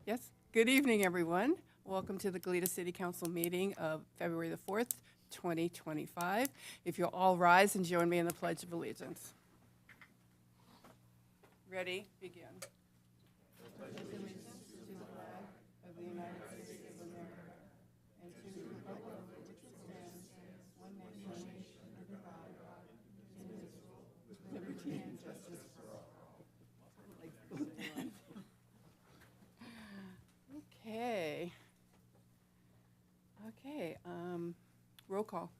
Yes. Good evening, everyone. Welcome to the Goleta City Council meeting of February the 4th, 2025. If you'll all rise and join me in the Pledge of Allegiance. Ready? Begin. Okay. Okay. Roll call.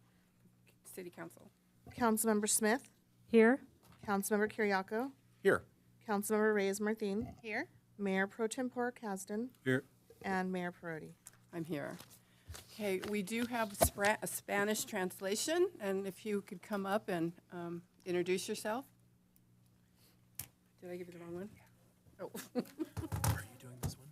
City Council. Councilmember Smith, Here. Councilmember Kiriako, Here. Councilmember Reyes Martin, Here. Mayor Pro Tempore Kasdan, Here. and Mayor Perotti. I'm here. Okay, we do have a Spanish translation, and if you could come up and introduce yourself. Did I give you the wrong one? Oh. Are you doing this one?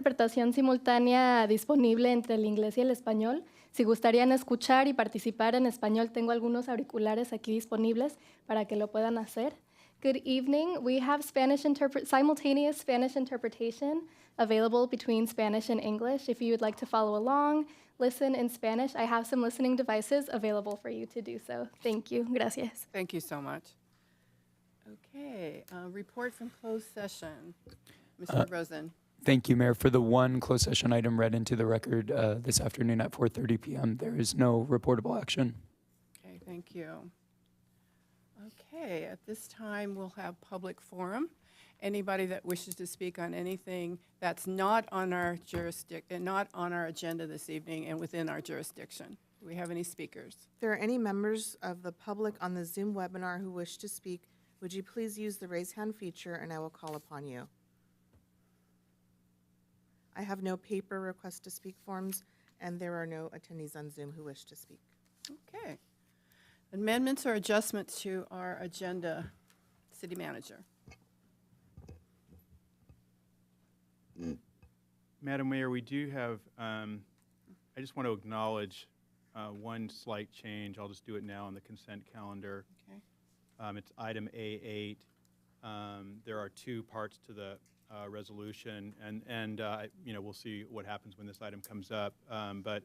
Interpretación simultánea disponible entre el inglés y el español. Si gustarían escuchar y participar en español, tengo algunos auriculares aquí disponibles para que lo puedan hacer. Good evening. We have simultaneous Spanish interpretation available between Spanish and English. If you would like to follow along, listen in Spanish, I have some listening devices available for you to do so. Thank you. Gracias. Thank you so much. Okay, report from closed session. Mr. Rosen. Thank you, Mayor. For the one closed session item read into the record this afternoon at 4:30 p.m., there is no reportable action. Okay, thank you. Okay, at this time, we'll have public forum. Anybody that wishes to speak on anything that's not on our not on our agenda this evening and within our jurisdiction. Do we have any speakers? If there are any members of the public on the Zoom webinar who wish to speak, would you please use the raise hand feature and I will call upon you. I have no paper request to speak forms, and there are no attendees on Zoom who wish to speak. Okay. Amendments or adjustments to our agenda, City Manager. Madam Mayor, we do have, I just want to acknowledge one slight change. I'll just do it now on the consent calendar. Okay. It's item A8. There are two parts to the resolution, and we'll see what happens when this item comes up. But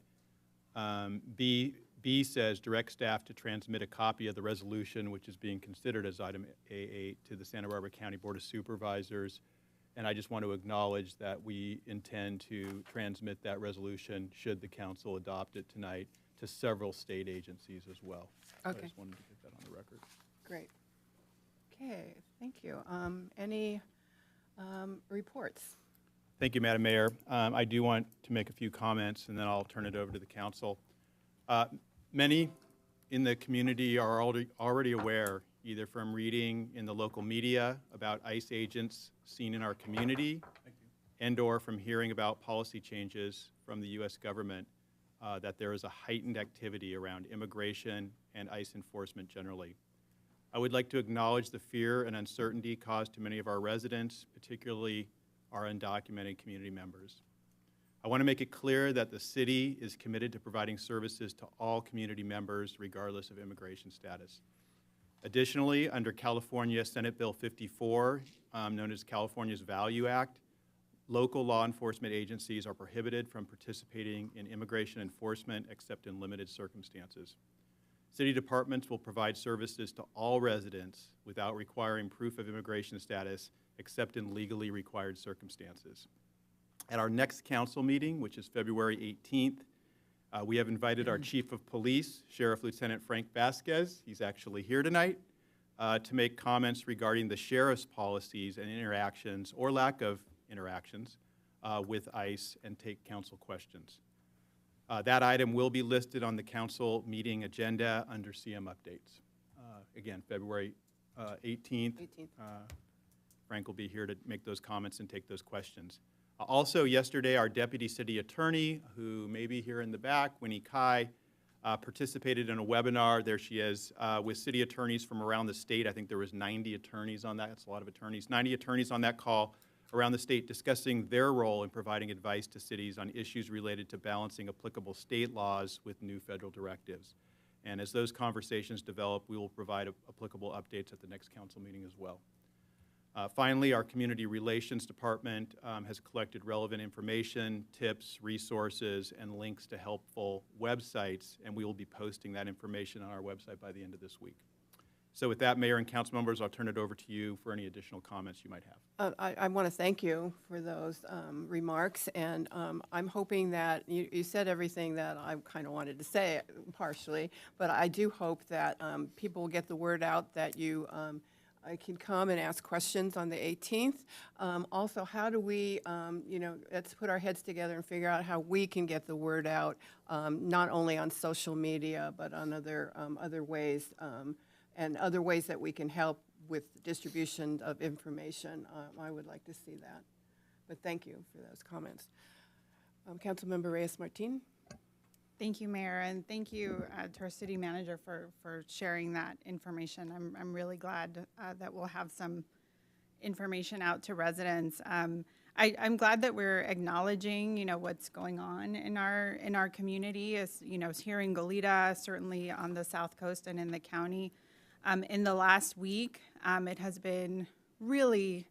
B says direct staff to transmit a copy of the resolution, which is being considered as item A8, to the Santa Barbara County Board of Supervisors. And I just want to acknowledge that we intend to transmit that resolution, should the council adopt it tonight, to several state agencies as well. So Okay. I just wanted to get that on the record. Great. Okay, thank you. Any reports? Thank you, Madam Mayor. I do want to make a few comments, and then I'll turn it over to the council. Many in the community are already aware, either from reading in the local media about ICE agents seen in our community, and/or from hearing about policy changes from the U.S. government, that there is a heightened activity around immigration and ICE enforcement generally. I would like to acknowledge the fear and uncertainty caused to many of our residents, particularly our undocumented community members. I want to make it clear that the city is committed to providing services to all community members, regardless of immigration status. Additionally, under California Senate Bill 54, known as California's Value Act, local law enforcement agencies are prohibited from participating in immigration enforcement except in limited circumstances. City departments will provide services to all residents without requiring proof of immigration status except in legally required circumstances. At our next council meeting, which is February 18th, we have invited our Chief of Police, Sheriff Lieutenant Frank Vasquez, he's actually here tonight, to make comments regarding the sheriff's policies and interactions, or lack of interactions, with ICE and take council questions. That item will be listed on the council meeting agenda under CM updates. Again, February 18th. 18th. Frank will be here to make those comments and take those questions. Also, yesterday, our Deputy City Attorney, who may be here in the back, Winnie Kai, participated in a webinar. There she is, with city attorneys from around the state. I think there was 90 attorneys on that. That's a lot of attorneys. 90 attorneys on that call around the state discussing their role in providing advice to cities on issues related to balancing applicable state laws with new federal directives. And as those conversations develop, we will provide applicable updates at the next council meeting as well. Finally, our Community Relations Department has collected relevant information, tips, resources, and links to helpful websites, and we will be posting that information on our website by the end of this week. So with that, Mayor and council members, I'll turn it over to you for any additional comments you might have. I want to thank you for those remarks, and I'm hoping that you said everything that I kind of wanted to say partially, but I do hope that people will get the word out that you I can come and ask questions on the 18th. Also, how do we, let's put our heads together and figure out how we can get the word out, not only on social media, but on other ways, and other ways that we can help with distribution of information. I would like to see that. But thank you for those comments. Councilmember Reyes-Martin. Thank you, Mayor, and thank you to our city manager for sharing that information. I'm really glad that we'll have some information out to residents. I'm glad that we're acknowledging, what's going on in our community. As here in Goleta, certainly on the South Coast and in the county. In the last week, it has been really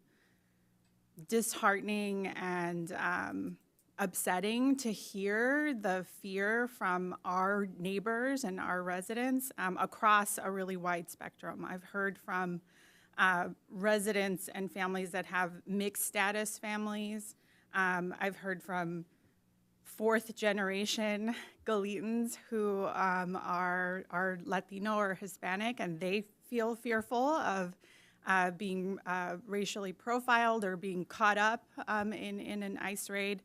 disheartening and upsetting to hear the fear from our neighbors and our residents across a really wide spectrum. I've heard from residents and families that have mixed status families. I've heard from fourth generation Goletans who are Latino or Hispanic, and they feel fearful of being racially profiled or being caught up in an ICE raid.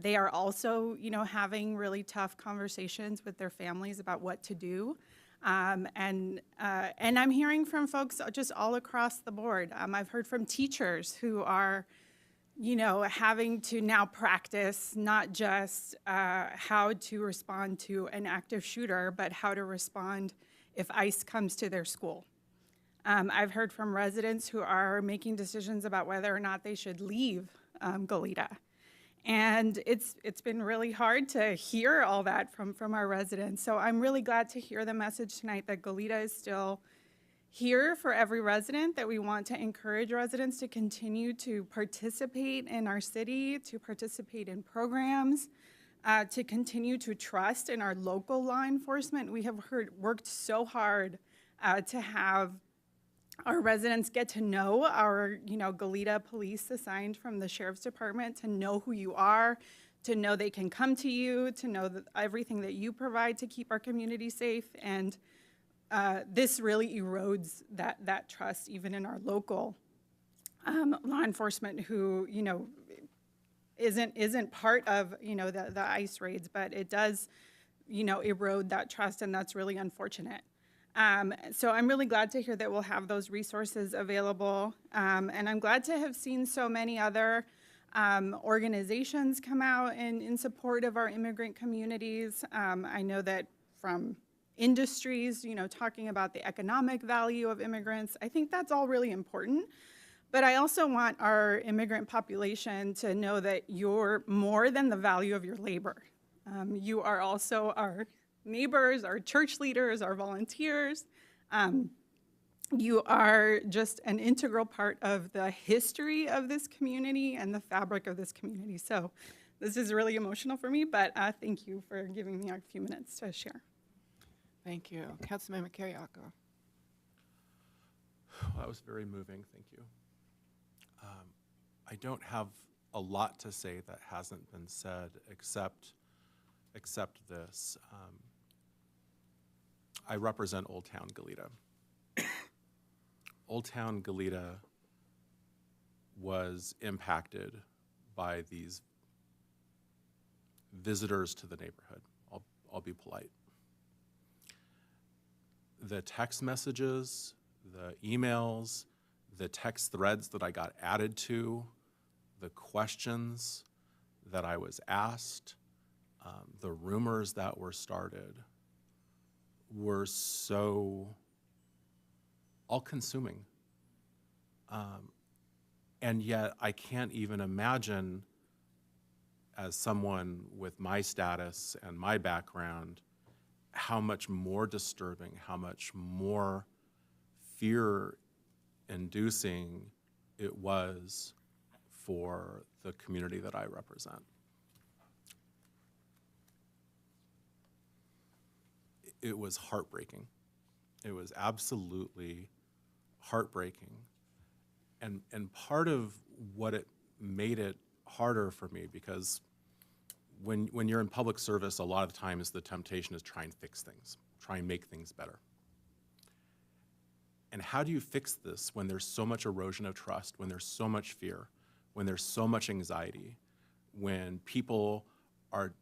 They are also, having really tough conversations with their families about what to do. And I'm hearing from folks just all across the board. I've heard from teachers who are, having to now practice not just how to respond to an active shooter, but how to respond if ICE comes to their school. I've heard from residents who are making decisions about whether or not they should leave Goleta. And it's been really hard to hear all that from our residents. So I'm really glad to hear the message tonight that Goleta is still here for every resident, that we want to encourage residents to continue to participate in our city, to participate in programs, to continue to trust in our local law enforcement. We have worked so hard to have our residents get to know our, Goleta police assigned from the Sheriff's Department, to know who you are, to know they can come to you, to know that everything that you provide to keep our community safe. And this really erodes that trust, even in our local law enforcement, who, isn't part of, the ICE raids, but it does, erode that trust, and that's really unfortunate. So I'm really glad to hear that we'll have those resources available. And I'm glad to have seen so many other organizations come out in support of our immigrant communities. I know that from industries, talking about the economic value of immigrants, I think that's all really important. But I also want our immigrant population to know that you're more than the value of your labor. You are also our neighbors, our church leaders, our volunteers. You are just an integral part of the history of this community and the fabric of this community. So this is really emotional for me, but thank you for giving me a few minutes to share. Thank you. Councilmember Carriaco. That was very moving. Thank you. I don't have a lot to say that hasn't been said except this. I represent Old Town Goleta. Old Town Goleta was impacted by these visitors to the neighborhood. I'll be polite. The text messages, the emails, the text threads that I got added to, the questions that I was asked, the rumors that were started were so all-consuming. And yet I can't even imagine, as someone with my status and my background, how much more disturbing, how much more fear-inducing it was for the community that I represent. It was heartbreaking. It was absolutely heartbreaking. And part of what it made it harder for me, because when you're in public service, a lot of the times the temptation is try and fix things, try and make things better. And how do you fix this when there's so much erosion of trust, when there's so much fear, when there's so much anxiety, when people are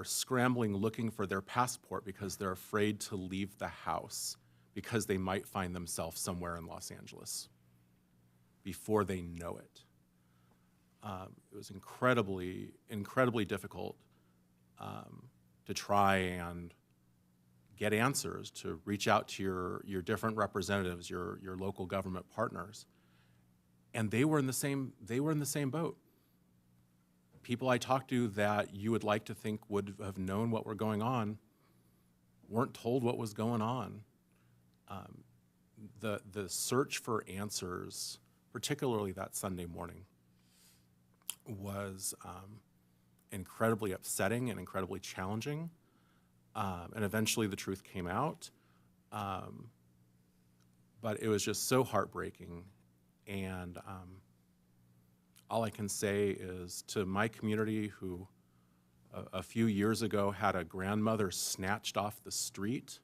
scrambling looking for their passport because they're afraid to leave the house because they might find themselves somewhere in Los Angeles before they know it. It was incredibly, incredibly difficult to try and get answers, to reach out to your different representatives, your local government partners. And they were in the same boat. People I talked to that you would like to think would have known what were going on weren't told what was going on. The search for answers, particularly that Sunday morning, was incredibly upsetting and incredibly challenging. And eventually the truth came out. But it was just so heartbreaking. And all I can say is to my community, who a few years ago had a grandmother snatched off the street,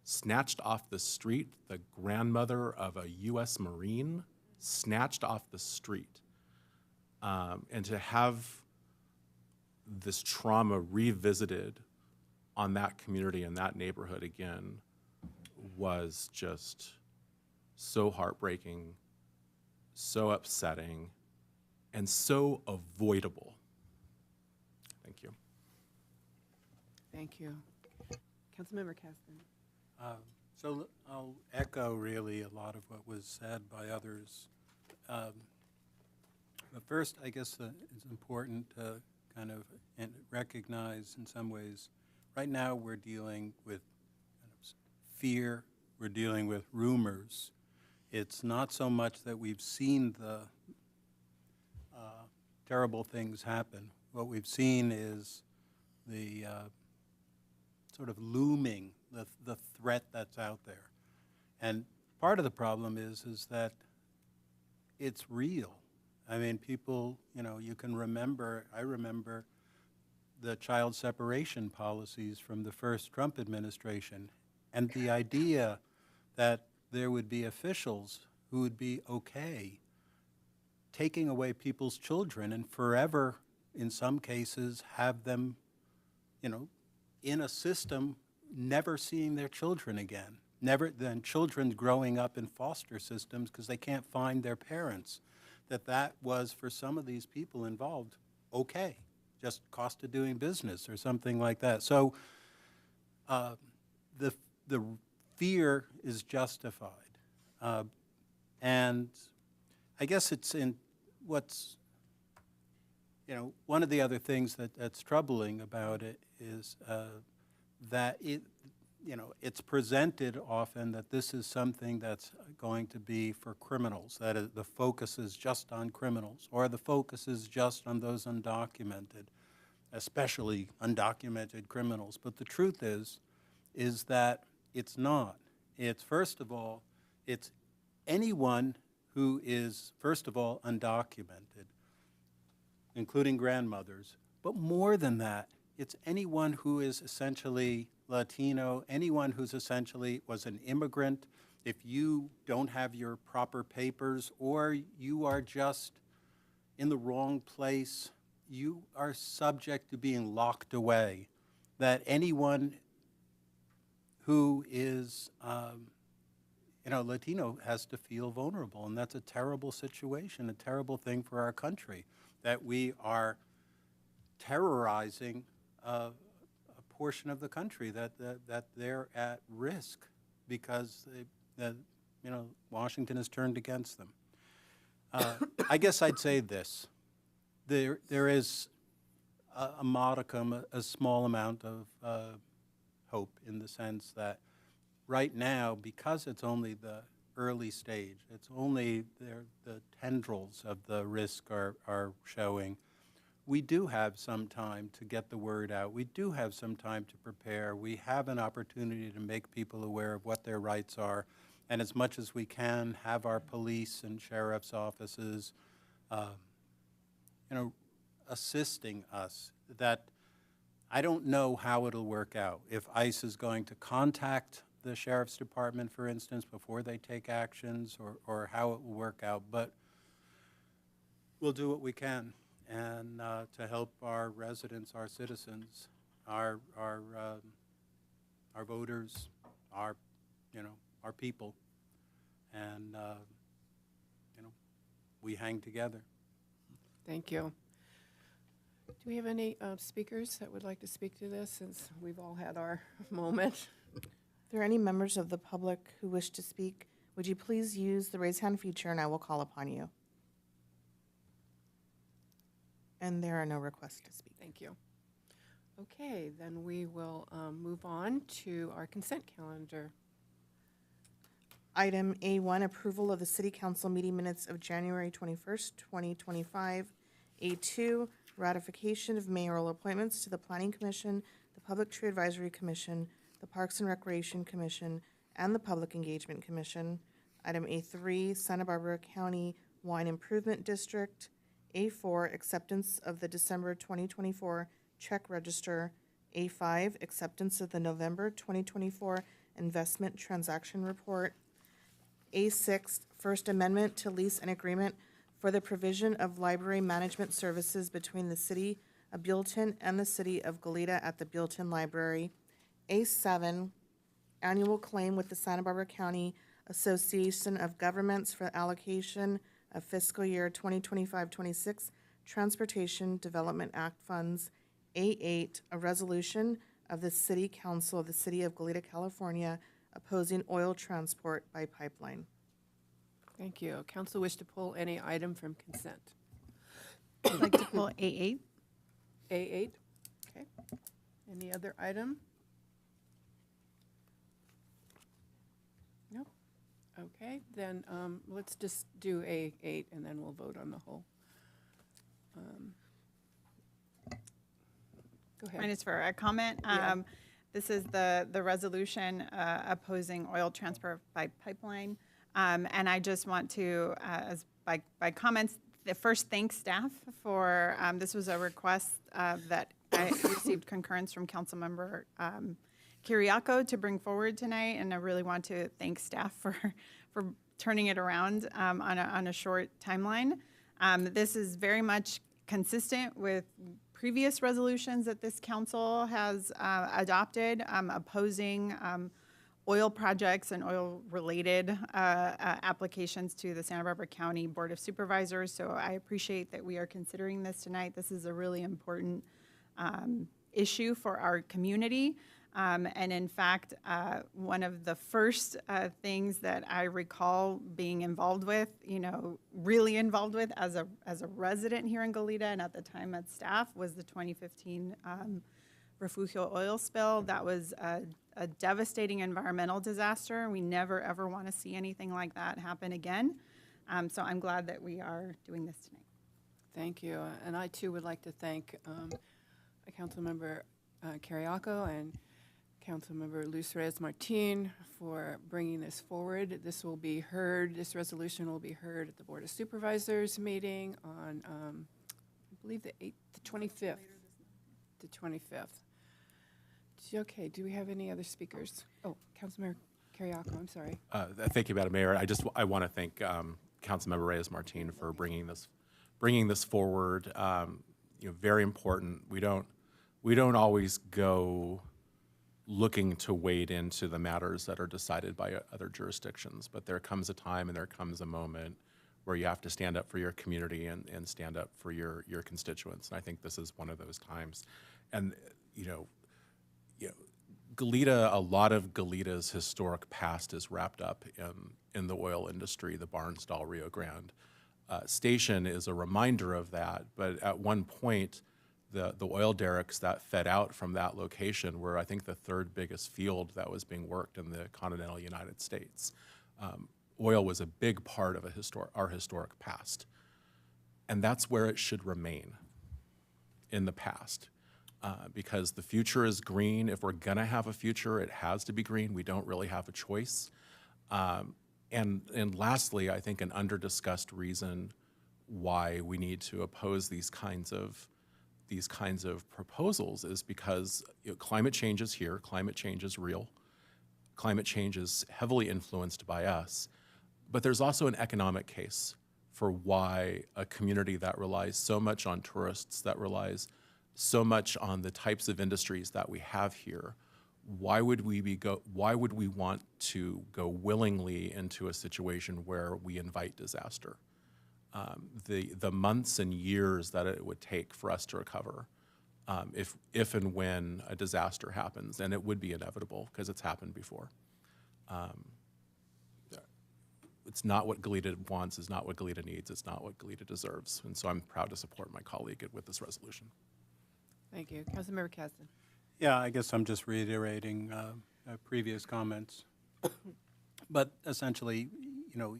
the grandmother of a U.S. Marine, snatched off the street. And to have this trauma revisited on that community and that neighborhood again was just so heartbreaking, so upsetting, and so avoidable. Thank you. Thank you. Councilmember Caston. So I'll echo really a lot of what was said by others. But first, I guess it's important to kind of recognize in some ways, right now we're dealing with kind of fear, we're dealing with rumors. It's not so much that we've seen the terrible things happen. What we've seen is the sort of looming, the threat that's out there. And part of the problem is that it's real. I mean, people, you can remember, I remember the child separation policies from the first Trump administration, and the idea that there would be officials who would be okay taking away people's children and forever, in some cases, have them, in a system, never seeing their children again. Then children growing up in foster systems because they can't find their parents. That was, for some of these people involved, okay, just cost of doing business or something like that. So the fear is justified. And I guess it's in what's, one of the other things that's troubling about it is that it's presented often that this is something that's going to be for criminals, that the focus is just on criminals, or the focus is just on those undocumented, especially undocumented criminals. But the truth is that it's not. It's, first of all, it's anyone who is, first of all, undocumented, including grandmothers, but more than that, it's anyone who is essentially Latino, anyone who's essentially was an immigrant. If you don't have your proper papers or you are just in the wrong place, you are subject to being locked away. That anyone who is, Latino has to feel vulnerable, and that's a terrible situation, a terrible thing for our country, that we are terrorizing a portion of the country, that they're at risk because Washington has turned against them. I guess I'd say this. There is a modicum, a small amount of hope in the sense that right now, because it's only the early stage. It's only the tendrils of the risk are showing. We do have some time to get the word out. We do have some time to prepare. We have an opportunity to make people aware of what their rights are, and as much as we can, have our police and sheriff's offices, assisting us. That I don't know how it'll work out. If ICE is going to contact the sheriff's department, for instance, before they take actions, or how it will work out, but we'll do what we can, and to help our residents, our citizens, our voters, our people, and we hang together. Thank you. Do we have any speakers that would like to speak to this, since we've all had our moment? If there are any members of the public who wish to speak, would you please use the raise hand feature and I will call upon you. And there are no requests to speak. Thank you. Okay, then we will move on to our consent calendar. Item A1, approval of the City Council meeting minutes of January 21st, 2025. A2, ratification of mayoral appointments to the Planning Commission, the Public Tree Advisory Commission, the Parks and Recreation Commission, and the Public Engagement Commission. Item A3, Santa Barbara County Wine Improvement District. A4, acceptance of the December 2024 check register. A5, acceptance of the November 2024 investment transaction report. A6, First Amendment to lease an agreement for the provision of library management services between the City of Buellton and the City of Goleta at the Buellton Library. A7, annual claim with the Santa Barbara County Association of Governments for allocation of fiscal year 2025-26 Transportation Development Act funds. A8, a resolution of the City Council of the City of Goleta, California, opposing oil transport by pipeline. Thank you. Council wish to pull any item from consent? I'd like to pull A8. A8, okay. Any other item? No? Okay, then let's just do A8 and then we'll vote on the whole. Go ahead. Mine is for a comment. Yeah. This is the resolution opposing oil transport by pipeline. And I just want to, by comments, first thank staff for, this was a request that I received concurrence from Councilmember Kiriako to bring forward tonight, and I really want to thank staff for turning it around on a short timeline. This is very much consistent with previous resolutions that this council has adopted, opposing oil projects and oil-related applications to the Santa Barbara County Board of Supervisors. So I appreciate that we are considering this tonight. This is a really important issue for our community. And in fact, one of the first things that I recall being involved with, really involved with as a resident here in Goleta, and at the time as staff, was the 2015 Refugio oil spill. That was a devastating environmental disaster. We never, ever want to see anything like that happen again. So I'm glad that we are doing this tonight. Thank you. And I, too, would like to thank Councilmember Kiriako and Councilmember Luz Reyes-Martin for bringing this forward. This resolution will be heard at the Board of Supervisors meeting on, I believe, the 25th. The 25th. Okay, do we have any other speakers? Oh, Councilmember Kiriako, I'm sorry. Thank you, Madam Mayor. I want to thank Councilmember Reyes-Martin for bringing this forward. Very important. We don't always go looking to wade into the matters that are decided by other jurisdictions, but there comes a time and there comes a moment where you have to stand up for your community and stand up for your constituents. And I think this is one of those times. And Goleta, a lot of Goleta's historic past is wrapped up in the oil industry. The Barnsdall Rio Grande station is a reminder of that. But at one point, the oil derricks that fed out from that location were, I think, the third biggest field that was being worked in the continental United States. oil was a big part of our historic past. And that's where it should remain, in the past. Because the future is green. If we're gonna have a future, it has to be green. We don't really have a choice. And lastly, I think an under-discussed reason why we need to oppose these kinds of proposals is because climate change is here, climate change is real, climate change is heavily influenced by us, but there's also an economic case for why a community that relies so much on tourists, that relies so much on the types of industries that we have here, why would we want to go willingly into a situation where we invite disaster? The months and years that it would take for us to recover, if and when a disaster happens, and it would be inevitable because it's happened before. It's not what Goleta wants, it's not what Goleta needs, it's not what Goleta deserves. And so I'm proud to support my colleague with this resolution. Thank you. Councilmember Caston. Yeah, I guess I'm just reiterating previous comments. But essentially, you know,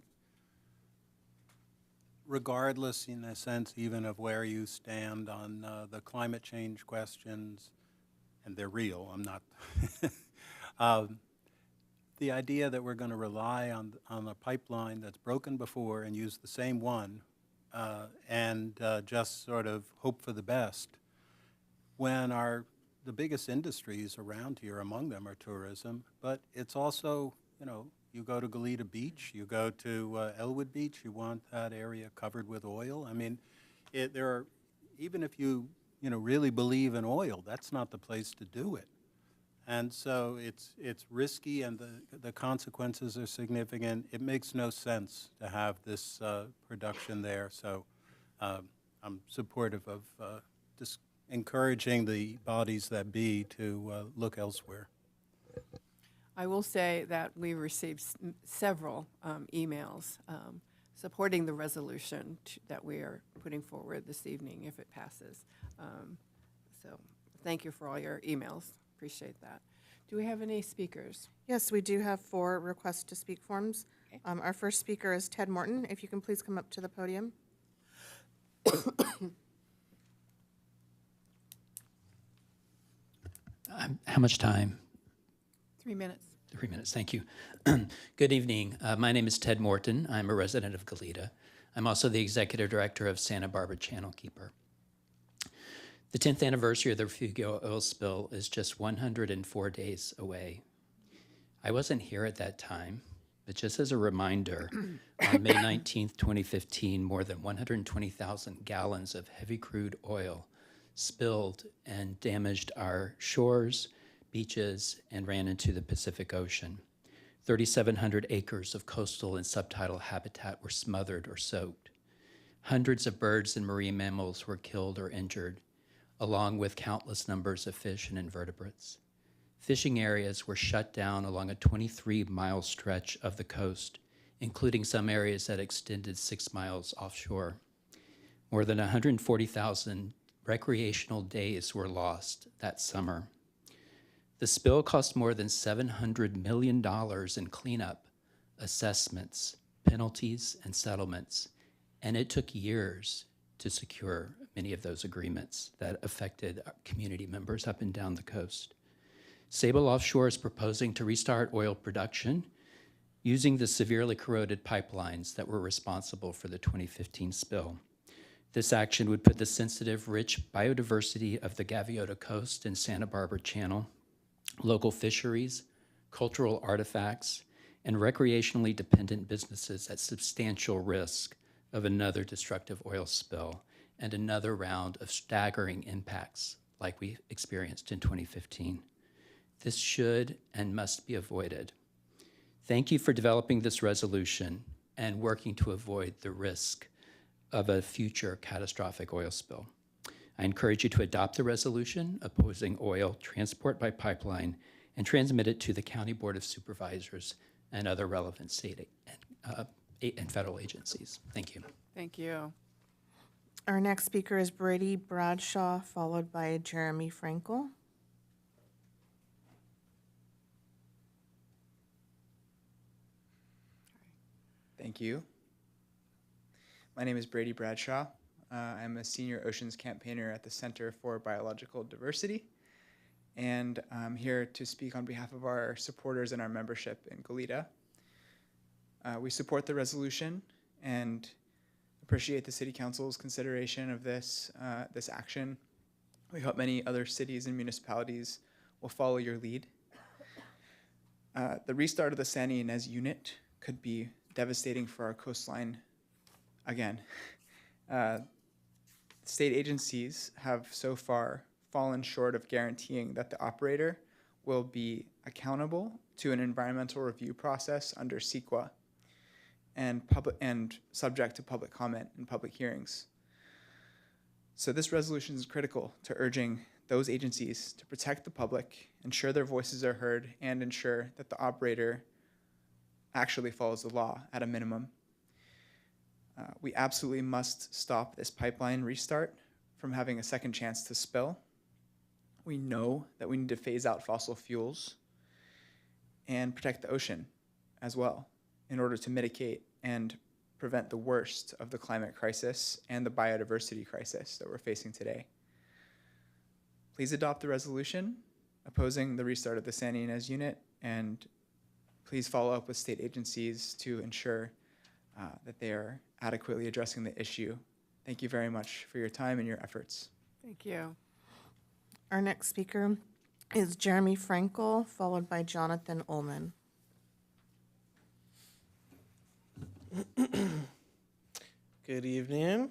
regardless, in a sense, even of where you stand on the climate change questions, and they're real, I'm not, the idea that we're going to rely on a pipeline that's broken before and use the same one and just sort of hope for the best, when the biggest industries around here, among them are tourism, but it's also, you know, you go to Goleta Beach, you go to Elwood Beach, you want that area covered with oil. I mean, even if you really believe in oil, that's not the place to do it. And so it's risky, and the consequences are significant. It makes no sense to have this production there. So I'm supportive of just encouraging the bodies that be to look elsewhere. I will say that we received several emails supporting the resolution that we are putting forward this evening if it passes. So thank you for all your emails. Appreciate that. Do we have any speakers? Yes, we do have 4 requests to speak forms. Okay. Our first speaker is Ted Morton. If you can please come up to the podium. How much time? 3 minutes. 3 minutes, thank you. Good evening. My name is Ted Morton. I'm a resident of Goleta. I'm also the executive director of Santa Barbara Channel Keeper. The 10th anniversary of the Refugio oil spill is just 104 days away. I wasn't here at that time, but just as a reminder, on May 19th, 2015, more than 120,000 gallons of heavy crude oil spilled and damaged our shores, beaches, and ran into the Pacific Ocean. 3,700 acres of coastal and subtidal habitat were smothered or soaked. Hundreds of birds and marine mammals were killed or injured, along with countless numbers of fish and invertebrates. Fishing areas were shut down along a 23-mile stretch of the coast, including some areas that extended 6 miles offshore. More than 140,000 recreational days were lost that summer. The spill cost more than $700 million in cleanup, assessments, penalties, and settlements, and it took years to secure many of those agreements that affected community members up and down the coast. Sable Offshore is proposing to restart oil production using the severely corroded pipelines that were responsible for the 2015 spill. This action would put the sensitive, rich biodiversity of the Gaviota Coast and Santa Barbara Channel, local fisheries, cultural artifacts, and recreationally dependent businesses at substantial risk of another destructive oil spill and another round of staggering impacts like we experienced in 2015. This should and must be avoided. Thank you for developing this resolution and working to avoid the risk of a future catastrophic oil spill. I encourage you to adopt the resolution opposing oil transport by pipeline and transmit it to the County Board of Supervisors and other relevant state and federal agencies. Thank you. Thank you. Our next speaker is Brady Bradshaw, followed by Jeremy Frankel. Thank you. My name is Brady Bradshaw. I'm a senior oceans campaigner at the Center for Biological Diversity, and I'm here to speak on behalf of our supporters and our membership in Goleta. We support the resolution and appreciate the City Council's consideration of this action. We hope many other cities and municipalities will follow your lead. The restart of the Santa Ynez unit could be devastating for our coastline again. State agencies have so far fallen short of guaranteeing that the operator will be accountable to an environmental review process under CEQA and subject to public comment and public hearings. So this resolution is critical to urging those agencies to protect the public, ensure their voices are heard, and ensure that the operator actually follows the law at a minimum. We absolutely must stop this pipeline restart from having a second chance to spill. We know that we need to phase out fossil fuels and protect the ocean as well in order to mitigate and prevent the worst of the climate crisis and the biodiversity crisis that we're facing today. Please adopt the resolution opposing the restart of the Santa Ynez unit, and please follow up with state agencies to ensure that they are adequately addressing the issue. Thank you very much for your time and your efforts. Thank you. Our next speaker is Jeremy Frankel, followed by Jonathan Ullman. Good evening.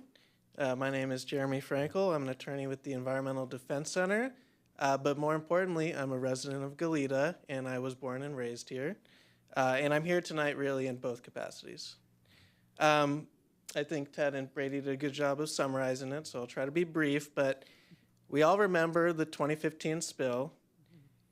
My name is Jeremy Frankel. I'm an attorney with the Environmental Defense Center, but more importantly, I'm a resident of Goleta, and I was born and raised here. And I'm here tonight really in both capacities. I think Ted and Brady did a good job of summarizing it, so I'll try to be brief, but we all remember the 2015 spill.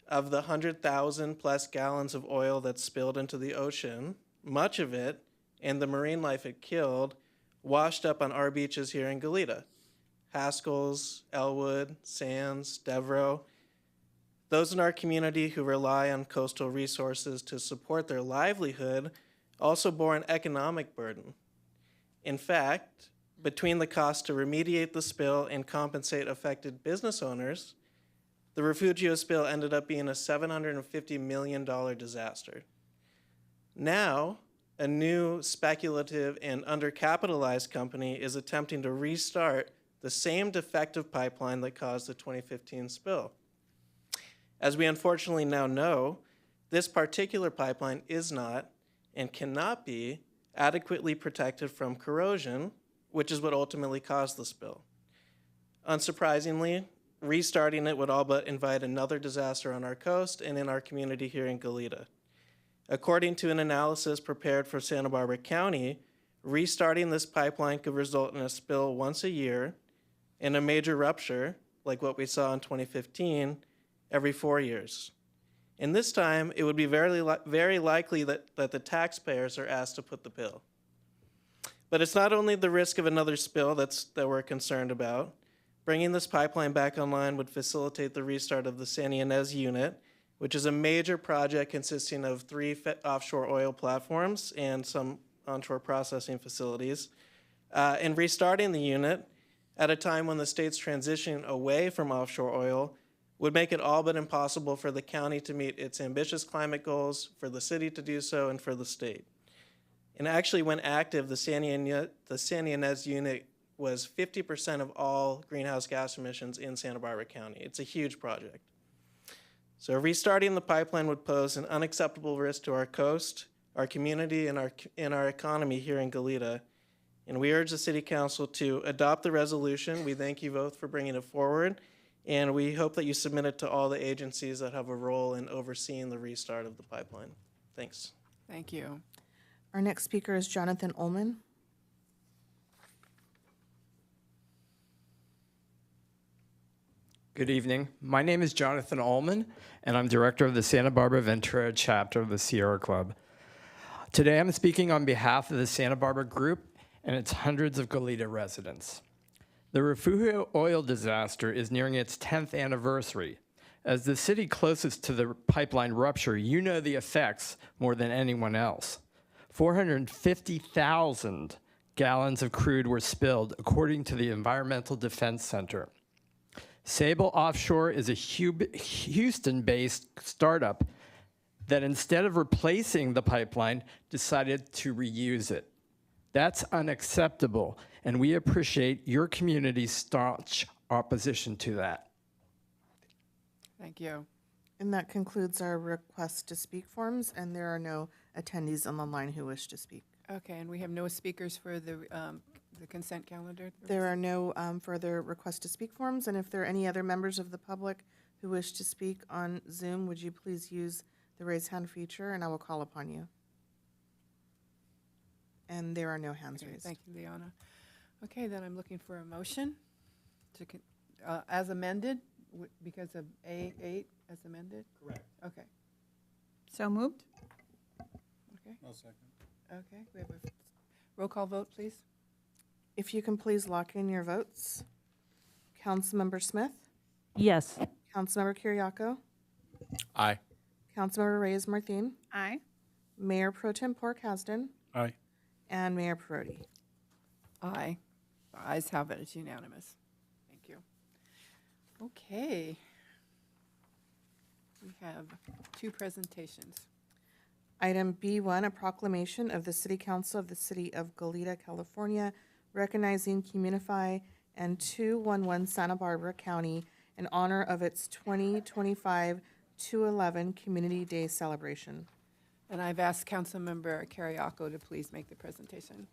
Of the 100,000 plus gallons of oil that spilled into the ocean, much of it, and the marine life it killed, washed up on our beaches here in Goleta. Haskell's, Elwood, Sands, Devereaux. Those in our community who rely on coastal resources to support their livelihood also bore an economic burden. In fact, between the cost to remediate the spill and compensate affected business owners, the Refugio spill ended up being a $750 million disaster. Now, a new speculative and undercapitalized company is attempting to restart the same defective pipeline that caused the 2015 spill. As we unfortunately now know, this particular pipeline is not and cannot be adequately protected from corrosion, which is what ultimately caused the spill. Unsurprisingly, restarting it would all but invite another disaster on our coast and in our community here in Goleta. According to an analysis prepared for Santa Barbara County, restarting this pipeline could result in a spill once a year and a major rupture, like what we saw in 2015, every 4 years. And this time, it would be very likely that the taxpayers are asked to foot the bill. But it's not only the risk of another spill that we're concerned about. Bringing this pipeline back online would facilitate the restart of the Santa Ynez unit, which is a major project consisting of 3 offshore oil platforms and some onshore processing facilities. And restarting the unit at a time when the state's transition away from offshore oil would make it all but impossible for the county to meet its ambitious climate goals, for the city to do so, and for the state. And actually, when active, the Santa Ynez unit was 50% of all greenhouse gas emissions in Santa Barbara County. It's a huge project. So restarting the pipeline would pose an unacceptable risk to our coast, our community, and our economy here in Goleta. And we urge the City Council to adopt the resolution. We thank you both for bringing it forward. And we hope that you submit it to all the agencies that have a role in overseeing the restart of the pipeline. Thanks. Thank you. Our next speaker is Jonathan Ullman. Good evening. My name is Jonathan Ullman, and I'm director of the Santa Barbara Ventura chapter of the Sierra Club. Today I'm speaking on behalf of the Santa Barbara Group and its hundreds of Goleta residents. The Refugio oil disaster is nearing its 10th anniversary. As the city closest to the pipeline rupture, you know the effects more than anyone else. 450,000 gallons of crude were spilled, according to the Environmental Defense Center. Sable Offshore is a Houston-based startup that instead of replacing the pipeline, decided to reuse it. That's unacceptable, and we appreciate your community's staunch opposition to that. Thank you. And that concludes our request to speak forms, and there are no attendees on the line who wish to speak. Okay, and we have no speakers for the consent calendar? There are no further requests to speak forms, and if there are any other members of the public who wish to speak on Zoom, would you please use the raise hand feature, and I will call upon you. And there are no hands Okay, raised. thank you, Liana. Okay, then I'm looking for a motion to, as amended, because of A8 as amended? Correct. Okay, So moved? okay, I'll second. okay. We have a roll call vote, please. If you can please lock in your votes. Councilmember Smith, Yes. Councilmember Kiriakou, Aye. Councilmember Reyes Martin, Aye. Mayor Pro Tem Pork Hasden, Aye. and Mayor Perotti. Aye. The ayes have it, it's unanimous. Thank you. Okay. We have two presentations. Item B1, a proclamation of the City Council of the City of Goleta, California, recognizing Communify and 211 Santa Barbara County in honor of its 2025 211 Community Day celebration. And I've asked Councilmember Kiriakou to please make the presentation.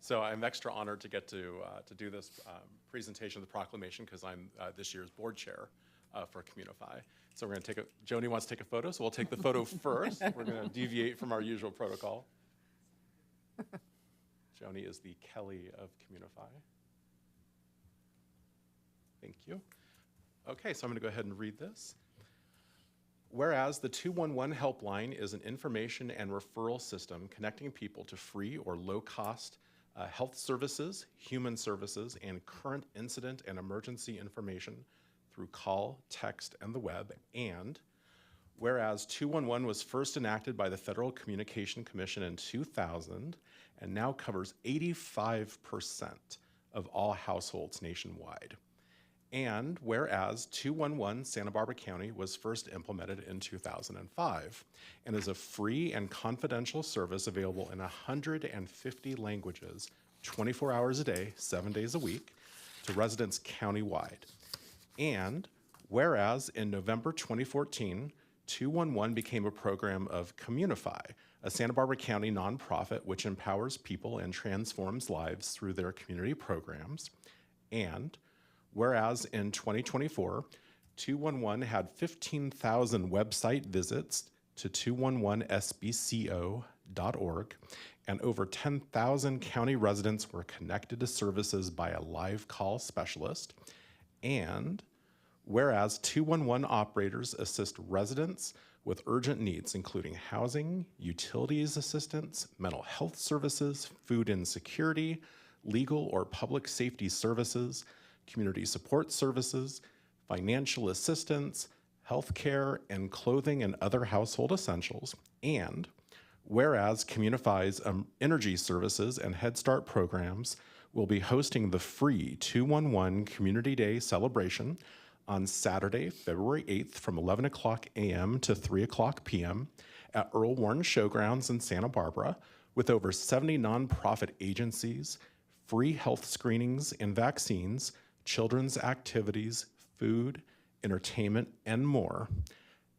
So I'm extra honored to get to do this presentation of the proclamation because I'm this year's board chair for Communify. So we're going to take Joni wants to take a photo, so we'll take the photo first. We're going to deviate from our usual protocol. Joni is the Kelly of Communify. Thank you. Okay, so I'm going to go ahead and read this. Whereas the 211 helpline is an information and referral system connecting people to free or low-cost health services, human services, and current incident and emergency information through call, text, and the web. And whereas 211 was first enacted by the Federal Communication Commission in 2000 and now covers 85% of all households nationwide. And whereas 211 Santa Barbara County was first implemented in 2005 and is a free and confidential service available in 150 languages, 24 hours a day, 7 days a week, to residents countywide. And whereas in November 2014, 211 became a program of Communify, a Santa Barbara County nonprofit which empowers people and transforms lives through their community programs. And whereas in 2024, 211 had 15,000 website visits to 211sbco.org, and over 10,000 county residents were connected to services by a live call specialist. And whereas 211 operators assist residents with urgent needs, including housing, utilities assistance, mental health services, food insecurity, legal or public safety services, community support services, financial assistance, healthcare, and clothing and other household essentials. And whereas Communify's energy services and Head Start programs will be hosting the free 211 Community Day celebration on Saturday, February 8th from 11 o'clock a.m. to 3 o'clock p.m. at Earl Warren Showgrounds in Santa Barbara, with over 70 nonprofit agencies, free health screenings and vaccines, children's activities, food, entertainment, and more.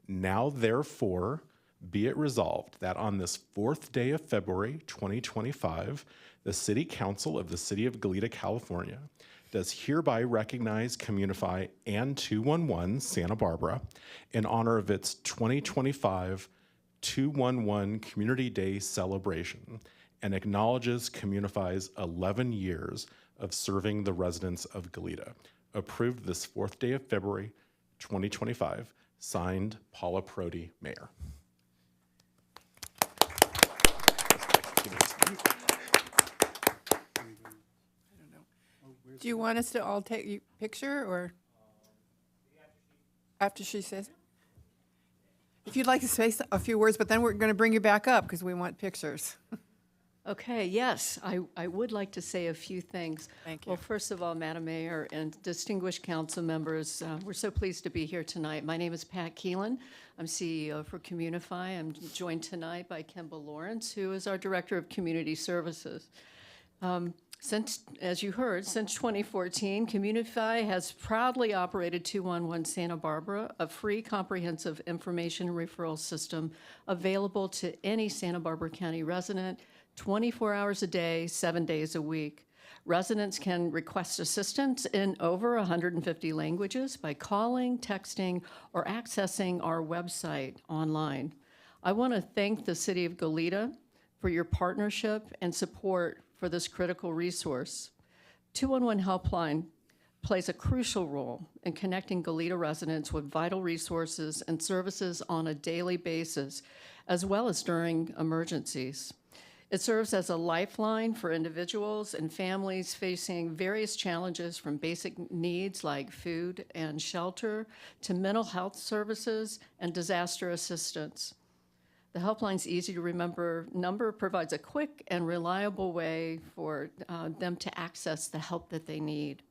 Now, therefore, be it resolved that on this 4th day of February 2025, the City Council of the City of Goleta, California, does hereby recognize Communify and 211 Santa Barbara in honor of its 2025 211 Community Day celebration and acknowledges Communify's 11 years of serving the residents of Goleta. Approved this 4th day of February 2025. Signed, Paula Perotti, Mayor. Do you want us to all take a picture, or after she says? If you'd like to say a few words, but then we're going to bring you back up because we want pictures. Okay, yes, I would like to say a few things. Thank you. Well, first of all, Madam Mayor and distinguished council members, we're so pleased to be here tonight. My name is Pat Keelan. I'm CEO for Communify. I'm joined tonight by Kimball Lawrence, who is our Director of Community Services. Since, as you heard, since 2014, Communify has proudly operated 211 Santa Barbara, a free comprehensive information referral system available to any Santa Barbara County resident 24 hours a day, 7 days a week. Residents can request assistance in over 150 languages by calling, texting, or accessing our website online. I want to thank the City of Goleta for your partnership and support for this critical resource. 211 Helpline plays a crucial role in connecting Goleta residents with vital resources and services on a daily basis, as well as during emergencies. It serves as a lifeline for individuals and families facing various challenges, from basic needs like food and shelter to mental health services and disaster assistance. The helpline's easy-to-remember number provides a quick and reliable way for them to access the help that they need.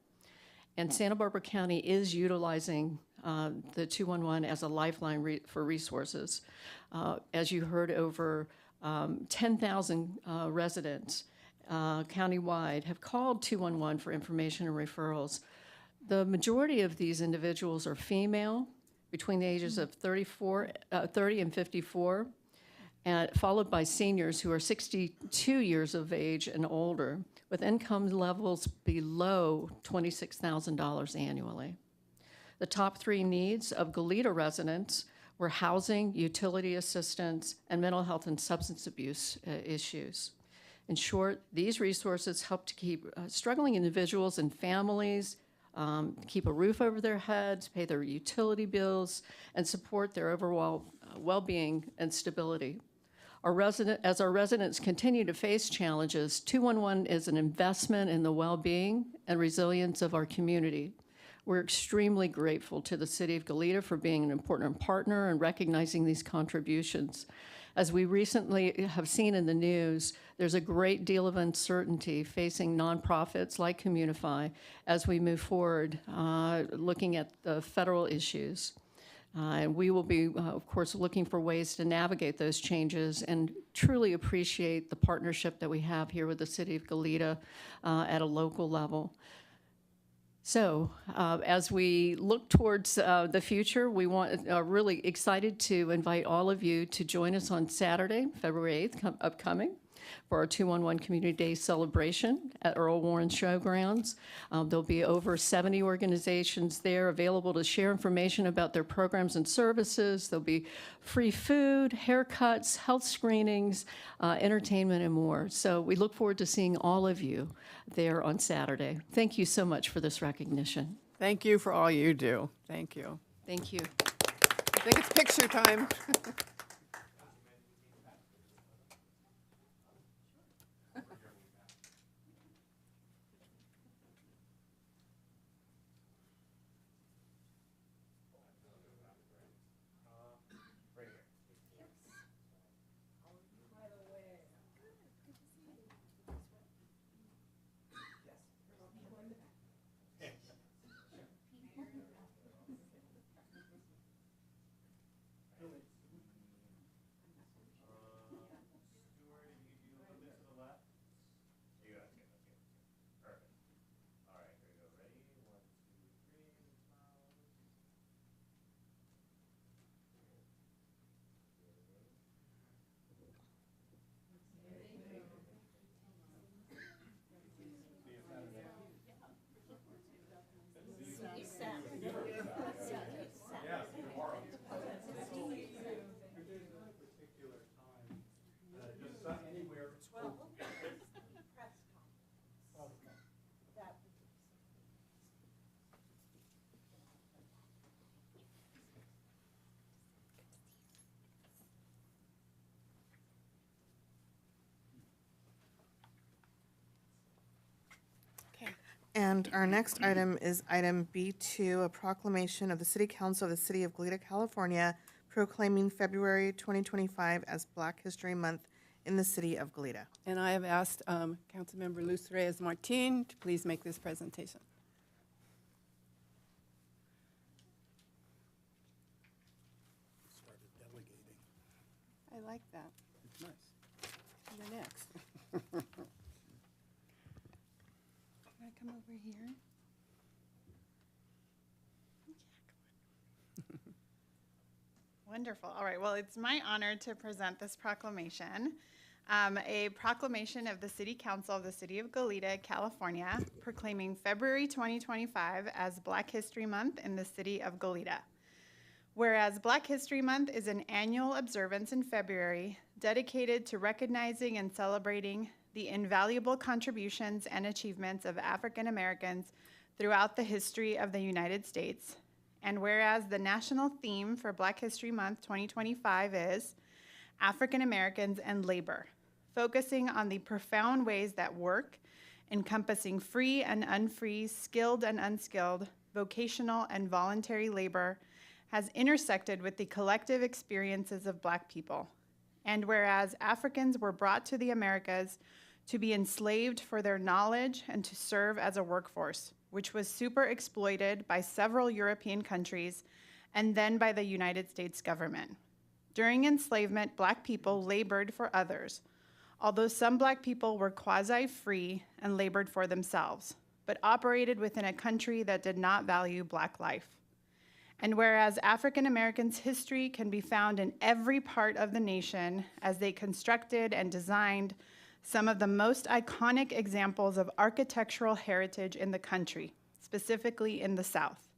And Santa Barbara County is utilizing the 211 as a lifeline for resources. As you heard, over 10,000 residents countywide have called 211 for information and referrals. The majority of these individuals are female, between the ages of 30 and 54, and followed by seniors who are 62 years of age and older, with income levels below $26,000 annually. The top three needs of Goleta residents were housing, utility assistance, and mental health and substance abuse issues. In short, these resources help to keep struggling individuals and families keep a roof over their heads, pay their utility bills, and support their overall well-being and stability. As our residents continue to face challenges, 211 is an investment in the well-being and resilience of our community. We're extremely grateful to the City of Goleta for being an important partner and recognizing these contributions. As we recently have seen in the news, there's a great deal of uncertainty facing nonprofits like Communify as we move forward, looking at the federal issues. And we will be, of course, looking for ways to navigate those changes and truly appreciate the partnership that we have here with the City of Goleta at a local level. So as we look towards the future, we are really excited to invite all of you to join us on Saturday, February 8th, upcoming, for our 211 Community Day celebration at Earl Warren Showgrounds. There'll be over 70 organizations there available to share information about their programs and services. There'll be free food, haircuts, health screenings, entertainment, and more. So we look forward to seeing all of you there on Saturday. Thank you so much for this recognition. Thank you for all you do. Thank you. Thank you. I think it's picture time. And our next item is item B2, a proclamation of the City Council of the City of Goleta, California, proclaiming February 2025 as Black History Month in the City of Goleta. And I have asked Councilmember Luz Reyes Martin to please make this presentation. Started delegating. I like that. It's nice. You're next. Can I come over here? Wonderful. All right. Well, it's my honor to present this proclamation. A proclamation of the City Council of the City of Goleta, California, proclaiming February 2025 as Black History Month in the City of Goleta. Whereas Black History Month is an annual observance in February dedicated to recognizing and celebrating the invaluable contributions and achievements of African Americans throughout the history of the United States. And whereas the national theme for Black History Month 2025 is African Americans and labor, focusing on the profound ways that work, encompassing free and unfree, skilled and unskilled, vocational and voluntary labor, has intersected with the collective experiences of Black people. And whereas Africans were brought to the Americas to be enslaved for their knowledge and to serve as a workforce, which was super exploited by several European countries and then by the United States government. During enslavement, Black people labored for others, although some Black people were quasi-free and labored for themselves, but operated within a country that did not value Black life. And whereas African Americans' history can be found in every part of the nation as they constructed and designed some of the most iconic examples of architectural heritage in the country, specifically in the South.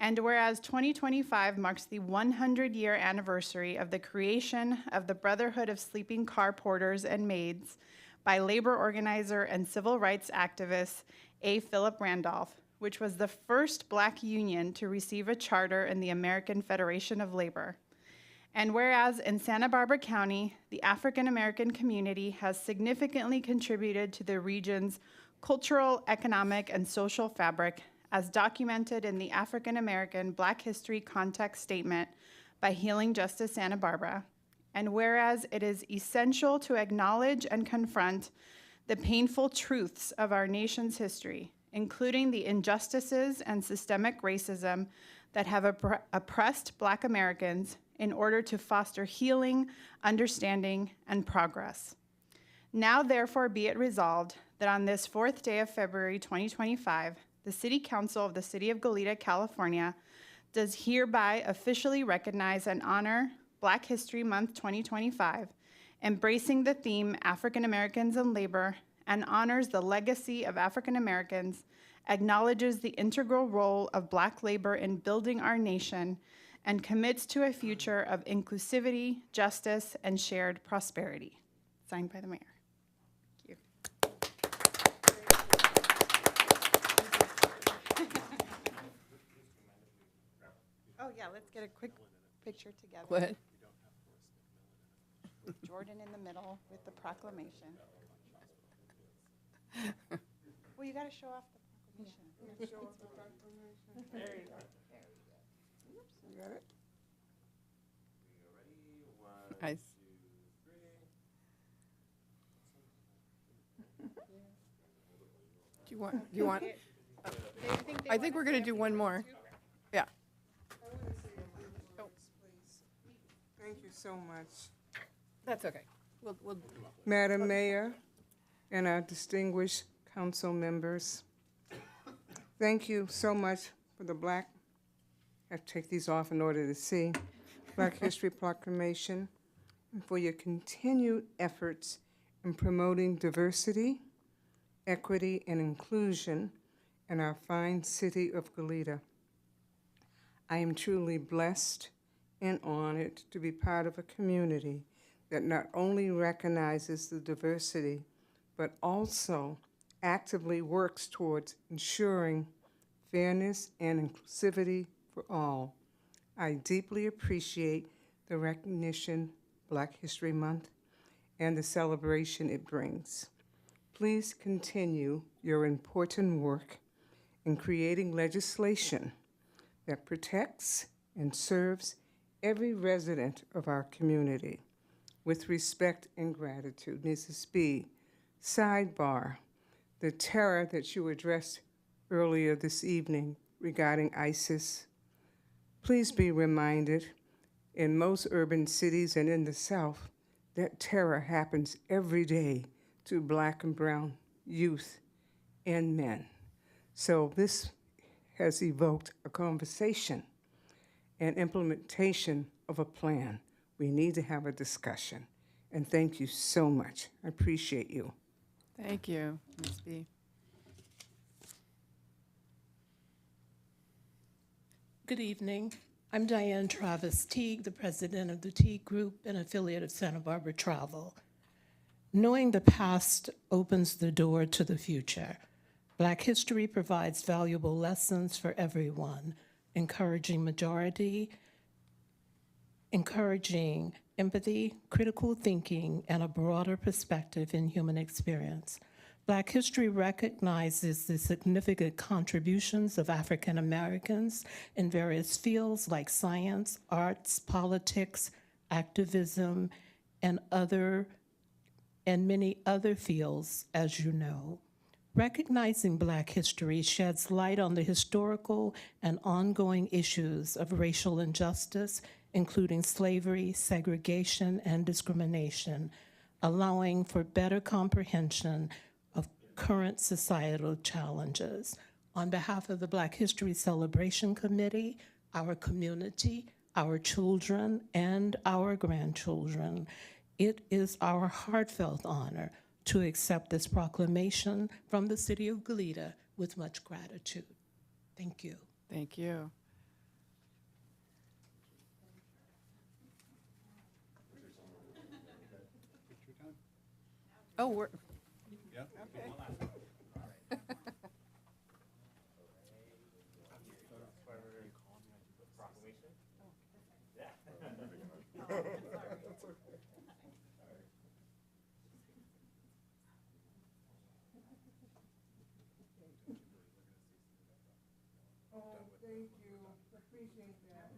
And whereas 2025 marks the 100-year anniversary of the creation of the Brotherhood of Sleeping Car Porters and Maids by labor organizer and civil rights activist A. Philip Randolph, which was the first Black union to receive a charter in the American Federation of Labor. And whereas in Santa Barbara County, the African American community has significantly contributed to the region's cultural, economic, and social fabric, as documented in the African American Black History Context Statement by Healing Justice Santa Barbara. And whereas it is essential to acknowledge and confront the painful truths of our nation's history, including the injustices and systemic racism that have oppressed Black Americans in order to foster healing, understanding, and progress. Now, therefore, be it resolved that on this 4th day of February 2025, the City Council of the City of Goleta, California, does hereby officially recognize and honor Black History Month 2025, embracing the theme African Americans and Labor, and honors the legacy of African Americans, acknowledges the integral role of Black labor in building our nation, and commits to a future of inclusivity, justice, and shared prosperity. Signed by the mayor. Thank you. Oh, yeah, let's get a quick picture together. Go ahead. With Jordan in the middle with the proclamation. Well, you got to show off the proclamation. Show off the proclamation. There you go. You got it? Nice. Do you want? I think we're going to do one more. Yeah. Thank you so much. That's okay. We'll Madam Mayor and our distinguished council members, thank you so much for the Black, I have to take these off in order to see, Black History Proclamation, and for your continued efforts in promoting diversity, equity, and inclusion in our fine city of Goleta. I am truly blessed and honored to be part of a community that not only recognizes the diversity, but also actively works towards ensuring fairness and inclusivity for all. I deeply appreciate the recognition Black History Month and the celebration it brings. please continue your important work in creating legislation that protects and serves every resident of our community with respect and gratitude. Mrs. B, sidebar, the terror that you addressed earlier this evening regarding ISIS, please be reminded, in most urban cities and in the South, that terror happens every day to Black and brown youth and men. So this has evoked a conversation and implementation of a plan. We need to have a discussion. And thank you so much. I appreciate you. Thank you, Ms. B. Good evening. I'm Diane Travis Teague, the president of the Teague Group, an affiliate of Santa Barbara Travel. Knowing the past opens the door to the future. Black history provides valuable lessons for everyone, encouraging empathy, critical thinking, and a broader perspective in human experience. Black history recognizes the significant contributions of African Americans in various fields like science, arts, politics, activism, and many other fields, as you know. Recognizing Black history sheds light on the historical and ongoing issues of racial injustice, including slavery, segregation, and discrimination, allowing for better comprehension of current societal challenges. On behalf of the Black History Celebration Committee, our community, our children, and our grandchildren, it is our heartfelt honor to accept this proclamation from the City of Goleta with much gratitude. Thank you. Thank you. Oh, we're, Yeah. okay. Thank you. Appreciate that.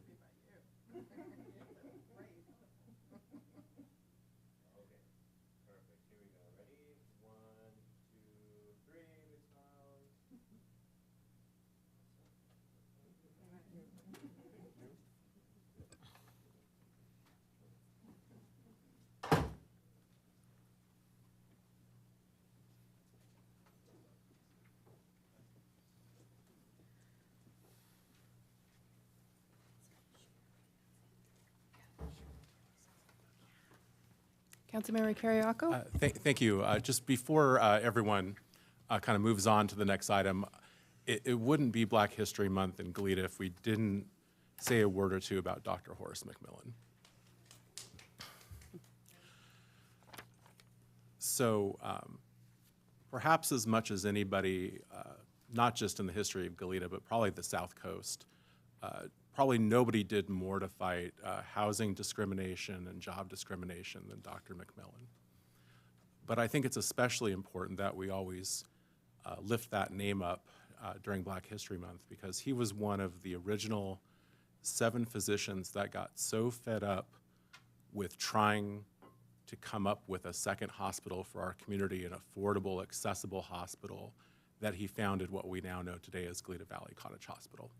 Councilmember Carriaco? Thank you. Just before everyone kind of moves on to the next item, it wouldn't be Black History Month in Goleta if we didn't say a word or two about Dr. Horace McMillan. So perhaps as much as anybody, not just in the history of Goleta, but probably the South Coast, probably nobody did more to fight housing discrimination and job discrimination than Dr. McMillan. But I think it's especially important that we always lift that name up during Black History Month, because he was one of the original 7 physicians that got so fed up with trying to come up with a second hospital for our community, an affordable, accessible hospital, that he founded what we now know today as Goleta Valley Cottage Hospital.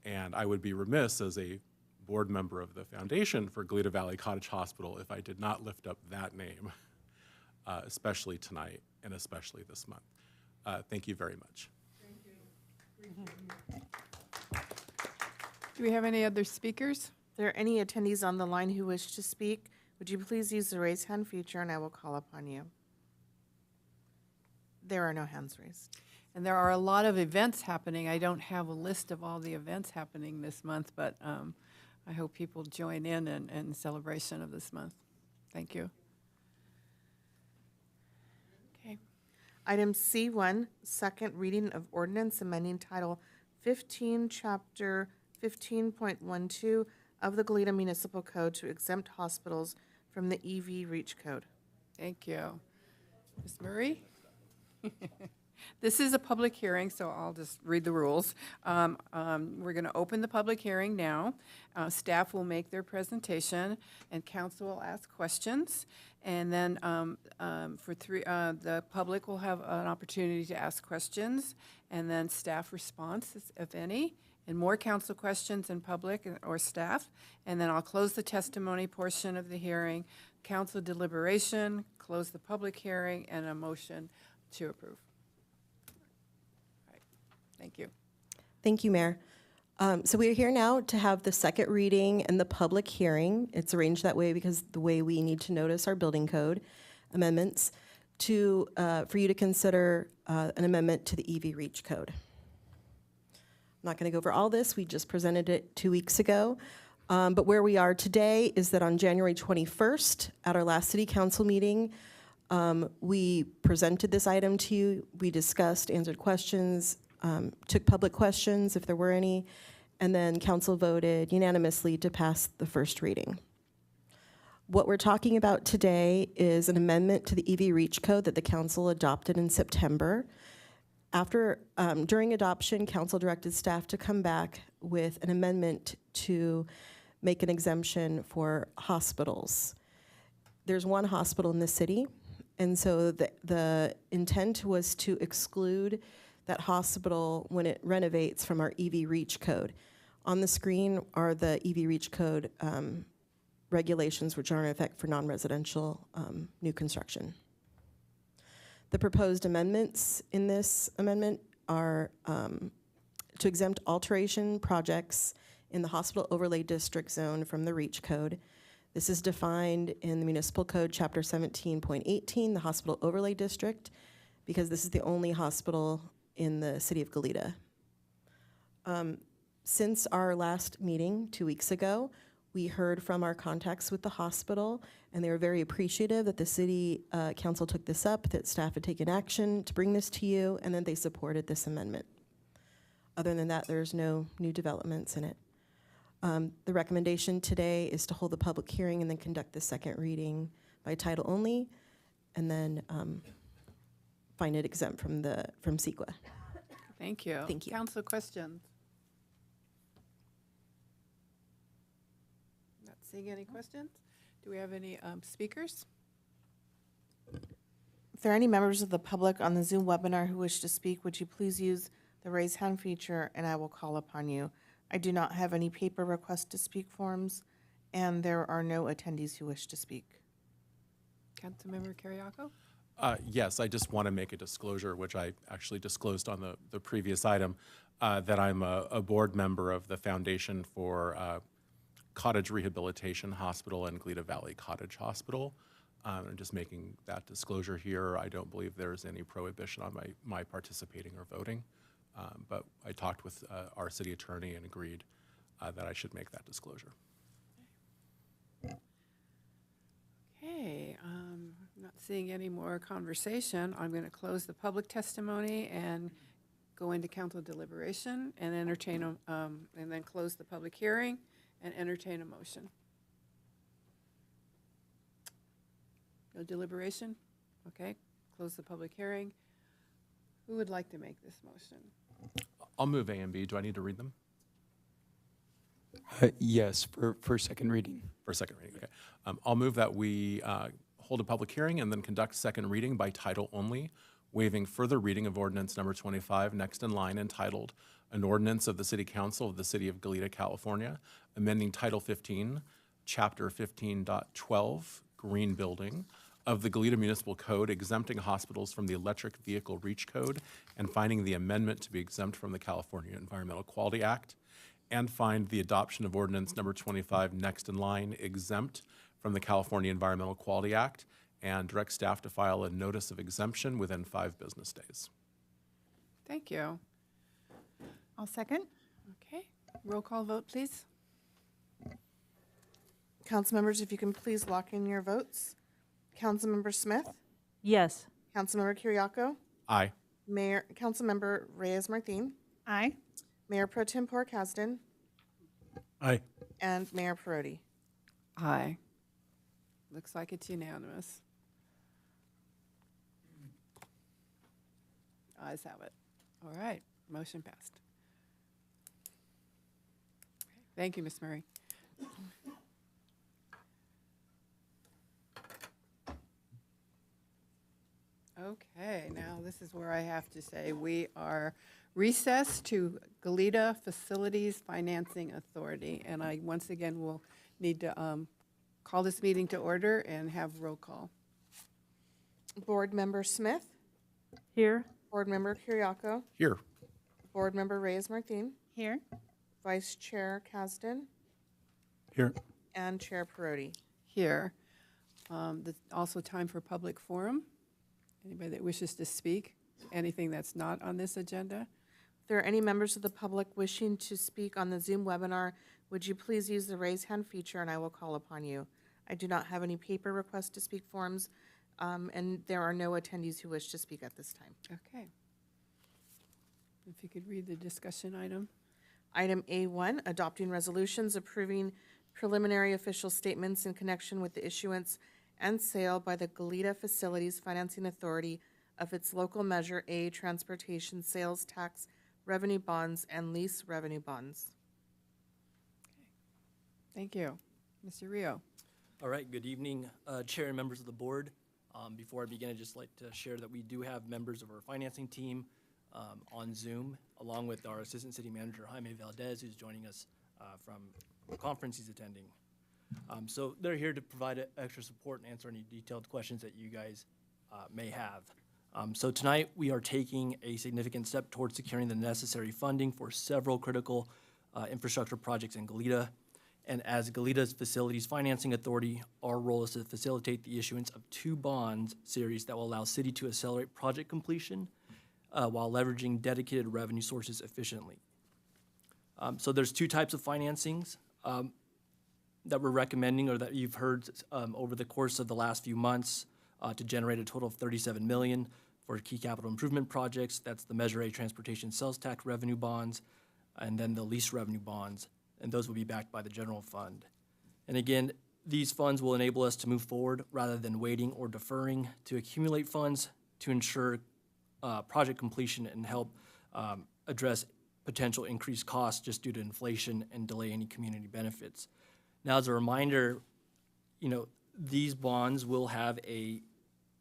And I would be remiss as a board member of the Foundation for Goleta Valley Cottage Hospital if I did not lift up that name, especially tonight and especially this month. Thank you very much. Do we have any other speakers? If there are any attendees on the line who wish to speak, would you please use the raise hand feature and I will call upon you. There are no hands raised. And there are a lot of events happening. I don't have a list of all the events happening this month, but I hope people join in celebration of this month. Thank you. Okay. Item C1, second reading of ordinance amending Title 15, Chapter 15.12 of the Goleta Municipal Code to exempt hospitals from the EV REACH code. Thank you. Ms. Murray? This is a public hearing, so I'll just read the rules. We're going to open the public hearing now. Staff will make their presentation, and council will ask questions. And then the public will have an opportunity to ask questions, and then staff responses, if any, and more council questions in public or staff. And then I'll close the testimony portion of the hearing, council deliberation, close the public hearing, and a motion to approve. Thank you. Thank you, Mayor. So we are here now to have the second reading and the public hearing. It's arranged that way because the way we need to notice our building code amendments for you to consider an amendment to the EV Reach code. I'm not going to go over all this. We just presented it 2 weeks ago. But where we are today is that on January 21st, at our last city council meeting, we presented this item to you. We discussed, answered questions, took public questions if there were any, and then council voted unanimously to pass the first reading. What we're talking about today is an amendment to the EV Reach code that the council adopted in September. During adoption, council directed staff to come back with an amendment to make an exemption for hospitals. There's one hospital in the city, and so the intent was to exclude that hospital when it renovates from our EV Reach code. On the screen are the EV Reach code regulations, which are in effect for non-residential new construction. The proposed amendments in this amendment are to exempt alteration projects in the hospital overlay district zone from the Reach code. This is defined in the municipal code, chapter 17.18, the hospital overlay district, because this is the only hospital in the city of Goleta. Since our last meeting 2 weeks ago, we heard from our contacts with the hospital, and they were very appreciative that the city council took this up, that staff had taken action to bring this to you, and then they supported this amendment. Other than that, there's no new developments in it. The recommendation today is to hold the public hearing and then conduct the second reading by title only, and then find it exempt from CEQA. Thank you. Thank you. Council questions? Not seeing any questions. Do we have any speakers? If there are any members of the public on the Zoom webinar who wish to speak, would you please use the raise hand feature and I will call upon you. I do not have any paper request to speak forms, and there are no attendees who wish to speak. Councilmember Kiriakou? Yes, I just want to make a disclosure, which I actually disclosed on the previous item, that I'm a board member of the Foundation for Cottage Rehabilitation Hospital and Goleta Valley Cottage Hospital. I'm just making that disclosure here. I don't believe there's any prohibition on my participating or voting, but I talked with our city attorney and agreed that I should make that disclosure. Okay, not seeing any more conversation. I'm going to close the public testimony and go into council deliberation and entertain, and then close the public hearing and entertain a motion. No deliberation? Okay, close the public hearing. Who would like to make this motion? I'll move A and B. Do I need to read them? Yes, for second reading. For second reading, okay. I'll move that we hold a public hearing and then conduct second reading by title only, waiving further reading of ordinance number 25, next in line, entitled An Ordinance of the City Council of the City of Goleta, California, amending Title 15, Chapter 15.12, Green Building, of the Goleta Municipal Code, exempting hospitals from the Electric Vehicle Reach Code, and finding the amendment to be exempt from the California Environmental Quality Act, and find the adoption of ordinance number 25, next in line, exempt from the California Environmental Quality Act, and direct staff to file a notice of exemption within 5 business days. Thank you. I'll second. Okay, roll call vote, please. Council members, if you can please lock in your votes. Councilmember Smith? Yes. Councilmember Kiriakou? Aye. Councilmember Reyes-Martin? Aye. Mayor Pro Tempore Kasdan? Aye. And Mayor Perotti? Aye. Looks like it's unanimous. ayes have it. All right, motion passed. Thank you, Ms. Murray. Okay, now this is where I have to say we are recessed to Goleta Facilities Financing Authority. And I, once again, will need to call this meeting to order and have roll call. Board Member Smith, Here. Board Member Kiriako, Here. Board Member Reyes-Martin, Here. Vice Chair Kasdan, Here. and Chair Perotti. Here. Also time for public forum. Anybody that wishes to speak, anything that's not on this agenda? If there are any members of the public wishing to speak on the Zoom webinar, would you please use the raise hand feature and I will call upon you. I do not have any paper requests to speak forms, and there are no attendees who wish to speak at this time. Okay. If you could read the discussion item. Item A1, adopting resolutions approving preliminary official statements in connection with the issuance and sale by the Goleta Facilities Financing Authority of its local Measure A transportation sales tax revenue bonds and lease revenue bonds. Thank you. Mr. Rio. All right, good evening, Chair and members of the board. Before I begin, I'd just like to share that we do have members of our financing team on Zoom, along with our Assistant City Manager, Jaime Valdez, who's joining us from a conference he's attending. So they're here to provide extra support and answer any detailed questions that you guys may have. So tonight, we are taking a significant step towards securing the necessary funding for several critical infrastructure projects in Goleta. And as Goleta's Facilities Financing Authority, our role is to facilitate the issuance of 2 bond series that will allow city to accelerate project completion while leveraging dedicated revenue sources efficiently. So there's 2 types of financings that we're recommending, or that you've heard over the course of the last few months, to generate a total of $37 million for key capital improvement projects. That's the Measure A transportation sales tax revenue bonds, and then the lease revenue bonds, and those will be backed by the general fund. And again, these funds will enable us to move forward rather than waiting or deferring, to accumulate funds to ensure project completion and help address potential increased costs just due to inflation and delay any community benefits. Now, as a reminder, these bonds will have an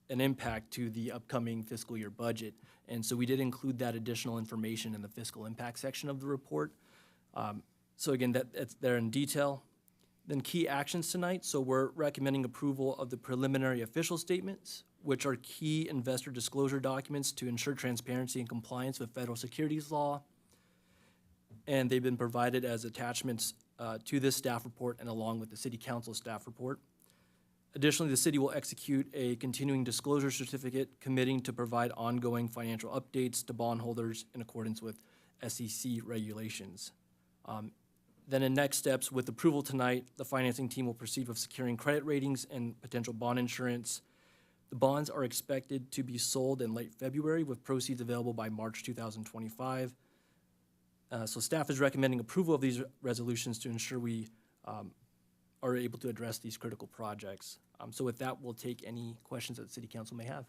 impact to the upcoming fiscal year budget. And so we did include that additional information in the fiscal impact section of the report. So again, that's there in detail. Then key actions tonight. So we're recommending approval of the preliminary official statements, which are key investor disclosure documents to ensure transparency and compliance with federal securities law. And they've been provided as attachments to this staff report and along with the City Council staff report. Additionally, the city will execute a continuing disclosure certificate committing to provide ongoing financial updates to bondholders in accordance with SEC regulations. Then in next steps, with approval tonight, the financing team will proceed with securing credit ratings and potential bond insurance. The bonds are expected to be sold in late February with proceeds available by March 2025. So staff is recommending approval of these resolutions to ensure we are able to address these critical projects. So with that, we'll take any questions that the City Council may have.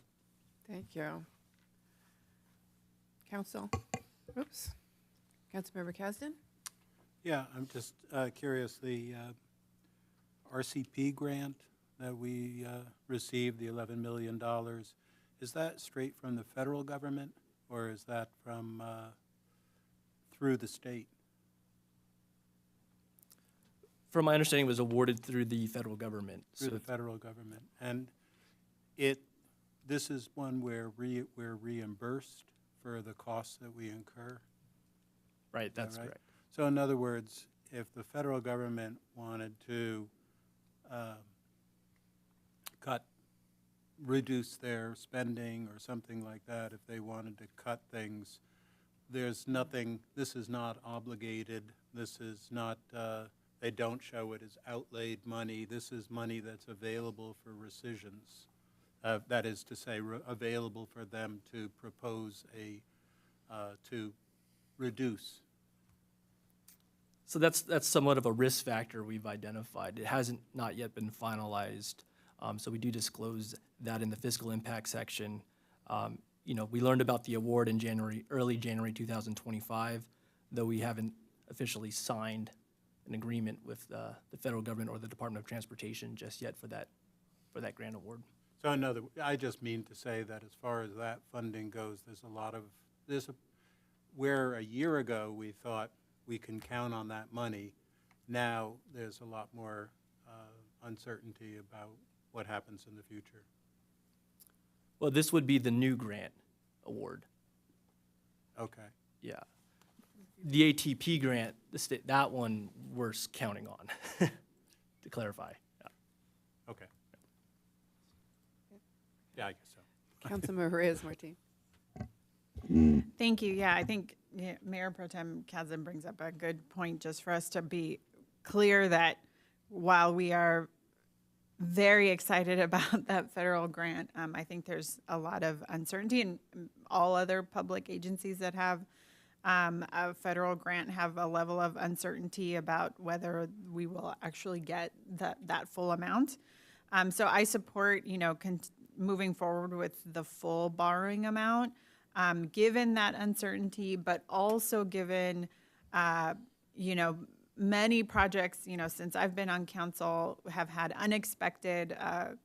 Thank you. Council. Oops. Councilmember Kasdan? Yeah, I'm just curious, the RCP grant that we received, the $11 million, is that straight from the federal government, or is that from through the state? From my understanding, it was awarded through the federal government. Through the federal government. And this is one where we're reimbursed for the costs that we incur? Right, that's correct. So in other words, if the federal government wanted to reduce their spending or something like that, if they wanted to cut things, there's nothing, this is not obligated, this is not, they don't show it as outlaid money, this is money that's available for rescissions. That is to say, available for them to propose to reduce. So that's somewhat of a risk factor we've identified. It hasn't not yet been finalized, so we do disclose that in the fiscal impact section. we learned about the award in early January 2025, though we haven't officially signed an agreement with the federal government or the Department of Transportation just yet for that grant award. So I just mean to say that as far as that funding goes, where a year ago we thought we can count on that money, now there's a lot more uncertainty about what happens in the future. Well, this would be the new grant award. Okay. Yeah. The ATP grant, that one we're counting on, to clarify. Yeah. Okay. Yeah, I guess so. Councilmember Reyes-Martin. Thank you. Yeah, I think Mayor Pro Tem Kazim brings up a good point, just for us to be clear that while we are very excited about that federal grant, I think there's a lot of uncertainty, and all other public agencies that have a federal grant have a level of uncertainty about whether we will actually get that full amount. So I support, moving forward with the full borrowing amount, given that uncertainty, but also given, many projects, since I've been on council, have had unexpected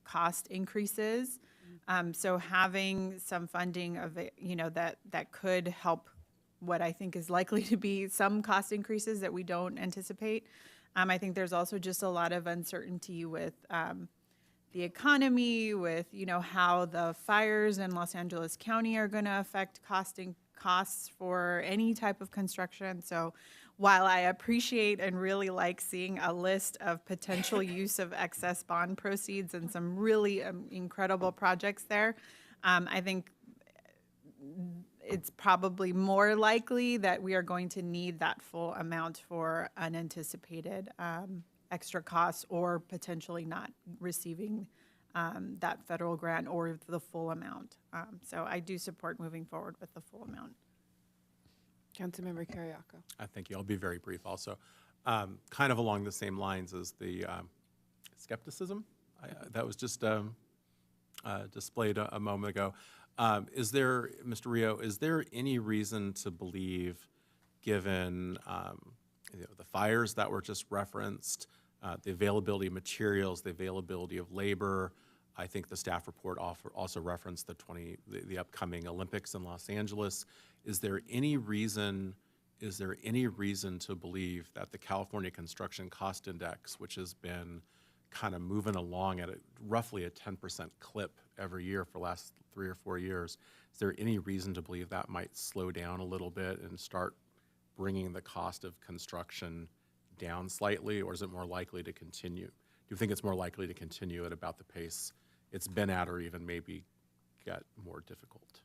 cost increases. So having some funding of it, that could help what I think is likely to be some cost increases that we don't anticipate. I think there's also just a lot of uncertainty with the economy, with how the fires in Los Angeles County are going to affect costs for any type of construction. So while I appreciate and really like seeing a list of potential use of excess bond proceeds and some really incredible projects there, I think it's probably more likely that we are going to need that full amount for unanticipated extra costs, or potentially not receiving that federal grant or the full amount. So I do support moving forward with the full amount. Councilmember Carriaco. Thank you. I'll be very brief also. Kind of along the same lines as the skepticism that was just displayed a moment ago. Is there, Mr. Rio, is there any reason to believe, given the fires that were just referenced, the availability of materials, the availability of labor? I think the staff report also referenced the upcoming Olympics in Los Angeles. Is there any reason to believe that the California Construction Cost Index, which has been kind of moving along at roughly a 10% clip every year for the last 3 or 4 years, is there any reason to believe that might slow down a little bit and start bringing the cost of construction down slightly, or is it more likely to continue? Do you think it's more likely to continue at about the pace it's been at, or even maybe get more difficult?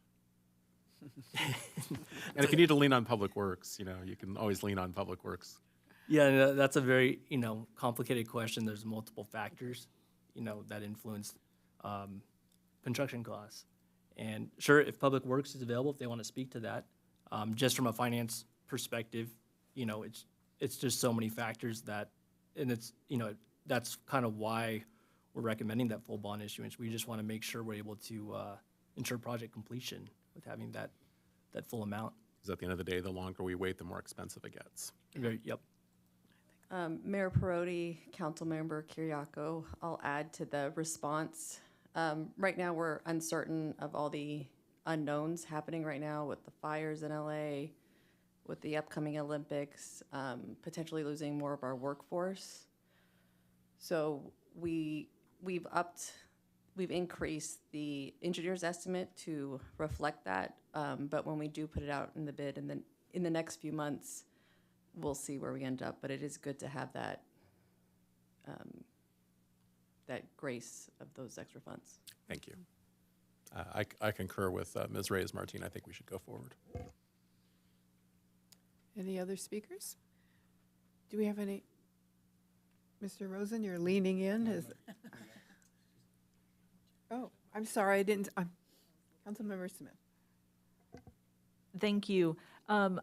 And if you need to lean on Public Works, you can always lean on Public Works. Yeah, that's a very, complicated question. There's multiple factors, that influence construction costs. And sure, if Public Works is available, if they want to speak to that, just from a finance perspective, it's just so many factors and it's, that's kind of why we're recommending that full bond issuance. We just want to make sure we're able to ensure project completion with having that full amount. Because at the end of the day, the longer we wait, the more expensive it gets. Yep. Mayor Perotti, Councilmember Kiriakou, I'll add to the response. Right now, we're uncertain of all the unknowns happening right now with the fires in LA, with the upcoming Olympics, potentially losing more of our workforce. So we've increased the engineer's estimate to reflect that. But when we do put it out in the bid, and then in the next few months, we'll see where we end up. But it is good to have that grace of those extra funds. Thank you. I concur with Ms. Reyes-Martin. I think we should go forward. Any other speakers? Do we have any? Mr. Rosen, you're leaning in. Oh, I'm sorry, I didn't. Councilmember Smith. Thank you. I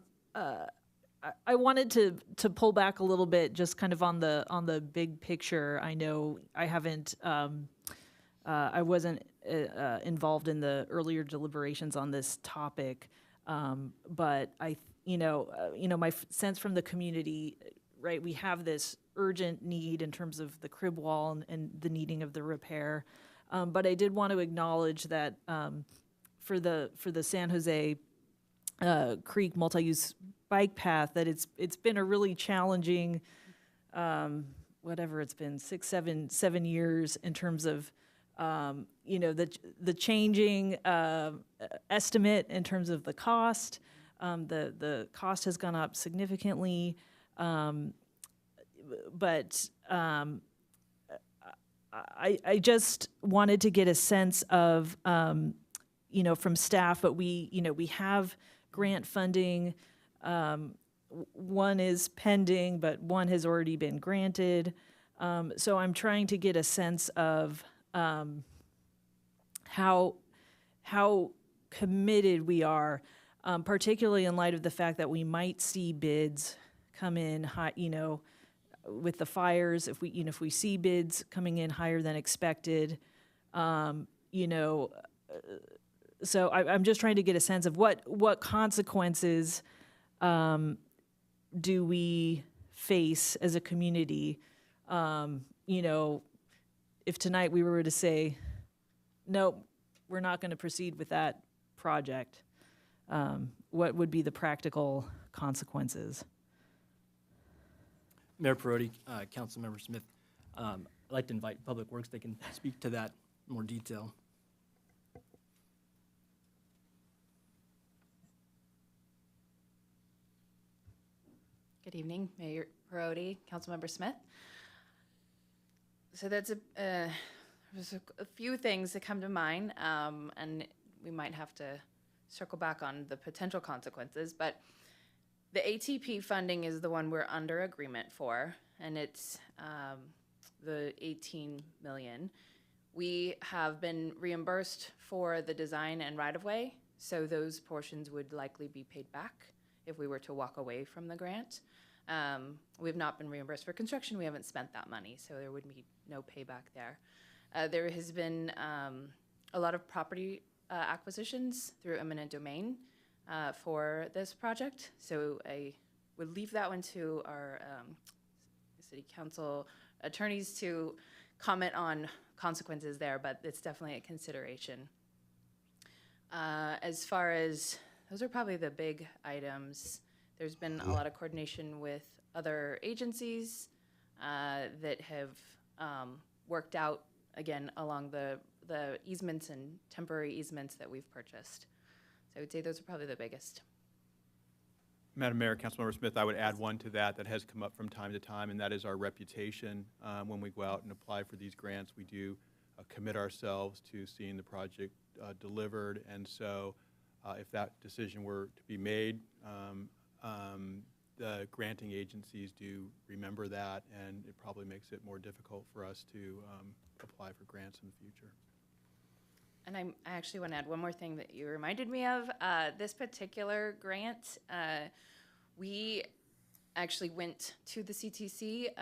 wanted to pull back a little bit, just kind of on the big picture. I know I haven't I wasn't involved in the earlier deliberations on this topic, but my sense from the community, right? We have this urgent need in terms of the crib wall and the needing of the repair, but I did want to acknowledge that for the San Jose Creek multi-use bike path, that it's been a really challenging, whatever it's been, 7 years in terms of the changing estimate in terms of the cost. The cost has gone up significantly, but I just wanted to get a sense of from staff, but we have grant funding. One is pending, but one has already been granted. So I'm trying to get a sense of how committed we are, particularly in light of the fact that we might see bids come in high, with the fires. If we see bids coming in higher than expected, so I'm just trying to get a sense of what consequences do we face as a community. If tonight we were to say, nope, we're not going to proceed with that project, what would be the practical consequences? Mayor Perotti, Councilmember Smith, I'd like to invite Public Works. They can speak to that in more detail. Good evening, Mayor Perotti, Councilmember Smith. So there's a few things that come to mind, and we might have to circle back on the potential consequences, but the ATP funding is the one we're under agreement for, and it's the $18 million. We have been reimbursed for the design and right-of-way, so those portions would likely be paid back if we were to walk away from the grant. We've not been reimbursed for construction. We haven't spent that money, so there would be no payback there. There has been a lot of property acquisitions through eminent domain for this project, so I would leave that one to our city council attorneys to comment on consequences there, but it's definitely a consideration. As far as, those are probably the big items. There's been a lot of coordination with other agencies that have worked out, again, along the easements and temporary easements that we've purchased. So I would say those are probably the biggest. Madam Mayor, Councilmember Smith, I would add one to that has come up from time to time, and that is our reputation. When we go out and apply for these grants, we do commit ourselves to seeing the project delivered, and so if that decision were to be made, the granting agencies do remember that, and it probably makes it more difficult for us to apply for grants in the future. And I actually want to add one more thing that you reminded me of. This particular grant, we actually went to the CTC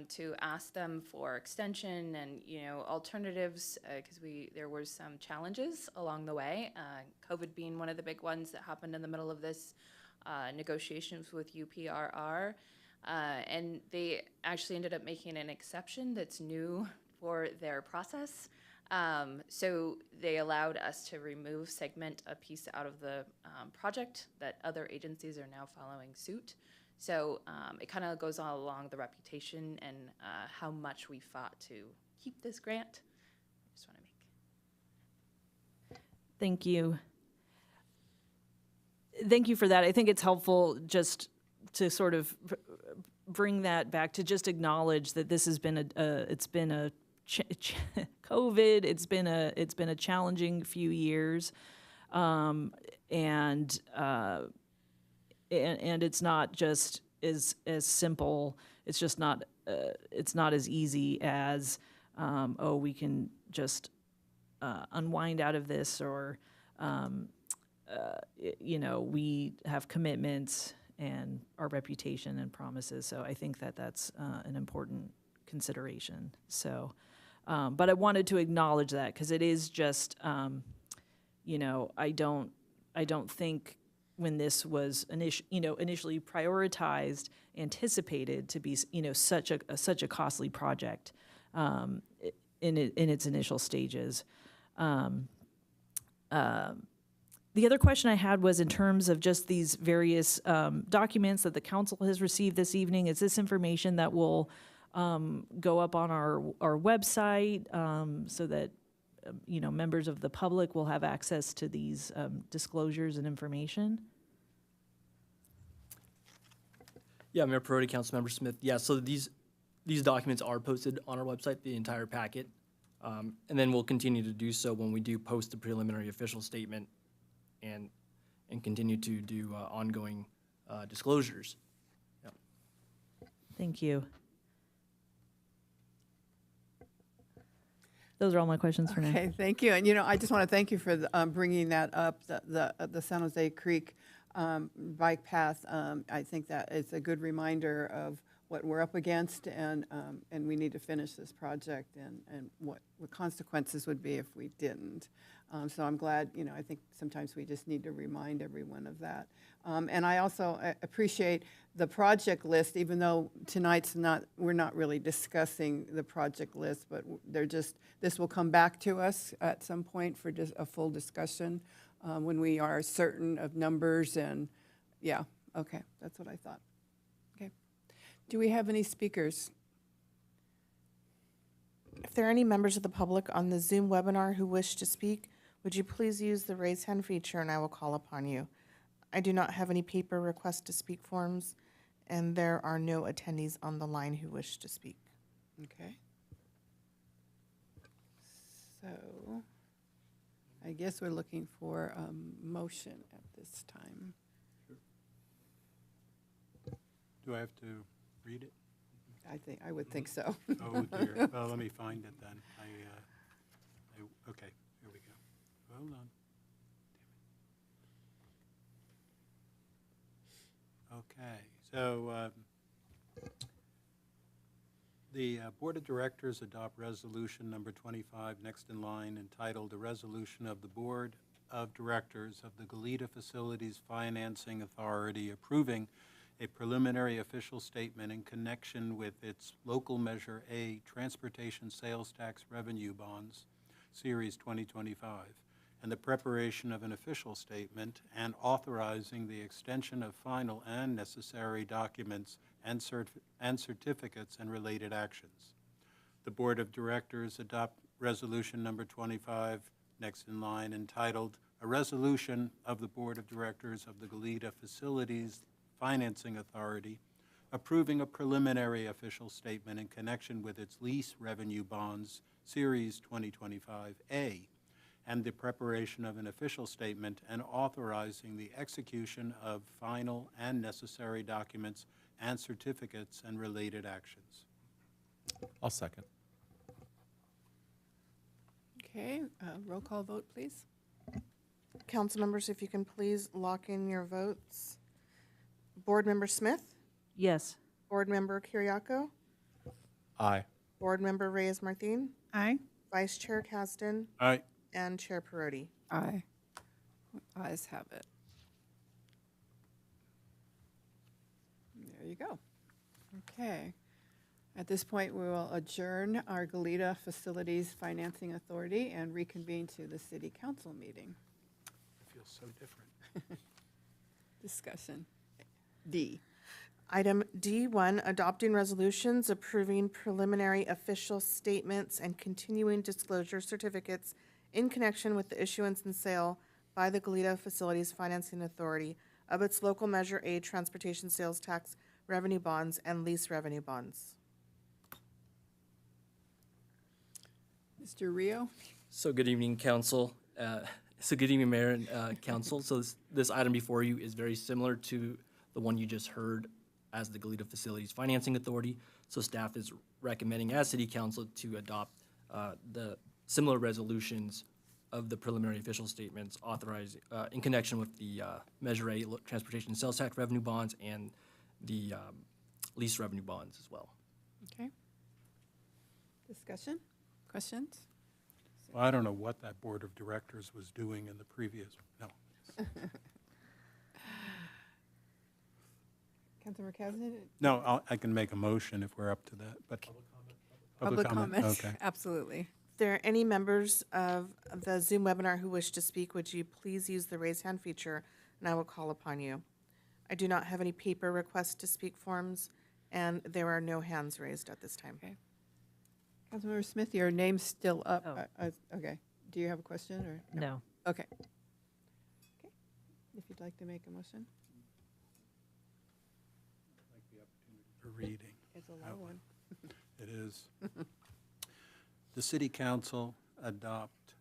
to ask them for extension and alternatives because there were some challenges along the way. COVID being one of the big ones that happened in the middle of this negotiations with UPRR, and they actually ended up making an exception that's new for their process. So they allowed us to segment a piece out of the project that other agencies are now following suit. So it kind of goes all along the reputation and how much we fought to keep this grant. I just want to make. Thank you. Thank you for that. I think it's helpful just to sort of bring that back to just acknowledge that this has been COVID. It's been a challenging few years, and it's not just as simple. It's just not. It's not as easy as we can just unwind out of this, or we have commitments and our reputation and promises. So I think that that's an important consideration. So But I wanted to acknowledge that because it is just, I don't think when this was initially prioritized, anticipated to be, such a costly project in its initial stages. The other question I had was in terms of just these various documents that the council has received this evening. Is this information that will go up on our website so that members of the public will have access to these disclosures and information? Yeah, Mayor Perotti, Councilmember Smith. Yeah, so these documents are posted on our website, the entire packet. And then we'll continue to do so when we do post the preliminary official statement and continue to do ongoing disclosures. Yep. Thank you. Those are all my questions for now. Okay, thank you. And, I just want to thank you for bringing that up, the San Jose Creek bike path. I think that it's a good reminder of what we're up against, and we need to finish this project, and what consequences would be if we didn't. So I'm glad, I think sometimes we just need to remind everyone of that. And I also appreciate the project list, even though we're not really discussing the project list, but this will come back to us at some point for just a full discussion when we are certain of numbers, and yeah, okay, that's what I thought. Okay. Do we have any speakers? If there are any members of the public on the Zoom webinar who wish to speak, would you please use the raise hand feature and I will call upon you. I do not have any paper request to speak forms, and there are no attendees on the line who wish to speak. Okay. So I guess we're looking for a motion at this time. Do I have to read it? I would think so. Oh dear. Well, let me find it then. Okay, here we go. Hold on. Okay, so the Board of Directors adopt resolution number 25, next in line, entitled "A Resolution of the Board of Directors of the Goleta Facilities Financing Authority approving a preliminary official statement in connection with its local Measure A Transportation Sales Tax Revenue Bonds, Series 2025, and the preparation of an official statement, and authorizing the extension of final and necessary documents and certificates and related actions. The Board of Directors adopt resolution number 25, next in line, entitled "A Resolution of the Board of Directors of the Goleta Facilities Financing Authority approving a preliminary official statement in connection with its lease revenue bonds, Series 2025A, and the preparation of an official statement and authorizing the execution of final and necessary documents and certificates and related actions." I'll second. Okay, roll call vote, please. Council members, if you can please lock in your votes. Board Member Smith? Yes. Board Member Kiriakou? Aye. Board Member Reyes-Martin? Aye. Vice Chair Kasdan? Aye. And Chair Perotti? Aye. Ayes have it. There you go. Okay. At this point, we will adjourn our Goleta Facilities Financing Authority and reconvene to the City Council meeting. It feels so different. Discussion. D. Item D1, adopting resolutions approving preliminary official statements and continuing disclosure certificates in connection with the issuance and sale by the Goleta Facilities Financing Authority of its local Measure A Transportation Sales Tax Revenue Bonds and Lease Revenue Bonds. Mr. Rio? So good evening, Council. So good evening, Mayor and Council. So this item before you is very similar to the one you just heard as the Goleta Facilities Financing Authority. So staff is recommending as City Council to adopt the similar resolutions of the preliminary official statements authorized in connection with the Measure A Transportation Sales Tax Revenue Bonds and the lease revenue bonds as well. Okay. Discussion? Questions? Well, I don't know what that board of directors was doing in the previous, no. Councilmember Kasdan? No, I can make a motion if we're up to that, but. Public comment? Okay. Absolutely. If there are any members of the Zoom webinar who wish to speak, would you please use the raise hand feature, and I will call upon you. I do not have any paper requests to speak forms, and there are no hands raised at this time. Okay. Councilmember Smith, your name's still up. Oh. Okay. Do you have a question or? No. Okay. Okay. If you'd like to make a motion. For reading. It's a long one. It is. The City Council adopt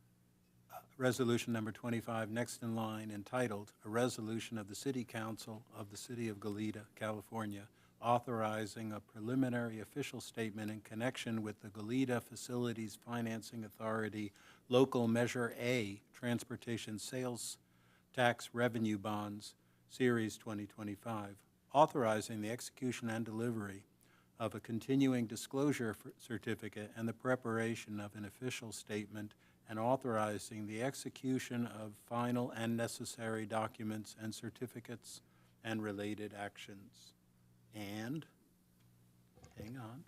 Resolution Number 25, next in line, entitled, "A Resolution of the City Council of the City of Goleta, California, authorizing a preliminary official statement in connection with the Goleta Facilities Financing Authority Local Measure A Transportation Sales Tax Revenue Bonds, Series 2025, authorizing the execution and delivery of a continuing disclosure certificate and the preparation of an official statement, and authorizing the execution of final and necessary documents and certificates and related actions." And, hang on.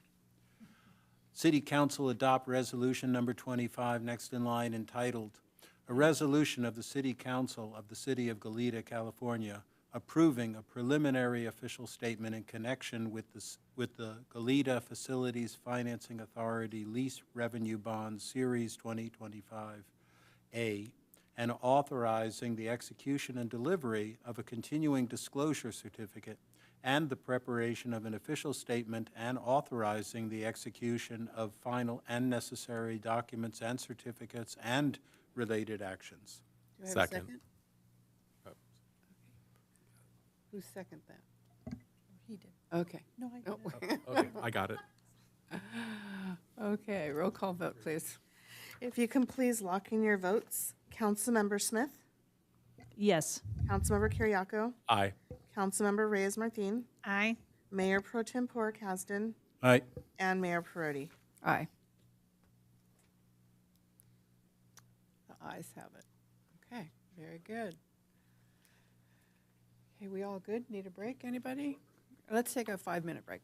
City Council adopt Resolution Number 25, next in line, entitled, "A Resolution of the City Council of the City of Goleta, California, approving a preliminary official statement in connection with the Goleta Facilities Financing Authority Lease Revenue Bonds Series 2025A, and authorizing the execution and delivery of a continuing disclosure certificate and the preparation of an official statement, and authorizing the execution of final and necessary documents and certificates and related actions." Do I have a second? Who seconded that? He did. Okay. No, I Oh. didn't. Okay, I got it. Okay, roll call vote, please. If you can please lock in your votes. Councilmember Smith? Yes. Councilmember Kiriakou? Aye. Councilmember Reyes Martin? Aye. Mayor Pro Tempore Kasdan? Aye. And Mayor Perotti? Aye. The ayes have it. Okay, very good. Okay, we all good? Need a break, anybody? Let's take a 5-minute break.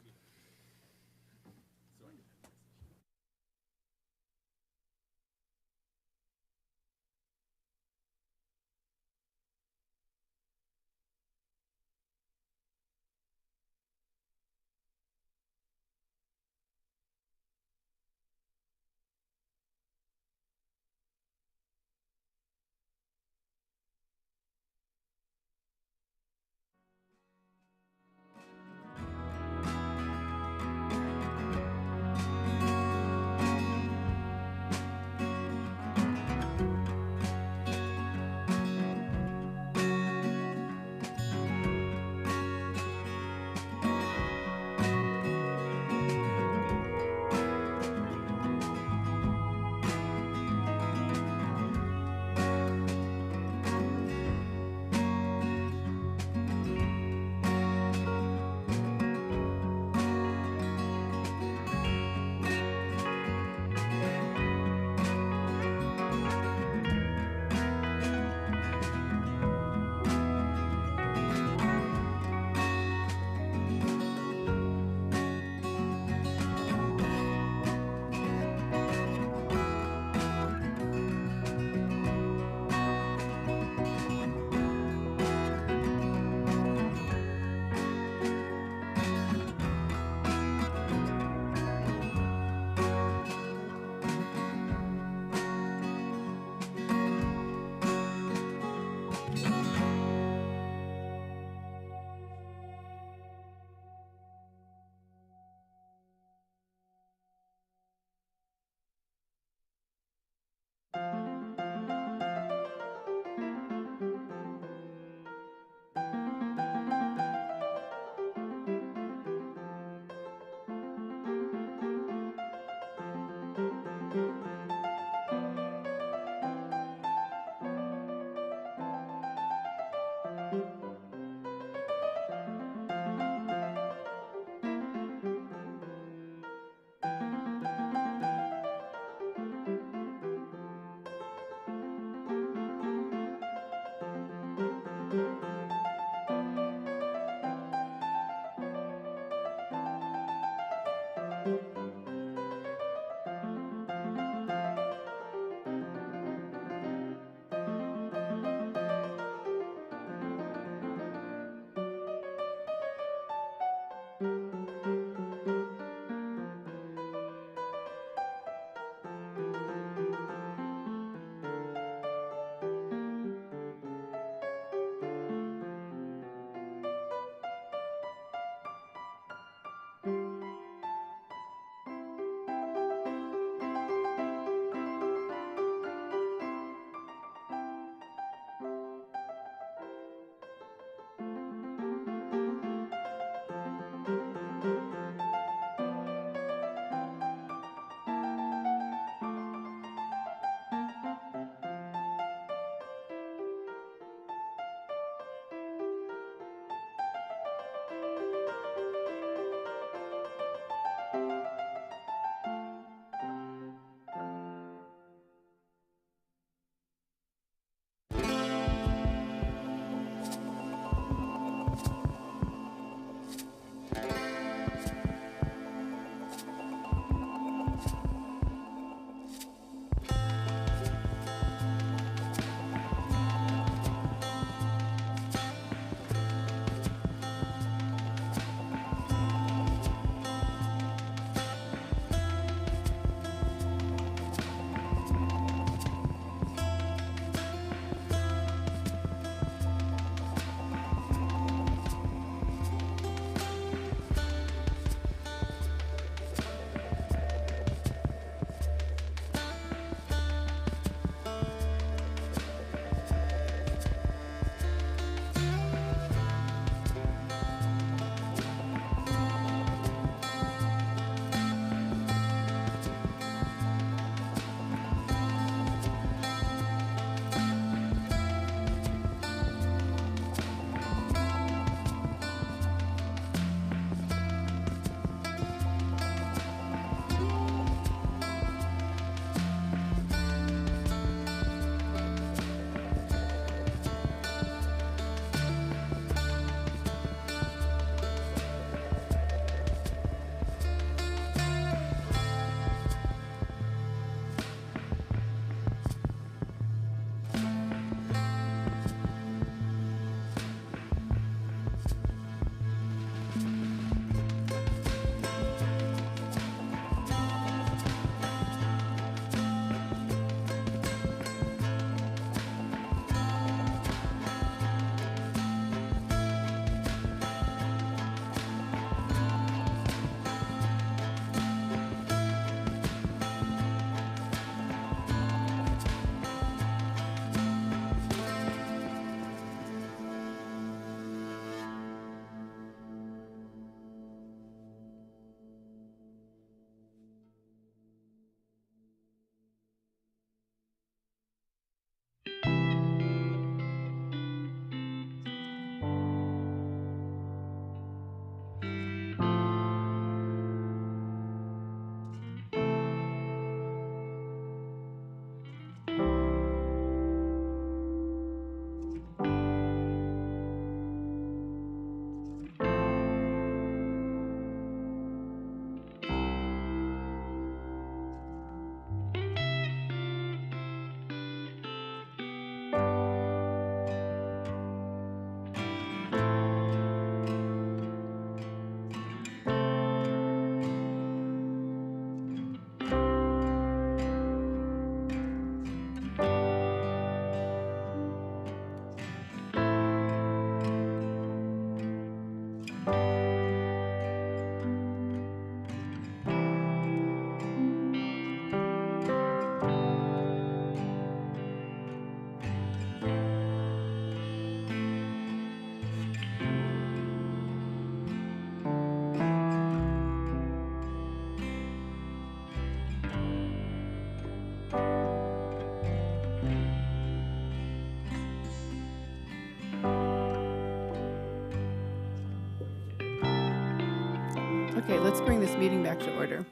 Okay, let's bring this meeting back to order.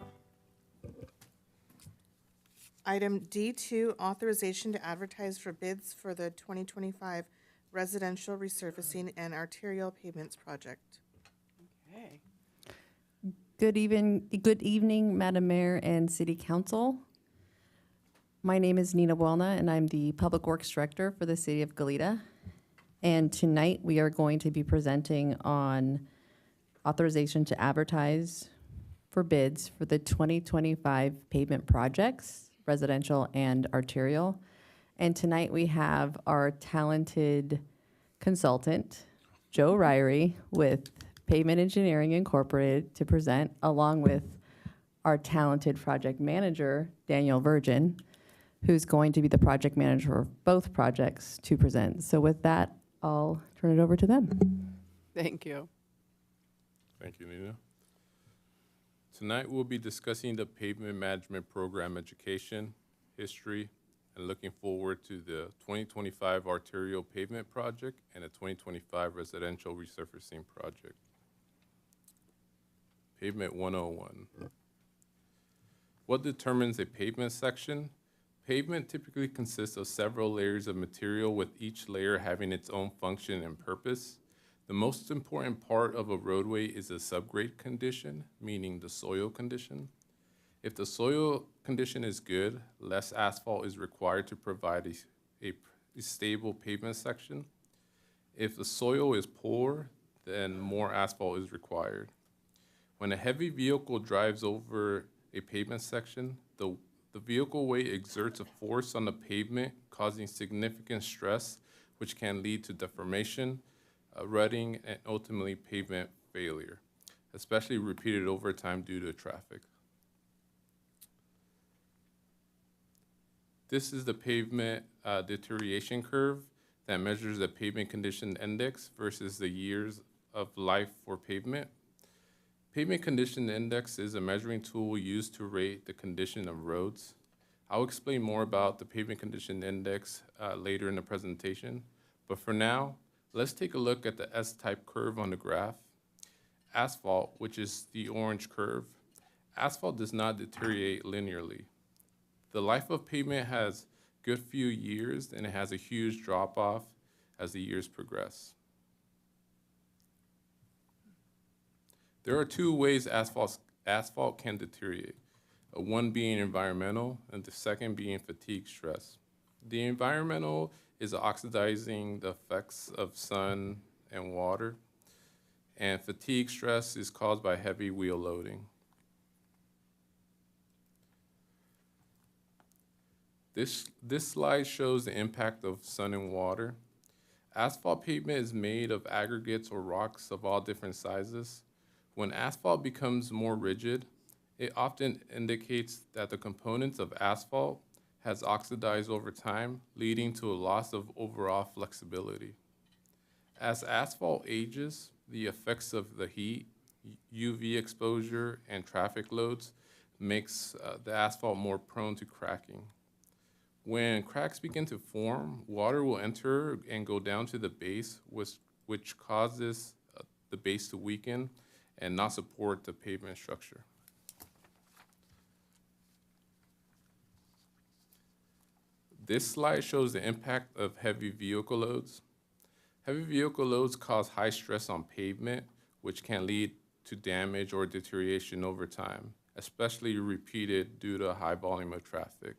Item D2, authorization to advertise for bids for the 2025 residential resurfacing and arterial pavements project. Okay. Good evening, Madam Mayor and City Council. My name is Nina Buelna, and I'm the Public Works Director for the City of Goleta. And tonight, we are going to be presenting on authorization to advertise for bids for the 2025 pavement projects, residential and arterial. And tonight, we have our talented consultant, Joe Ryrie, with Pavement Engineering Incorporated to present, along with our talented project manager, Daniel Virgin, who's going to be the project manager of both projects to present. So with that, I'll turn it over to them. Thank you. Thank you, Nina. Tonight, we'll be discussing the pavement management program education, history, and looking forward to the 2025 arterial pavement project and the 2025 residential resurfacing project. Pavement 101. What determines a pavement section? Pavement typically consists of several layers of material, with each layer having its own function and purpose. The most important part of a roadway is the subgrade condition, meaning the soil condition. If the soil condition is good, less asphalt is required to provide a stable pavement section. If the soil is poor, then more asphalt is required. When a heavy vehicle drives over a pavement section, the vehicle weight exerts a force on the pavement, causing significant stress, which can lead to deformation, rutting, and ultimately pavement failure, especially repeated over time due to traffic. This is the pavement deterioration curve that measures the pavement condition index versus the years of life for pavement. Pavement condition index is a measuring tool used to rate the condition of roads. I'll explain more about the pavement condition index later in the presentation, but for now, let's take a look at the S-type curve on the graph. Asphalt, which is the orange curve, asphalt does not deteriorate linearly. The life of pavement has a good few years, and it has a huge drop-off as the years progress. There are two ways asphalt can deteriorate, one being environmental and the second being fatigue stress. The environmental is oxidizing the effects of sun and water, and fatigue stress is caused by heavy wheel loading. This slide shows the impact of sun and water. Asphalt pavement is made of aggregates or rocks of all different sizes. When asphalt becomes more rigid, it often indicates that the components of asphalt has oxidized over time, leading to a loss of overall flexibility. As asphalt ages, the effects of the heat, UV exposure, and traffic loads makes the asphalt more prone to cracking. When cracks begin to form, water will enter and go down to the base, which causes the base to weaken and not support the pavement structure. This slide shows the impact of heavy vehicle loads. Heavy vehicle loads cause high stress on pavement, which can lead to damage or deterioration over time, especially repeated due to a high volume of traffic.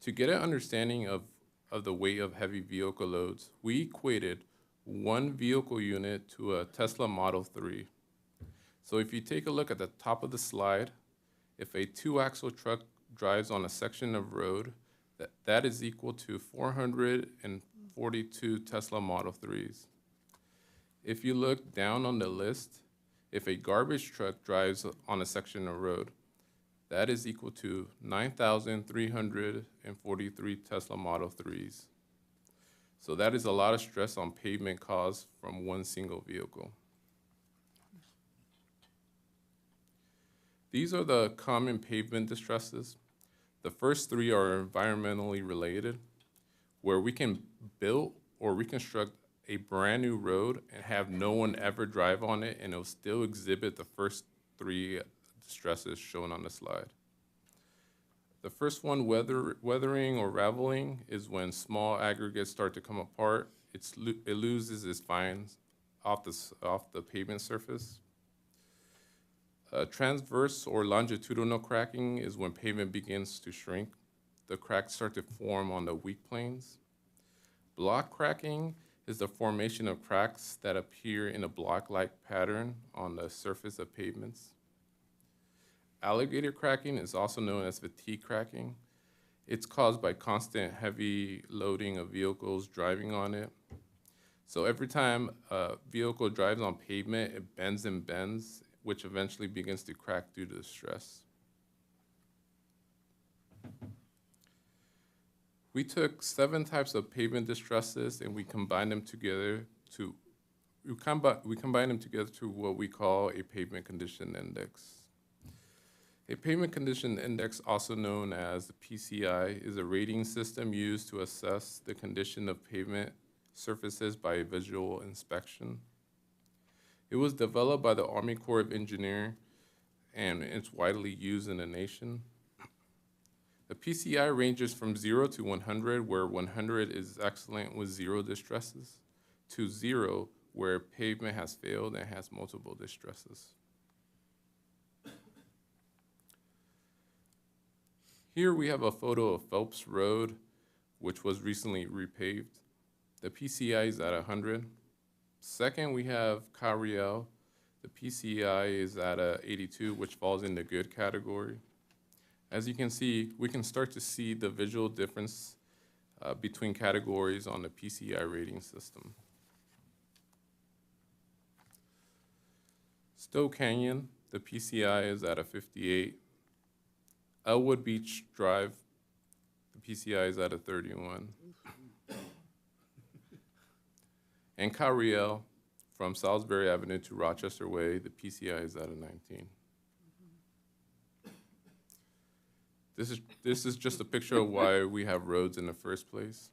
To get an understanding of the weight of heavy vehicle loads, we equated one vehicle unit to a Tesla Model 3. So if you take a look at the top of the slide, if a 2-axle truck drives on a section of road, that is equal to 442 Tesla Model 3s. If you look down on the list, if a garbage truck drives on a section of road, that is equal to 9,343 Tesla Model 3s. So that is a lot of stress on pavement caused from one single vehicle. These are the common pavement distresses. The first three are environmentally related, where we can build or reconstruct a brand new road and have no one ever drive on it, and it'll still exhibit the first three stresses shown on the slide. The first one, weathering or raveling, is when small aggregates start to come apart. It loses its fines off the pavement surface. Transverse or longitudinal cracking is when pavement begins to shrink. The cracks start to form on the weak planes. Block cracking is the formation of cracks that appear in a block-like pattern on the surface of pavements. Alligator cracking is also known as fatigue cracking. It's caused by constant heavy loading of vehicles driving on it. So every time a vehicle drives on pavement, it bends and bends, which eventually begins to crack due to the stress. We took 7 types of pavement distresses and we combined them together to what we call a pavement condition index. A pavement condition index, also known as the PCI, is a rating system used to assess the condition of pavement surfaces by visual inspection. It was developed by the Army Corps of Engineers and it's widely used in the nation. The PCI ranges from 0 to 100, where 100 is excellent with 0 distresses, to 0, where pavement has failed and has multiple distresses. Here we have a photo of Phelps Road, which was recently repaved. The PCI is at 100. Second, we have Cariel. The PCI is at 82, which falls in the good category. As you can see, we can start to see the visual difference between categories on the PCI rating system. Stowe Canyon, the PCI is at a 58. Elwood Beach Drive, the PCI is at a 31. And Cariel, from Salisbury Avenue to Rochester Way, the PCI is at a 19. This is just a picture of why we have roads in the first place.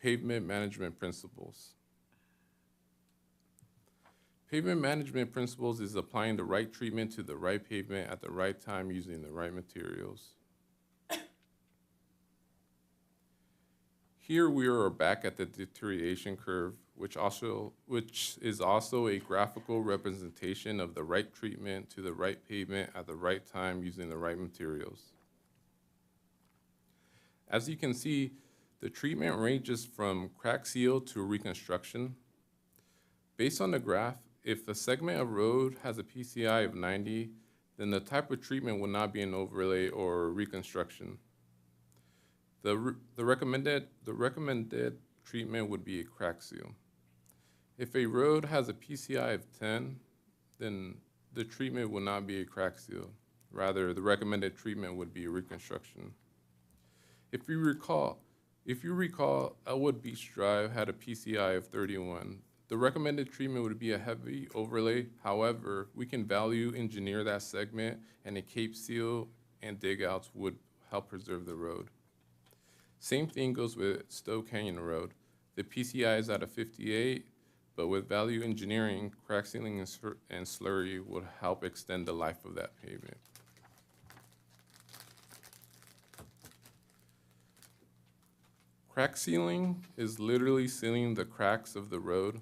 Pavement management principles. Pavement management principles is applying the right treatment to the right pavement at the right time using the right materials. Here we are back at the deterioration curve, which is also a graphical representation of the right treatment to the right pavement at the right time using the right materials. As you can see, the treatment ranges from crack seal to reconstruction. Based on the graph, if a segment of road has a PCI of 90, then the type of treatment will not be an overlay or reconstruction. The recommended treatment would be a crack seal. If a road has a PCI of 10, then the treatment will not be a crack seal. Rather, the recommended treatment would be a reconstruction. If you recall, Elwood Beach Drive had a PCI of 31. The recommended treatment would be a heavy overlay. However, we can value engineer that segment, and a cape seal and dig outs would help preserve the road. Same thing goes with Stowe Canyon Road. The PCI is at a 58, but with value engineering, crack sealing and slurry would help extend the life of that pavement. Crack sealing is literally sealing the cracks of the road.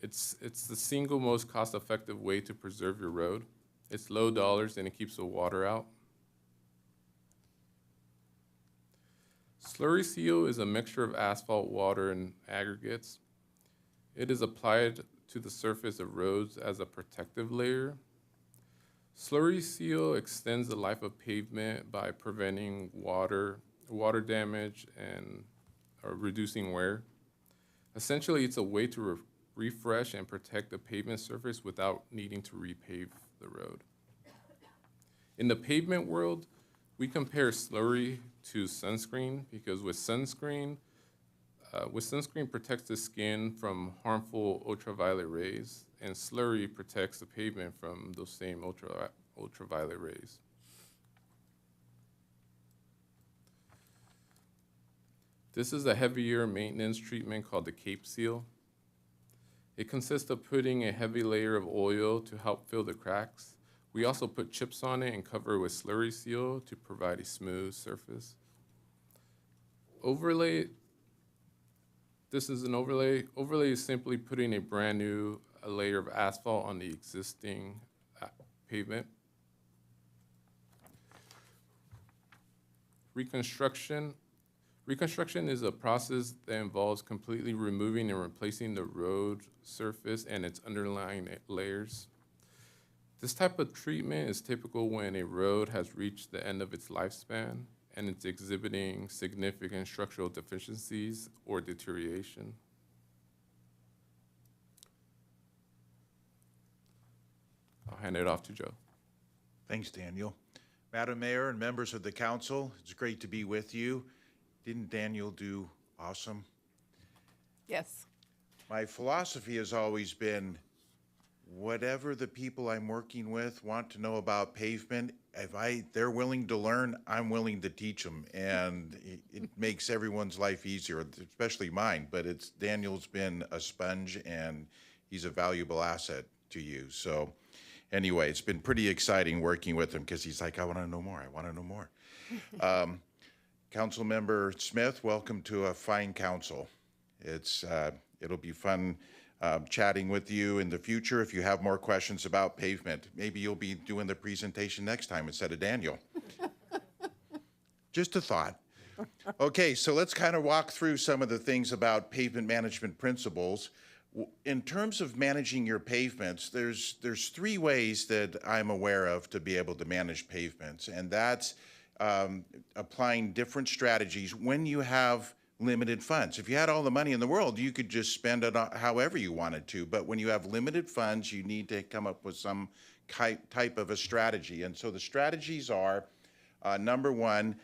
It's the single most cost-effective way to preserve your road. It's low dollars and it keeps the water out. Slurry seal is a mixture of asphalt, water, and aggregates. It is applied to the surface of roads as a protective layer. Slurry seal extends the life of pavement by preventing water damage and reducing wear. Essentially, it's a way to refresh and protect the pavement surface without needing to repave the road. In the pavement world, we compare slurry to sunscreen because with sunscreen protects the skin from harmful ultraviolet rays, and slurry protects the pavement from those same ultraviolet rays. This is a heavier maintenance treatment called the cape seal. It consists of putting a heavy layer of oil to help fill the cracks. We also put chips on it and cover it with slurry seal to provide a smooth surface. Overlay, this is an overlay. Overlay is simply putting a brand new layer of asphalt on the existing pavement. Reconstruction. Reconstruction is a process that involves completely removing and replacing the road surface and its underlying layers. This type of treatment is typical when a road has reached the end of its lifespan and it's exhibiting significant structural deficiencies or deterioration. I'll hand it off to Joe. Thanks, Daniel. Madam Mayor and members of the council, it's great to be with you. Didn't Daniel do awesome? Yes. My philosophy has always been, whatever the people I'm working with want to know about pavement, if they're willing to learn, I'm willing to teach them. And it makes everyone's life easier, especially mine. But Daniel's been a sponge, and he's a valuable asset to you. So anyway, it's been pretty exciting working with him because he's like, I want to know more. I want to know more. Councilmember Smith, welcome to a fine council. It'll be fun chatting with you in the future if you have more questions about pavement. Maybe you'll be doing the presentation next time instead of Daniel. Just a thought. Okay, so let's kind of walk through some of the things about pavement management principles. In terms of managing your pavements, there's three ways that I'm aware of to be able to manage pavements, and that's applying different strategies when you have limited funds. If you had all the money in the world, you could just spend it however you wanted to, but when you have limited funds, you need to come up with some type of a strategy. And so the strategies are, number one,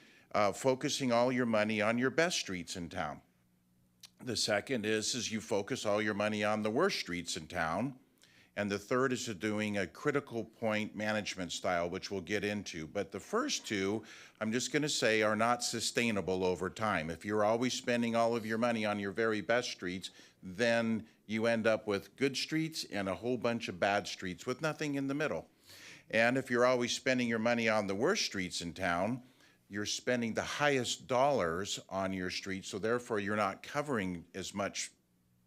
focusing all your money on your best streets in town. The second is you focus all your money on the worst streets in town. And the third is doing a critical point management style, which we'll get into. But the first two, I'm just going to say, are not sustainable over time. If you're always spending all of your money on your very best streets, then you end up with good streets and a whole bunch of bad streets with nothing in the middle. And if you're always spending your money on the worst streets in town, you're spending the highest dollars on your streets, so therefore you're not covering as much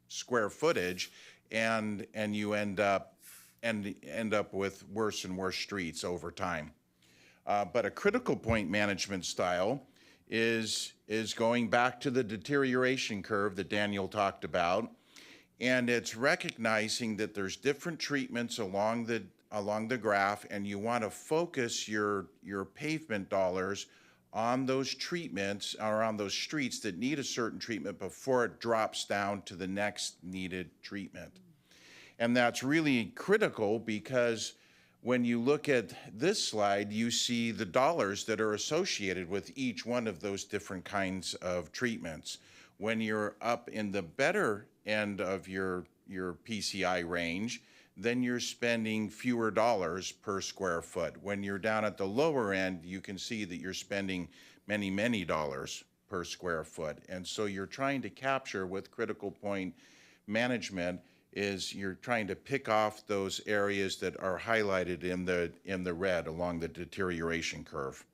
square footage, and you end up with worse and worse streets over time. But a critical point management style is going back to the deterioration curve that Daniel talked about, and it's recognizing that there's different treatments along the graph, and you want to focus your pavement dollars on those treatments or on those streets that need a certain treatment before it drops down to the next needed treatment. And that's really critical because when you look at this slide, you see the dollars that are associated with each one of those different kinds of treatments. When you're up in the better end of your PCI range, then you're spending fewer dollars per square foot. When you're down at the lower end, you can see that you're spending many, many dollars per square foot. And so you're trying to capture with critical point management is you're trying to pick off those areas that are highlighted in the red along the deterioration curve.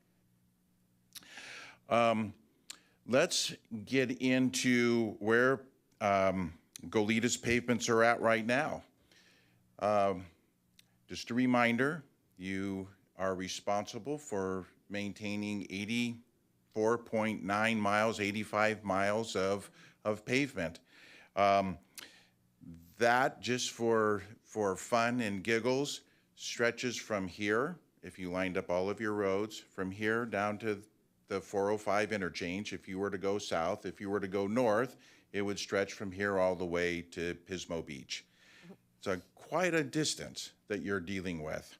Let's get into where Goleta's pavements are at right now. Just a reminder, you are responsible for maintaining 84.9 miles, 85 miles of pavement. That, just for fun and giggles, stretches from here, if you lined up all of your roads, from here down to the 405 interchange. If you were to go south, if you were to go north, it would stretch from here all the way to Pismo Beach. It's quite a distance that you're dealing with.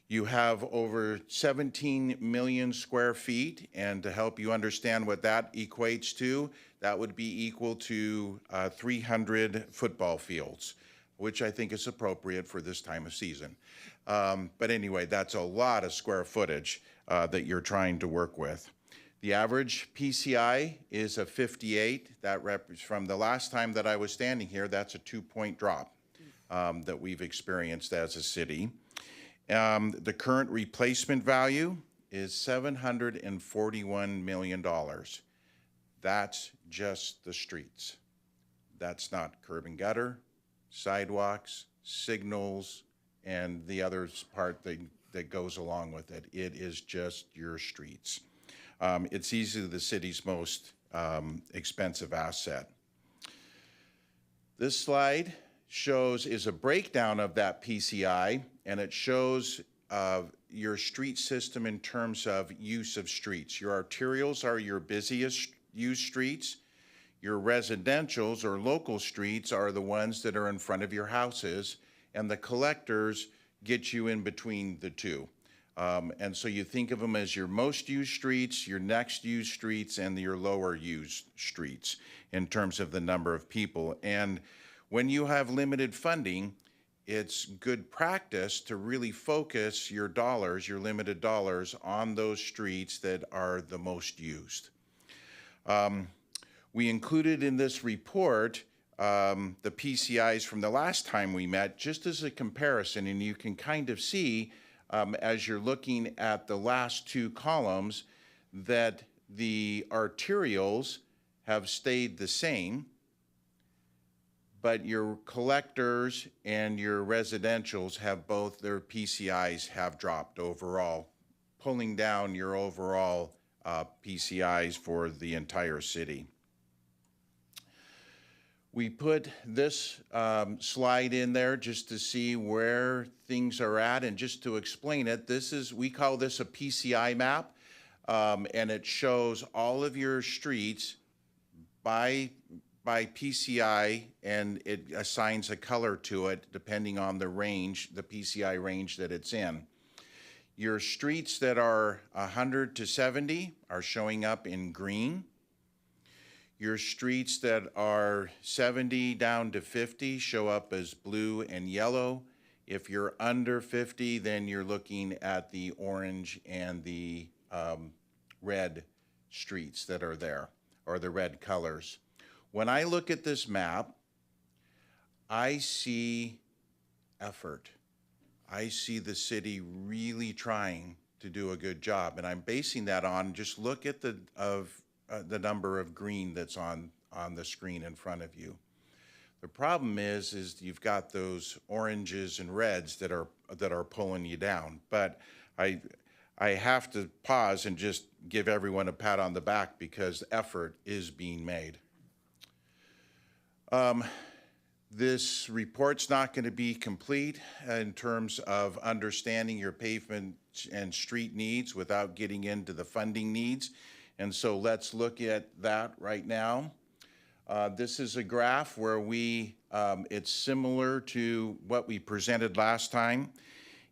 You have over 17 million square feet, and to help you understand what that equates to, that would be equal to 300 football fields, which I think is appropriate for this time of season. But anyway, that's a lot of square footage that you're trying to work with. The average PCI is a 58. That from the last time that I was standing here, that's a 2-point drop that we've experienced as a city. The current replacement value is $741 million. That's just the streets. That's not curb and gutter, sidewalks, signals, and the other part that goes along with it. It is just your streets. It's easily the city's most expensive asset. This slide is a breakdown of that PCI, and it shows your street system in terms of use of streets. Your arterials are your busiest used streets. Your residentials or local streets are the ones that are in front of your houses, and the collectors get you in between the two. And so you think of them as your most used streets, your next used streets, and your lower used streets in terms of the number of people. And when you have limited funding, it's good practice to really focus your dollars, your limited dollars, on those streets that are the most used. We included in this report the PCIs from the last time we met, just as a comparison, and you can kind of see as you're looking at the last two columns that the arterials have stayed the same, but your collectors and your residentials have both, their PCIs have dropped overall, pulling down your overall PCIs for the entire city. We put this slide in there just to see where things are at, and just to explain it, we call this a PCI map, and it shows all of your streets by PCI, and it assigns a color to it depending on the range, the PCI range that it's in. Your streets that are 100 to 70 are showing up in green. Your streets that are 70 down to 50 show up as blue and yellow. If you're under 50, then you're looking at the orange and the red streets that are there, or the red colors. When I look at this map, I see effort. I see the city really trying to do a good job, and I'm basing that on just look at the number of green that's on the screen in front of you. The problem is you've got those oranges and reds that are pulling you down. But I have to pause and just give everyone a pat on the back because effort is being made. This report's not going to be complete in terms of understanding your pavement and street needs without getting into the funding needs. And so let's look at that right now. This is a graph where it's similar to what we presented last time.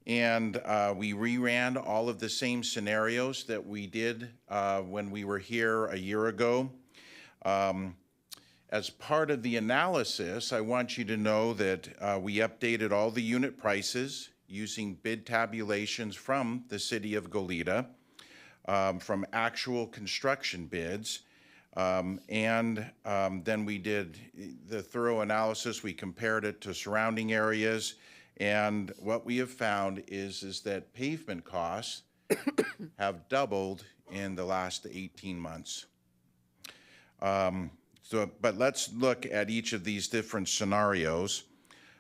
And we reran all of the same scenarios that we did when we were here a year ago. As part of the analysis, I want you to know that we updated all the unit prices using bid tabulations from the city of Goleta. From actual construction bids. Then we did the thorough analysis. We compared it to surrounding areas. And what we have found is that pavement costs have doubled in the last 18 months. But let's look at each of these different scenarios.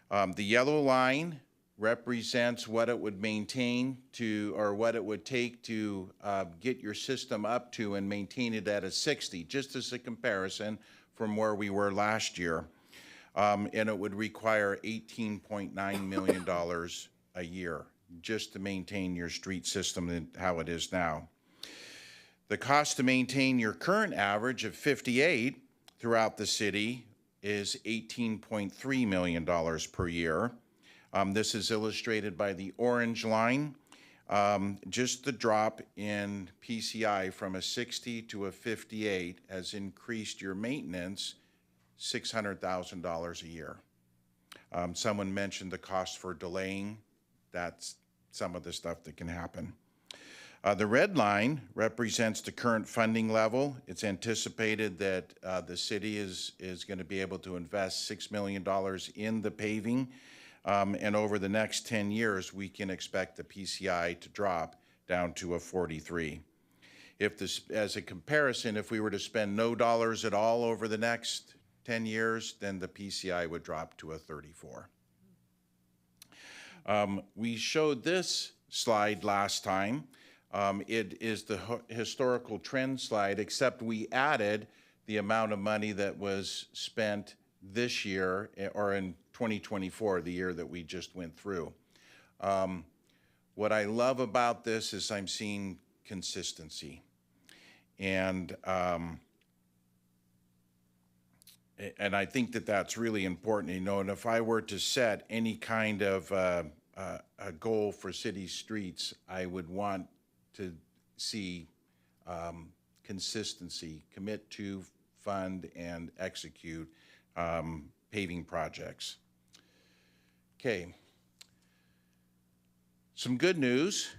The yellow line represents what it would maintain to, or what it would take to get your system up to and maintain it at a 60, just as a comparison from where we were last year. And it would require $18.9 million a year just to maintain your street system and how it is now. The cost to maintain your current average of 58 throughout the city is $18.3 million per year. This is illustrated by the orange line. Just the drop in PCI from a 60 to a 58 has increased your maintenance $600,000 a year. Someone mentioned the cost for delaying. That's some of the stuff that can happen. The red line represents the current funding level. It's anticipated that the city is going to be able to invest $6 million in the paving. And over the next 10 years, we can expect the PCI to drop down to a 43. If this, as a comparison, if we were to spend no dollars at all over the next 10 years, then the PCI would drop to a 34. We showed this slide last time. It is the historical trend slide, except we added the amount of money that was spent this year, or in 2024, the year that we just went through. What I love about this is I'm seeing consistency. And I think that that's really important, you know, and if I were to set any kind of a goal for city streets, I would want to see consistency, commit to, fund, and execute paving projects. Okay. Some good news.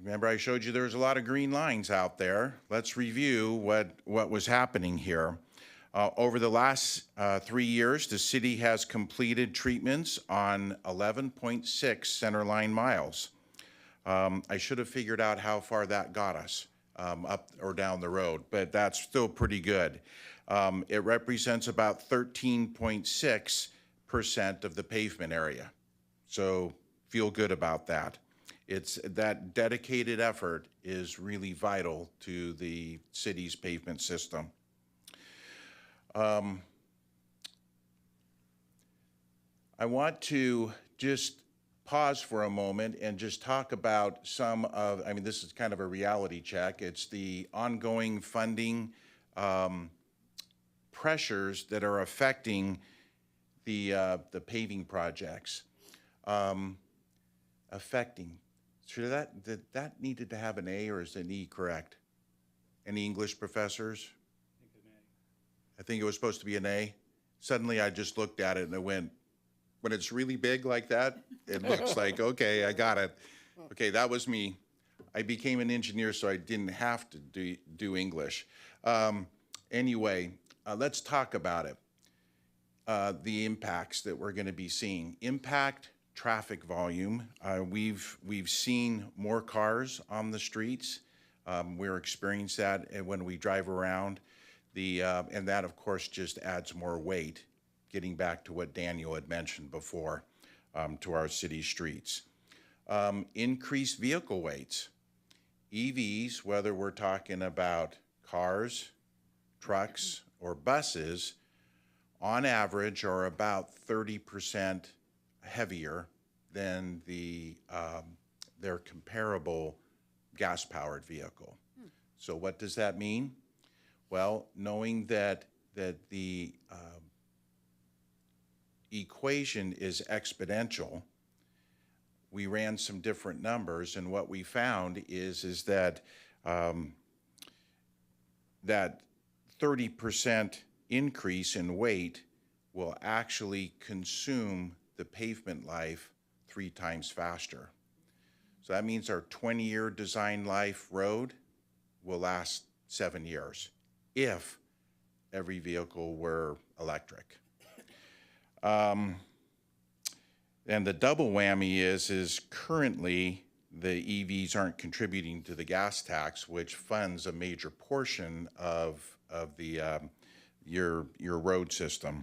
Remember I showed you there was a lot of green lines out there. Let's review what was happening here. Over the last 3 years, the city has completed treatments on 11.6 centerline miles. I should have figured out how far that got us up or down the road, but that's still pretty good. It represents about 13.6% of the pavement area. So feel good about that. It's that dedicated effort is really vital to the city's pavement system. I want to just pause for a moment and just talk about some of, I mean, this is kind of a reality check. It's the ongoing funding pressures that are affecting the paving projects. Should that needed to have an A, or is an E correct? Any English professors? I think it was supposed to be an A. Suddenly I just looked at it and it went, when it's really big like that, it looks like, okay, I got it. Okay, that was me. I became an engineer, so I didn't have to do English. Anyway, let's talk about it. The impacts that we're going to be seeing. Impact traffic volume. We've seen more cars on the streets. We're experiencing that when we drive around. And that, of course, just adds more weight, getting back to what Daniel had mentioned before, to our city streets. Increased vehicle weights. EVs, whether we're talking about cars, trucks, or buses, on average are about 30% heavier than their comparable gas-powered vehicle. So what does that mean? Well, knowing that the equation is exponential, we ran some different numbers, and what we found is that that 30% increase in weight will actually consume the pavement life 3 times faster. So that means our 20-year design life road will last 7 years if every vehicle were electric. And the double whammy is currently the EVs aren't contributing to the gas tax, which funds a major portion of the your road system.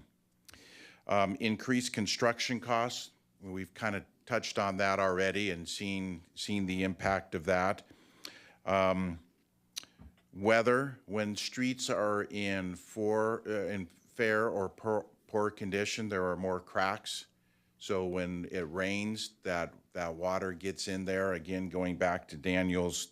Increased construction costs. We've kind of touched on that already and seen the impact of that. Weather, when streets are in fair or poor condition, there are more cracks. So when it rains, that water gets in there, again, going back to Daniel's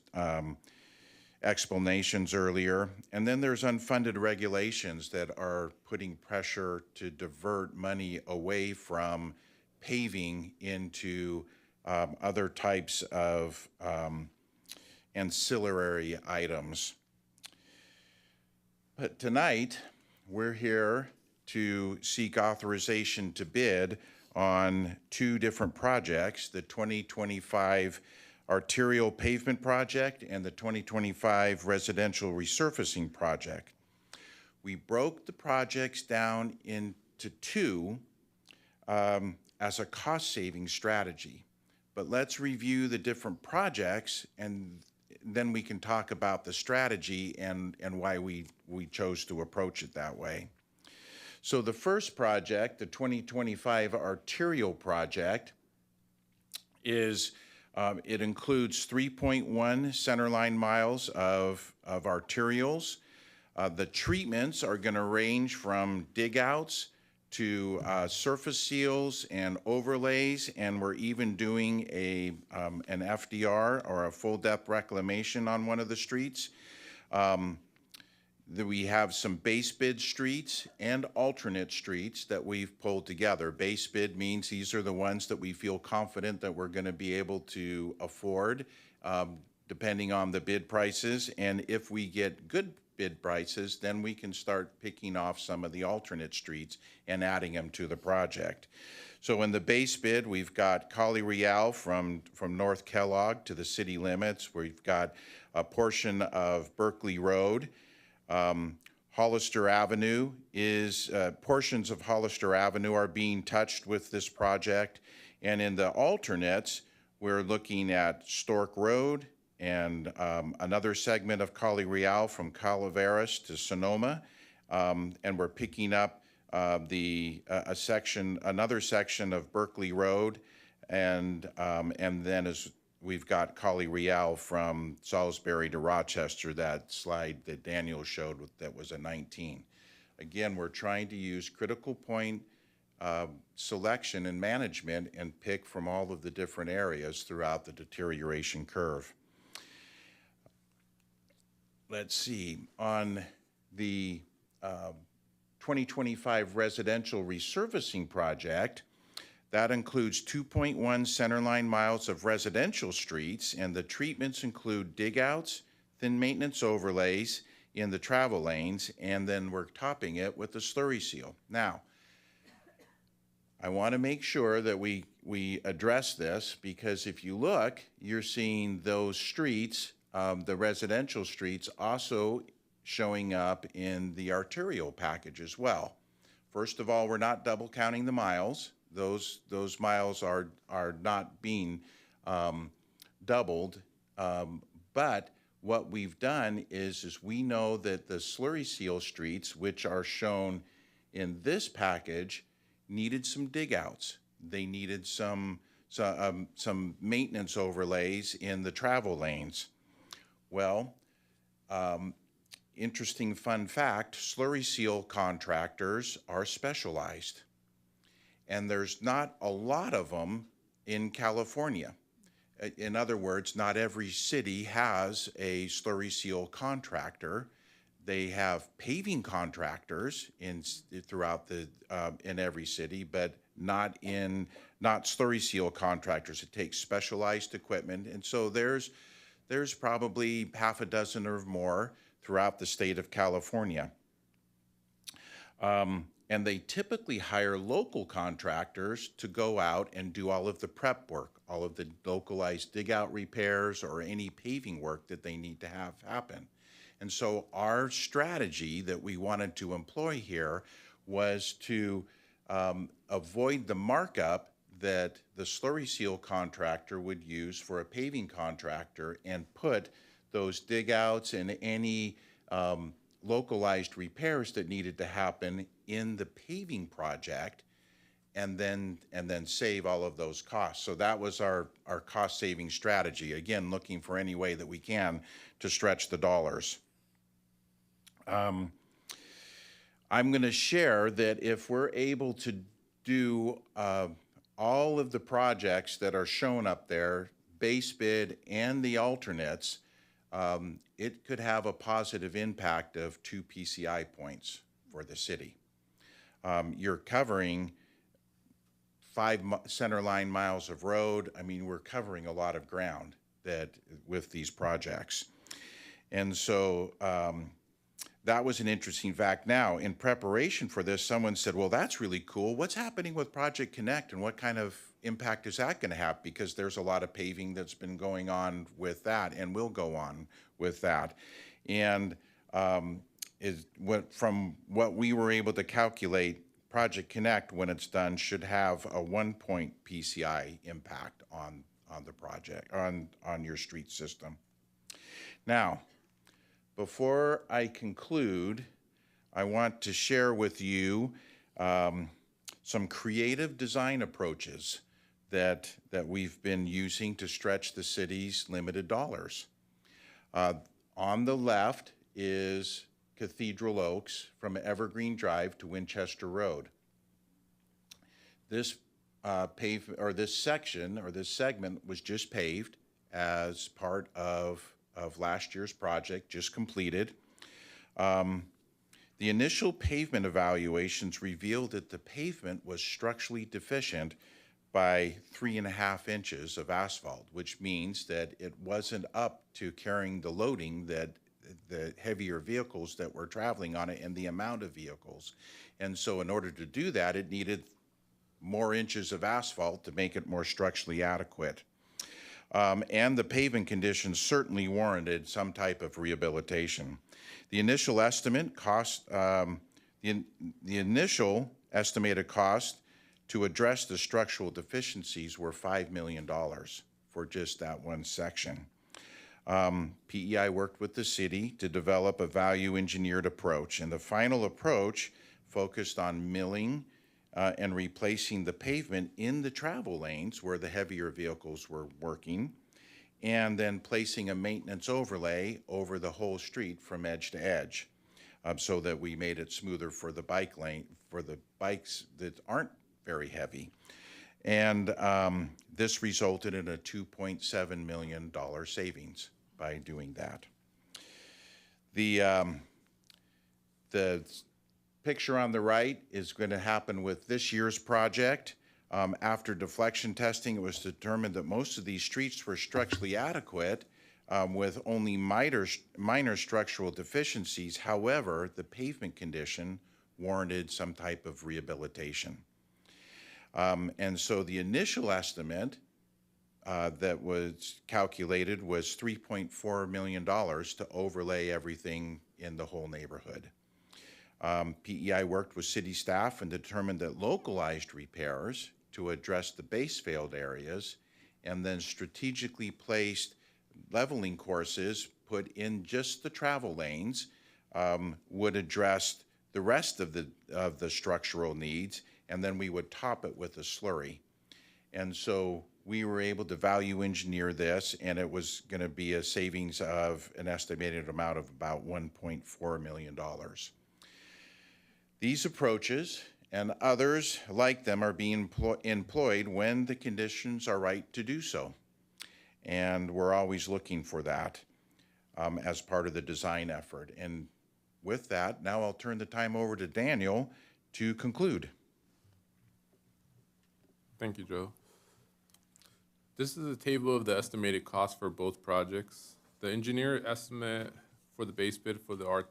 explanations earlier. And then there's unfunded regulations that are putting pressure to divert money away from paving into other types of ancillary items. But tonight, we're here to seek authorization to bid on 2 different projects, the 2025 arterial pavement project and the 2025 residential resurfacing project. We broke the projects down into two as a cost-saving strategy. But let's review the different projects, and then we can talk about the strategy and why we chose to approach it that way. So the first project, the 2025 arterial project, is it includes 3.1 centerline miles of arterials. The treatments are going to range from dig-outs to surface seals and overlays, and we're even doing an FDR, or a full depth reclamation, on one of the streets. We have some base bid streets and alternate streets that we've pulled together. Base bid means these are the ones that we feel confident that we're going to be able to afford, depending on the bid prices. And if we get good bid prices, then we can start picking off some of the alternate streets and adding them to the project. So in the base bid, we've got Cali Real from North Kellogg to the city limits. We've got a portion of Berkeley Road. Hollister Avenue is, portions of Hollister Avenue are being touched with this project. And in the alternates, we're looking at Stork Road and another segment of Cali Real from Calaveras to Sonoma. And we're picking up another section of Berkeley Road. And then we've got Cali Real from Salisbury to Rochester, that slide that Daniel showed that was a 19. Again, we're trying to use critical point selection and management and pick from all of the different areas throughout the deterioration curve. Let's see, on the 2025 residential resurfacing project, that includes 2.1 centerline miles of residential streets, and the treatments include dig-outs, thin maintenance overlays in the travel lanes, and then we're topping it with a slurry seal. Now, I want to make sure that we address this, because if you look, you're seeing those streets, the residential streets, also showing up in the arterial package as well. First of all, we're not double counting the miles. Those miles are not being doubled, but what we've done is we know that the slurry seal streets, which are shown in this package, needed some dig outs. They needed some maintenance overlays in the travel lanes. Well, interesting fun fact, slurry seal contractors are specialized. And there's not a lot of them in California. In other words, not every city has a slurry seal contractor. They have paving contractors throughout in every city, but not slurry seal contractors. It takes specialized equipment, and so there's probably half a dozen or more throughout the state of California. And they typically hire local contractors to go out and do all of the prep work, all of the localized dig-out repairs or any paving work that they need to have happen. And so our strategy that we wanted to employ here was to avoid the markup that the slurry seal contractor would use for a paving contractor, and put those dig-outs and any localized repairs that needed to happen in the paving project, and then save all of those costs. So that was our cost-saving strategy. Again, looking for any way that we can to stretch the dollars. I'm going to share that if we're able to do all of the projects that are shown up there, base bid and the alternates, it could have a positive impact of 2 PCI points for the city. You're covering 5 centerline miles of road. I mean, we're covering a lot of ground with these projects. And so that was an interesting fact. Now, in preparation for this, someone said, well, that's really cool. What's happening with Project Connect and what kind of impact is that going to have? Because there's a lot of paving that's been going on with that and will go on with that. And from what we were able to calculate, Project Connect, when it's done, should have a 1-point PCI impact on the project, on your street system. Now, before I conclude, I want to share with you some creative design approaches that we've been using to stretch the city's limited dollars. On the left is Cathedral Oaks from Evergreen Drive to Winchester Road. This this section or this segment was just paved as part of last year's project, just completed. The initial pavement evaluations revealed that the pavement was structurally deficient by 3.5 inches of asphalt, which means that it wasn't up to carrying the loading that the heavier vehicles that were traveling on it and the amount of vehicles. And so in order to do that, it needed more inches of asphalt to make it more structurally adequate. And the paving conditions certainly warranted some type of rehabilitation. The initial estimate cost, the initial estimated cost to address the structural deficiencies were $5 million for just that one section. PEI worked with the city to develop a value engineered approach, and the final approach focused on milling and replacing the pavement in the travel lanes where the heavier vehicles were working, and then placing a maintenance overlay over the whole street from edge to edge, so that we made it smoother for the bike lane, for the bikes that aren't very heavy. And this resulted in a $2.7 million savings by doing that. The picture on the right is going to happen with this year's project. After deflection testing, it was determined that most of these streets were structurally adequate with only minor structural deficiencies. However, the pavement condition warranted some type of rehabilitation. And so the initial estimate that was calculated was $3.4 million to overlay everything in the whole neighborhood. PEI worked with city staff and determined that localized repairs to address the base failed areas and then strategically placed leveling courses put in just the travel lanes would address the rest of the structural needs, and then we would top it with a slurry. And so we were able to value engineer this, and it was going to be a savings of an estimated amount of about $1.4 million. These approaches and others like them are being employed when the conditions are right to do so. And we're always looking for that as part of the design effort. And with that, now I'll turn the time over to Daniel to conclude. Thank you, Joe. This is a table of the estimated cost for both projects. The engineer estimate for the base bid for the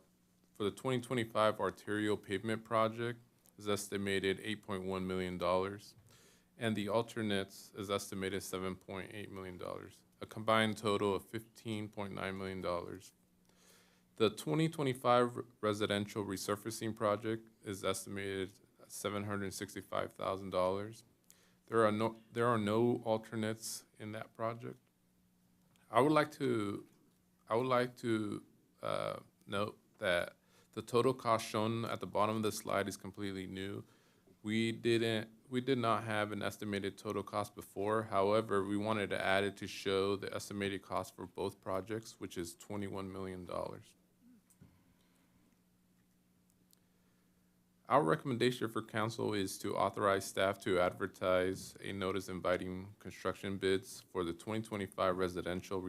2025 arterial pavement project is estimated $8.1 million, and the alternates is estimated $7.8 million, a combined total of $15.9 million. The 2025 residential resurfacing project is estimated at $765,000. There are no alternates in that project. I would like to note that the total cost shown at the bottom of the slide is completely new. We did not have an estimated total cost before. However, we wanted to add it to show the estimated cost for both projects, which is $21 million. Our recommendation for council is to authorize staff to advertise a notice inviting construction bids for the 2025 residential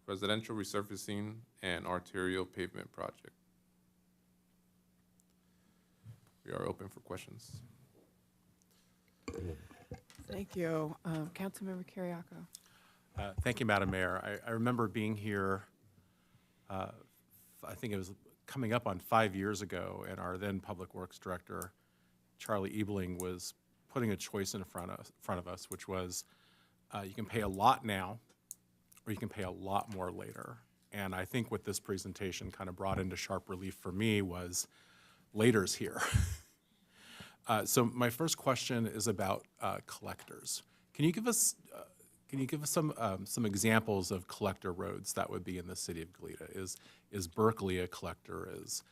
resurfacing and arterial pavement project. We are open for questions. Thank you. Councilmember Kiriakou. Thank you, Madam Mayor. I remember being here, I think it was coming up on 5 years ago, and our then Public Works Director, Charlie Ebling, was putting a choice in front of us, which was you can pay a lot now, or you can pay a lot more later. And I think what this presentation kind of brought into sharp relief for me was later's here. So my first question is about collectors. Can you give us some examples of collector roads that would be in the city of Goleta? Is Berkeley a collector? Is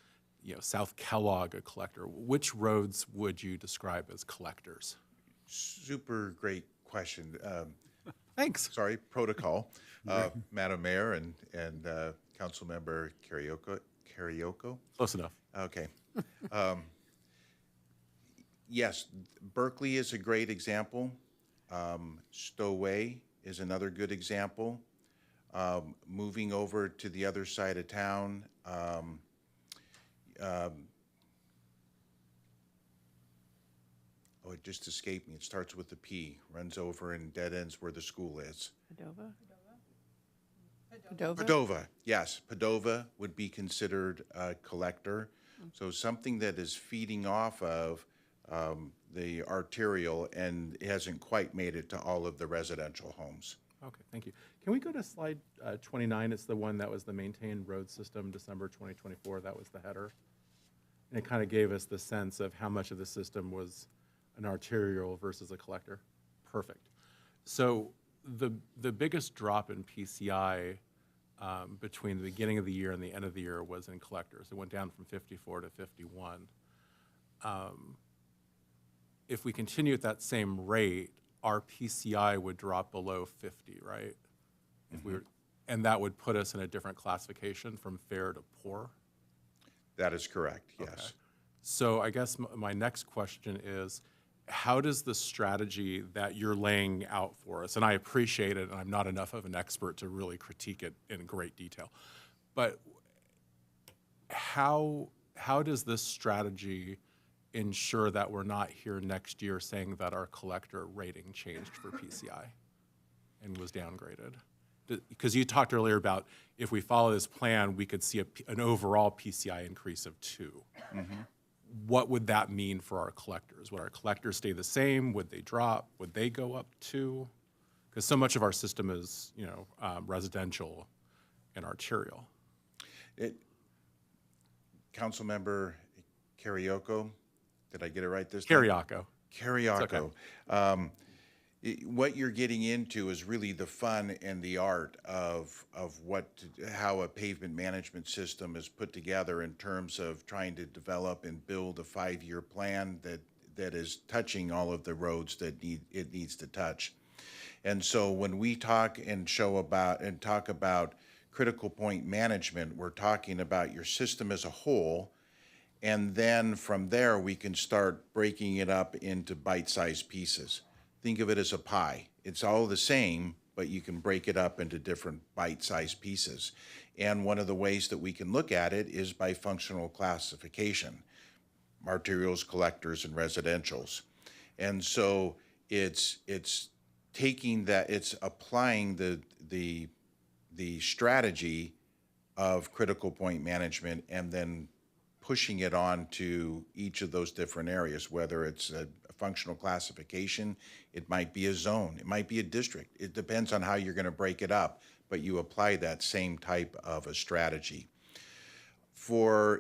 South Kellogg a collector? Which roads would you describe as collectors? Super great question. Thanks. Sorry, protocol. Madam Mayor and Councilmember Carioco. Close enough. Okay. Yes, Berkeley is a great example. Stowaway is another good example. Moving over to the other side of town, it just escaped me. It starts with a P, runs over and dead ends where the school is. Padova? Padova, yes. Padova would be considered a collector. So something that is feeding off of the arterial and hasn't quite made it to all of the residential homes. Okay, thank you. Can we go to slide 29? It's the one that was the maintained road system, December 2024. That was the header. And it kind of gave us the sense of how much of the system was an arterial versus a collector. Perfect. So the biggest drop in PCI between the beginning of the year and the end of the year was in collectors. It went down from 54 to 51. If we continue at that same rate, our PCI would drop below 50, right? If we were, and that would put us in a different classification from fair to poor? That is correct, yes. Okay. So I guess my next question is, how does the strategy that you're laying out for us, and I appreciate it, and I'm not enough of an expert to really critique it in great detail, but how does this strategy ensure that we're not here next year saying that our collector rating changed for PCI and was downgraded? Because you talked earlier about if we follow this plan, we could see an overall PCI increase of 2. What would that mean for our collectors? Would our collectors stay the same? Would they drop? Would they go up 2? Because so much of our system is, residential and arterial. Councilmember Carioco, did I get it right this time? Carioco. Carioco. What you're getting into is really the fun and the art of how a pavement management system is put together in terms of trying to develop and build a 5-year plan that is touching all of the roads that it needs to touch. And so when we talk about critical point management, we're talking about your system as a whole, and then from there we can start breaking it up into bite-sized pieces. Think of it as a pie. It's all the same, but you can break it up into different bite-sized pieces. And one of the ways that we can look at it is by functional classification, arterials, collectors, and residentials. And so it's taking that, it's applying the strategy of critical point management and then pushing it on to each of those different areas, whether it's a functional classification, it might be a zone, it might be a district. It depends on how you're going to break it up, but you apply that same type of a strategy.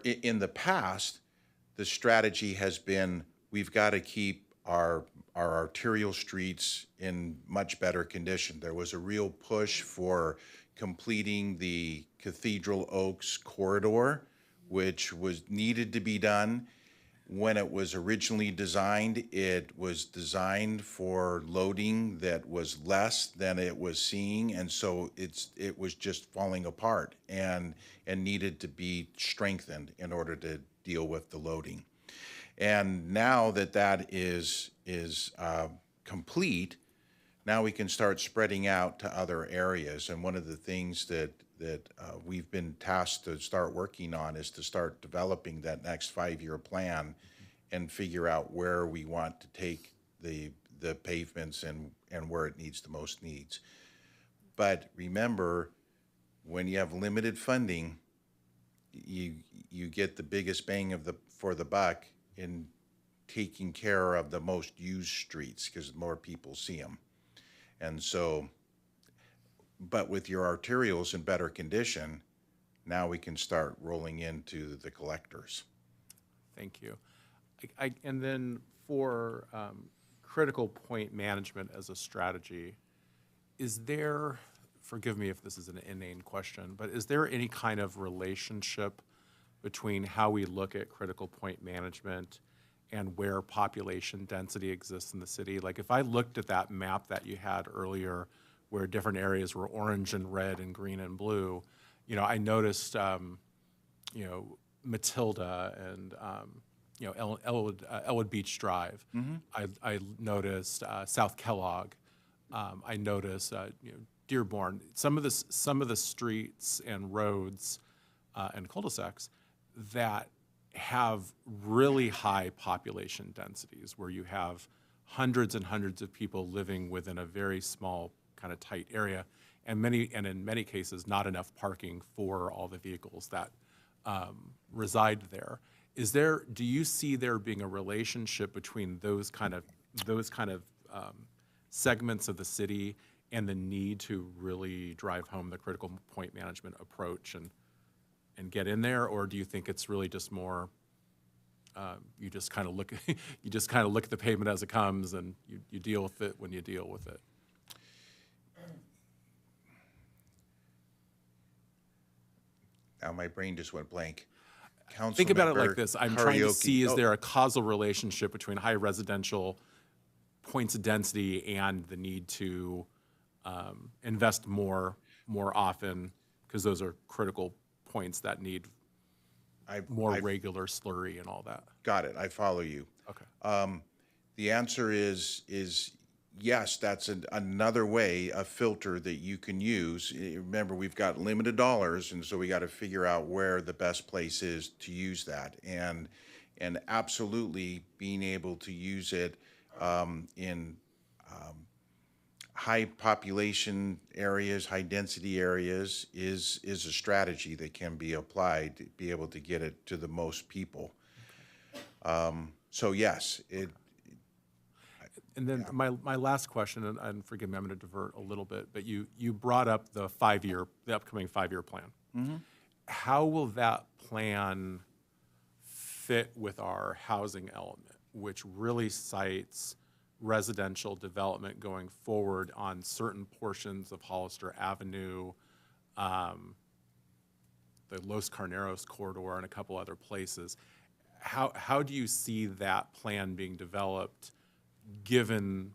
In the past, the strategy has been we've got to keep our arterial streets in much better condition. There was a real push for completing the Cathedral Oaks corridor, which was needed to be done. When it was originally designed, it was designed for loading that was less than it was seeing, and so it was just falling apart and needed to be strengthened in order to deal with the loading. And now that is complete, now we can start spreading out to other areas. And one of the things that we've been tasked to start working on is to start developing that next 5-year plan and figure out where we want to take the pavements and where it needs the most needs. But remember, when you have limited funding, you get the biggest bang for the buck in taking care of the most used streets because more people see them. And so, but with your arterials in better condition, now we can start rolling into the collectors. Thank you. And then for critical point management as a strategy, is there, forgive me if this is an inane question, but is there any kind of relationship between how we look at critical point management and where population density exists in the city? Like if I looked at that map that you had earlier where different areas were orange and red and green and blue, you know, I noticed, you know, Matilda and, you know, Elwood Beach Drive. I noticed South Kellogg. I noticed, you know, Dearborn. Some of the streets and roads and cul-de-sacs that have really high population densities where you have hundreds and hundreds of people living within a very small kind of tight area, and in many cases not enough parking for all the vehicles that reside there. Do you see there being a relationship between those kind of segments of the city and the need to really drive home the critical point management approach and get in there, or do you think it's really just more you just kind of look at the pavement as it comes and you deal with it when you deal with it? Now my brain just went blank. Think about it like Councilmember this. I'm trying to Karaoke. see, is Oh, there a causal relationship between high residential points of density and the need to invest more often, because those are critical points that need more regular slurry and all that? Got it. I follow you. Okay. The answer is yes, that's another way, a filter that you can use. Remember, we've got limited dollars, and so we got to figure out where the best place is to use that. And absolutely being able to use it in high population areas, high density areas is a strategy that can be applied to be able to get it to the most people. So yes, And then my last question, and forgive me, I'm going to divert a little bit, but you brought up the upcoming 5-year plan. How will that plan fit with our housing element, which really cites residential development going forward on certain portions of Hollister Avenue, the Los Carneros corridor, and a couple other places? How do you see that plan being developed, given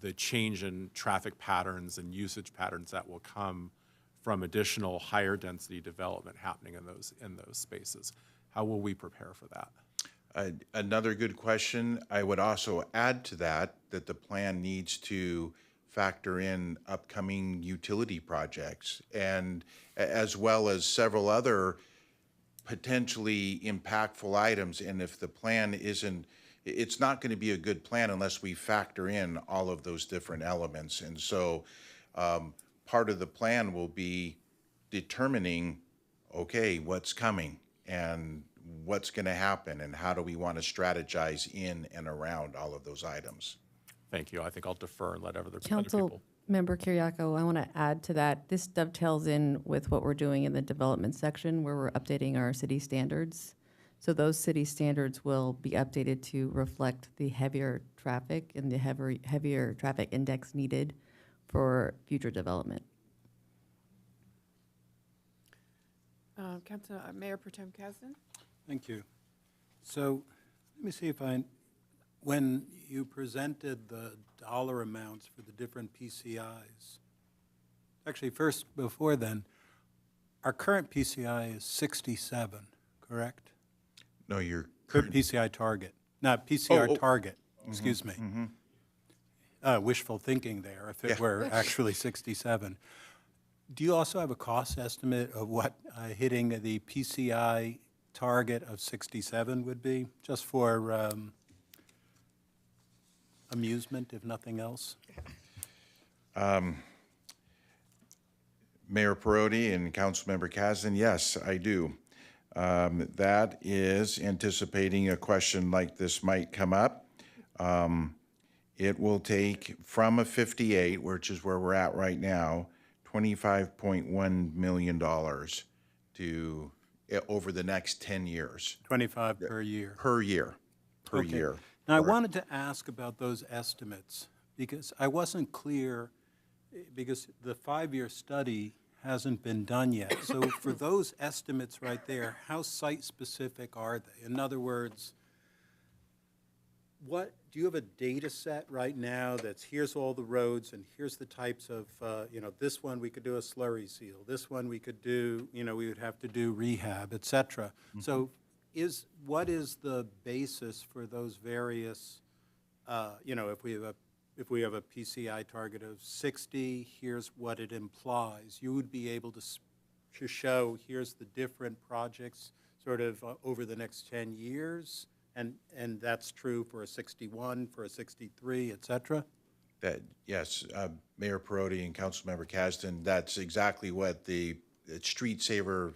the change in traffic patterns and usage patterns that will come from additional higher density development happening in those spaces? How will we prepare for that? Another good question. I would also add to that the plan needs to factor in upcoming utility projects, and as well as several other potentially impactful items. And if the plan isn't, it's not going to be a good plan unless we factor in all of those different elements. And so part of the plan will be determining, okay, what's coming and what's going to happen and how do we want to strategize in and around all of those items. Thank you. I think I'll defer and let other people. Councilmember Kiriakou, I want to add to that. This dovetails in with what we're doing in the development section where we're updating our city standards. So those city standards will be updated to reflect the heavier traffic and the heavier traffic index needed for future development. Mayor Pro Tem Kasdan? Thank you. So let me see if when you presented the dollar amounts for the different PCIs, actually first, before then, our current PCI is 67, correct? No, your current PCI target, not PCI target, excuse me. Wishful thinking there, if it were actually 67. Do you also have a cost estimate of what hitting the PCI target of 67 would be, just for amusement, if nothing else? Mayor Perotti and Councilmember Kasdan, yes, I do. That is anticipating a question like this might come up. It will take from a 58, which is where we're at right now, $25.1 million to, over the next 10 years. 25 per year. Per year. Per Okay. year. Now, I wanted to ask about those estimates, because I wasn't clear, because the 5-year study hasn't been done yet. So for those estimates right there, how site-specific are they? In other words, what, do you have a data set right now that's, here's all the roads, and here's the types of, this one we could do a slurry seal, this one we could do, we would have to do rehab, et cetera. So what is the basis for those various, if we have a PCI target of 60, here's what it implies. You would be able to show, here's the different projects sort of over the next 10 years, and that's true for a 61, for a 63, et cetera? Yes, Mayor Perotti and Councilmember Kasdan, that's exactly what the Street Saver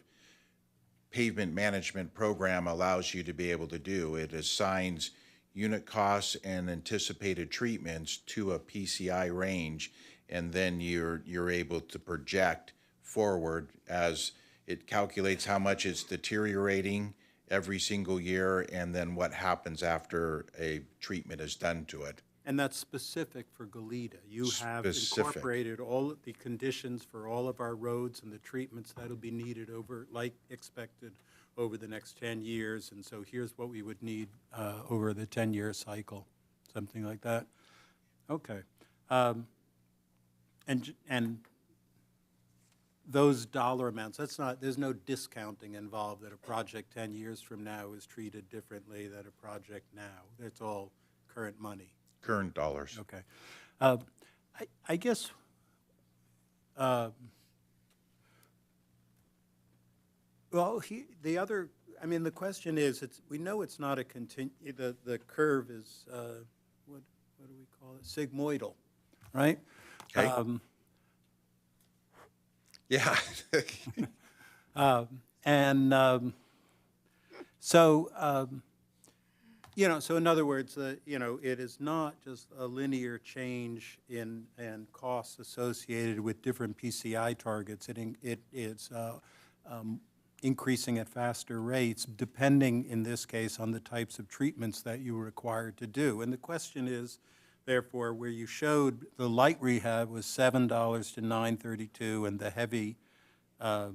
pavement management program allows you to be able to do. It assigns unit costs and anticipated treatments to a PCI range, and then you're able to project forward as it calculates how much it's deteriorating every single year, and then what happens after a treatment is done to it. And that's specific for Goleta. You have Specific. incorporated all of the conditions for all of our roads and the treatments that'll be needed over, like expected, over the next 10 years. And so here's what we would need over the 10-year cycle, something like that. Okay. And those dollar amounts, there's no discounting involved that a project 10 years from now is treated differently than a project now. It's all current money. Current dollars. Okay. I guess, the question is, we know it's not the curve is, what do we call it? Sigmoidal, right? Okay. Yeah. So in other words, it is not just a linear change in costs associated with different PCI targets. It is increasing at faster rates, depending, in this case, on the types of treatments that you were required to do. And the question is, therefore, where you showed the light rehab was $7 to $9.32, and the heavy, the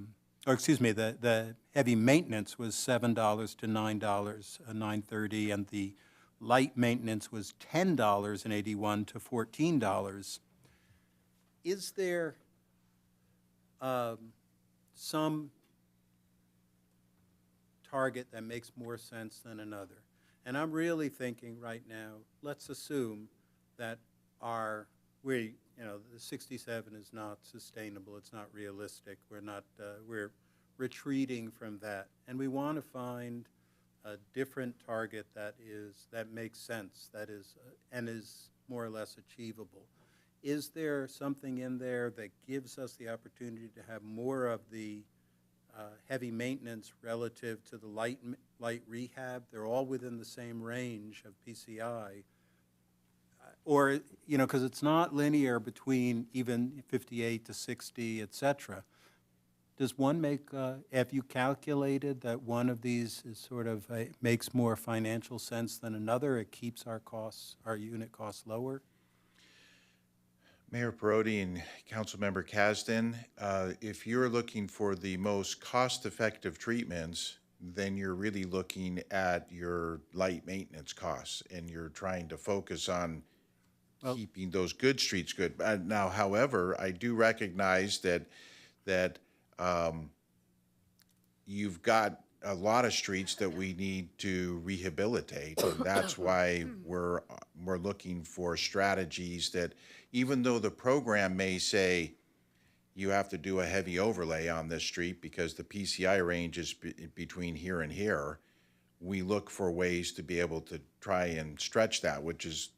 heavy maintenance was $7 to $9.30, and the light maintenance was $10.81 to $14. Is there some target that makes more sense than another? And I'm really thinking right now, let's assume that the 67 is not sustainable, it's not realistic, we're retreating from that, and we want to find a different target that makes sense, and is more or less achievable. Is there something in there that gives us the opportunity to have more of the heavy maintenance relative to the light rehab? They're all within the same range of PCI. Or, because it's not linear between even 58 to 60, et cetera. Does one have you calculated that one of these is sort of, makes more financial sense than another? It keeps our unit costs lower? Mayor Perotti and Councilmember Kasdan, if you're looking for the most cost-effective treatments, then you're really looking at your light maintenance costs, and you're trying to focus on keeping those good streets good. Now, however, I do recognize that you've got a lot of streets that we need to rehabilitate, and that's why we're looking for strategies that, even though the program may say you have to do a heavy overlay on this street because the PCI range is between here and here, we look for ways to be able to try and stretch that, which is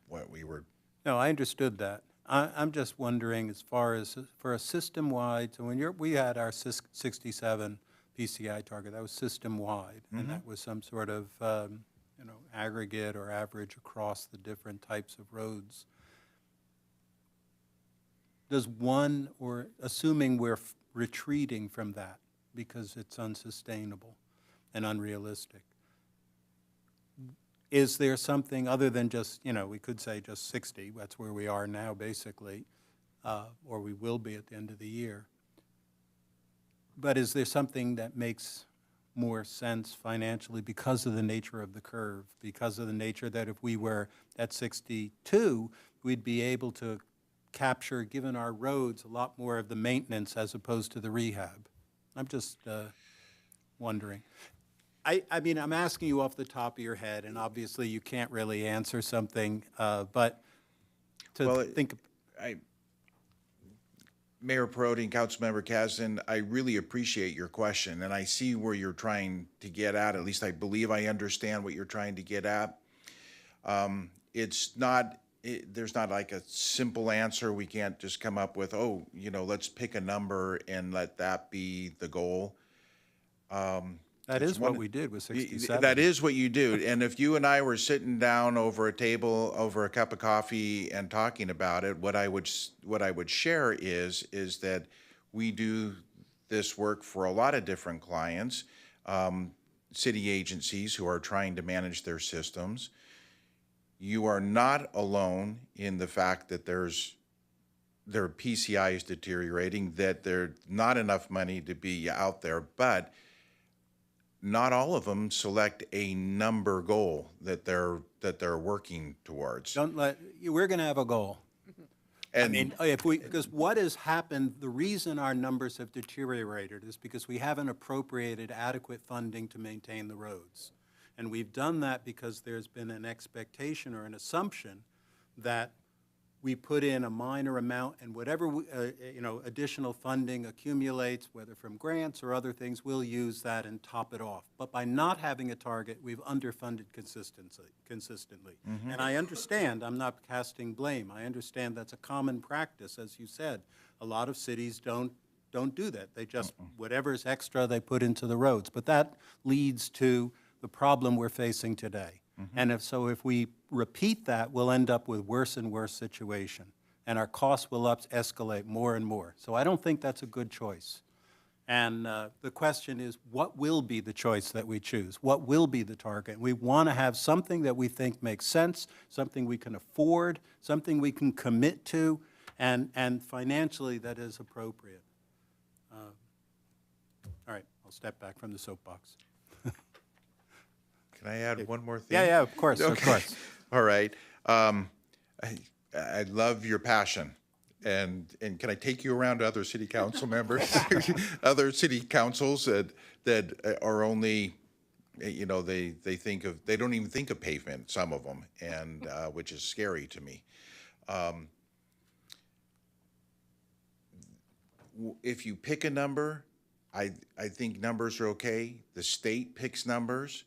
what we were. No, I understood that. I'm just wondering, as far as for a system-wide, so when we had our 67 PCI target. That was system-wide, and that was some sort of, aggregate or average across the different types of roads. Does one, or assuming we're retreating from that because it's unsustainable and unrealistic, is there something other than just, we could say just 60, that's where we are now basically, or we will be at the end of the year. But is there something that makes more sense financially because of the nature of the curve, because of the nature that if we were at 62, we'd be able to capture, given our roads, a lot more of the maintenance as opposed to the rehab? I'm just wondering. I mean, I'm asking you off the top of your head, and obviously you can't really answer something, but to think. Mayor Perotti and Councilmember Kasdan, I really appreciate your question, and I see where you're trying to get at least I believe I understand what you're trying to get at. It's not, there's not like a simple answer. We can't just come up with, let's pick a number and let that be the goal. That is what we did with 67. That is what you do. And if you and I were sitting down over a table, over a cup of coffee and talking about it, what I would share is that we do this work for a lot of different clients, city agencies who are trying to manage their systems. You are not alone in the fact that their PCI is deteriorating, that there's not enough money to be out there, but not all of them select a number goal that they're working towards. We're going to have a goal. And because what has happened, the reason our numbers have deteriorated is because we haven't appropriated adequate funding to maintain the roads. And we've done that because there's been an expectation or an assumption that we put in a minor amount, and whatever additional funding accumulates, whether from grants or other things, we'll use that and top it off. But by not having a target, we've underfunded consistently. And I understand, I'm not casting blame. I understand that's a common practice, as you said. A lot of cities don't do that. They just, whatever's extra, they put into the roads. But that leads to the problem we're facing today. And if we repeat that, we'll end up with worse and worse situation, and our costs will escalate more and more. So I don't think that's a good choice. And the question is, what will be the choice that we choose? What will be the target? We want to have something that we think makes sense, something we can afford, something we can commit to, and financially that is appropriate. All right, I'll step back from the soapbox. Can I add one more thing? Yeah, of course, of course. All right. I love your passion. And can I take you around to other city council members, other city councils that are only, they don't even think of pavement, some of them, and which is scary to me. If you pick a number, I think numbers are okay. The state picks numbers.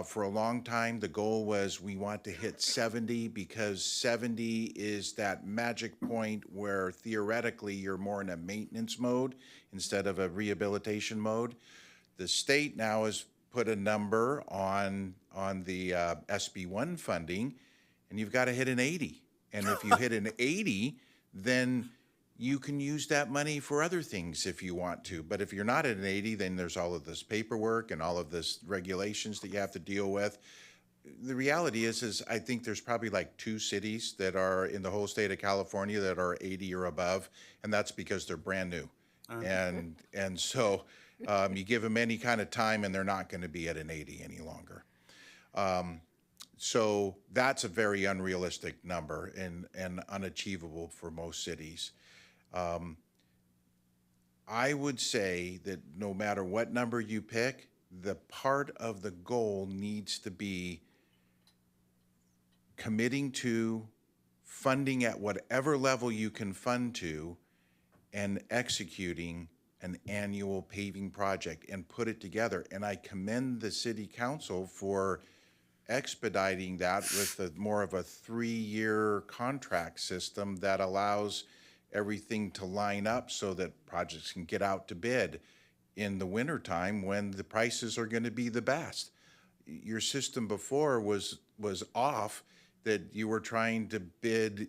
For a long time, the goal was we want to hit 70 because 70 is that magic point where theoretically you're more in a maintenance mode instead of a rehabilitation mode. The state now has put a number on the SB1 funding, and you've got to hit an 80. And if you hit an 80, then you can use that money for other things if you want to. But if you're not at an 80, then there's all of this paperwork and all of this regulations that you have to deal with. The reality is I think there's probably like 2 cities that are in the whole state of California that are 80 or above, and that's because they're brand new. And so you give them any kind of time and they're not going to be at an 80 any longer. So that's a very unrealistic number and unachievable for most cities. I would say that no matter what number you pick, the part of the goal needs to be committing to funding at whatever level you can fund to and executing an annual paving project and put it together. And I commend the city council for expediting that with more of a 3-year contract system that allows everything to line up so that projects can get out to bid. in the wintertime when the prices are going to be the best. Your system before was off, that you were trying to bid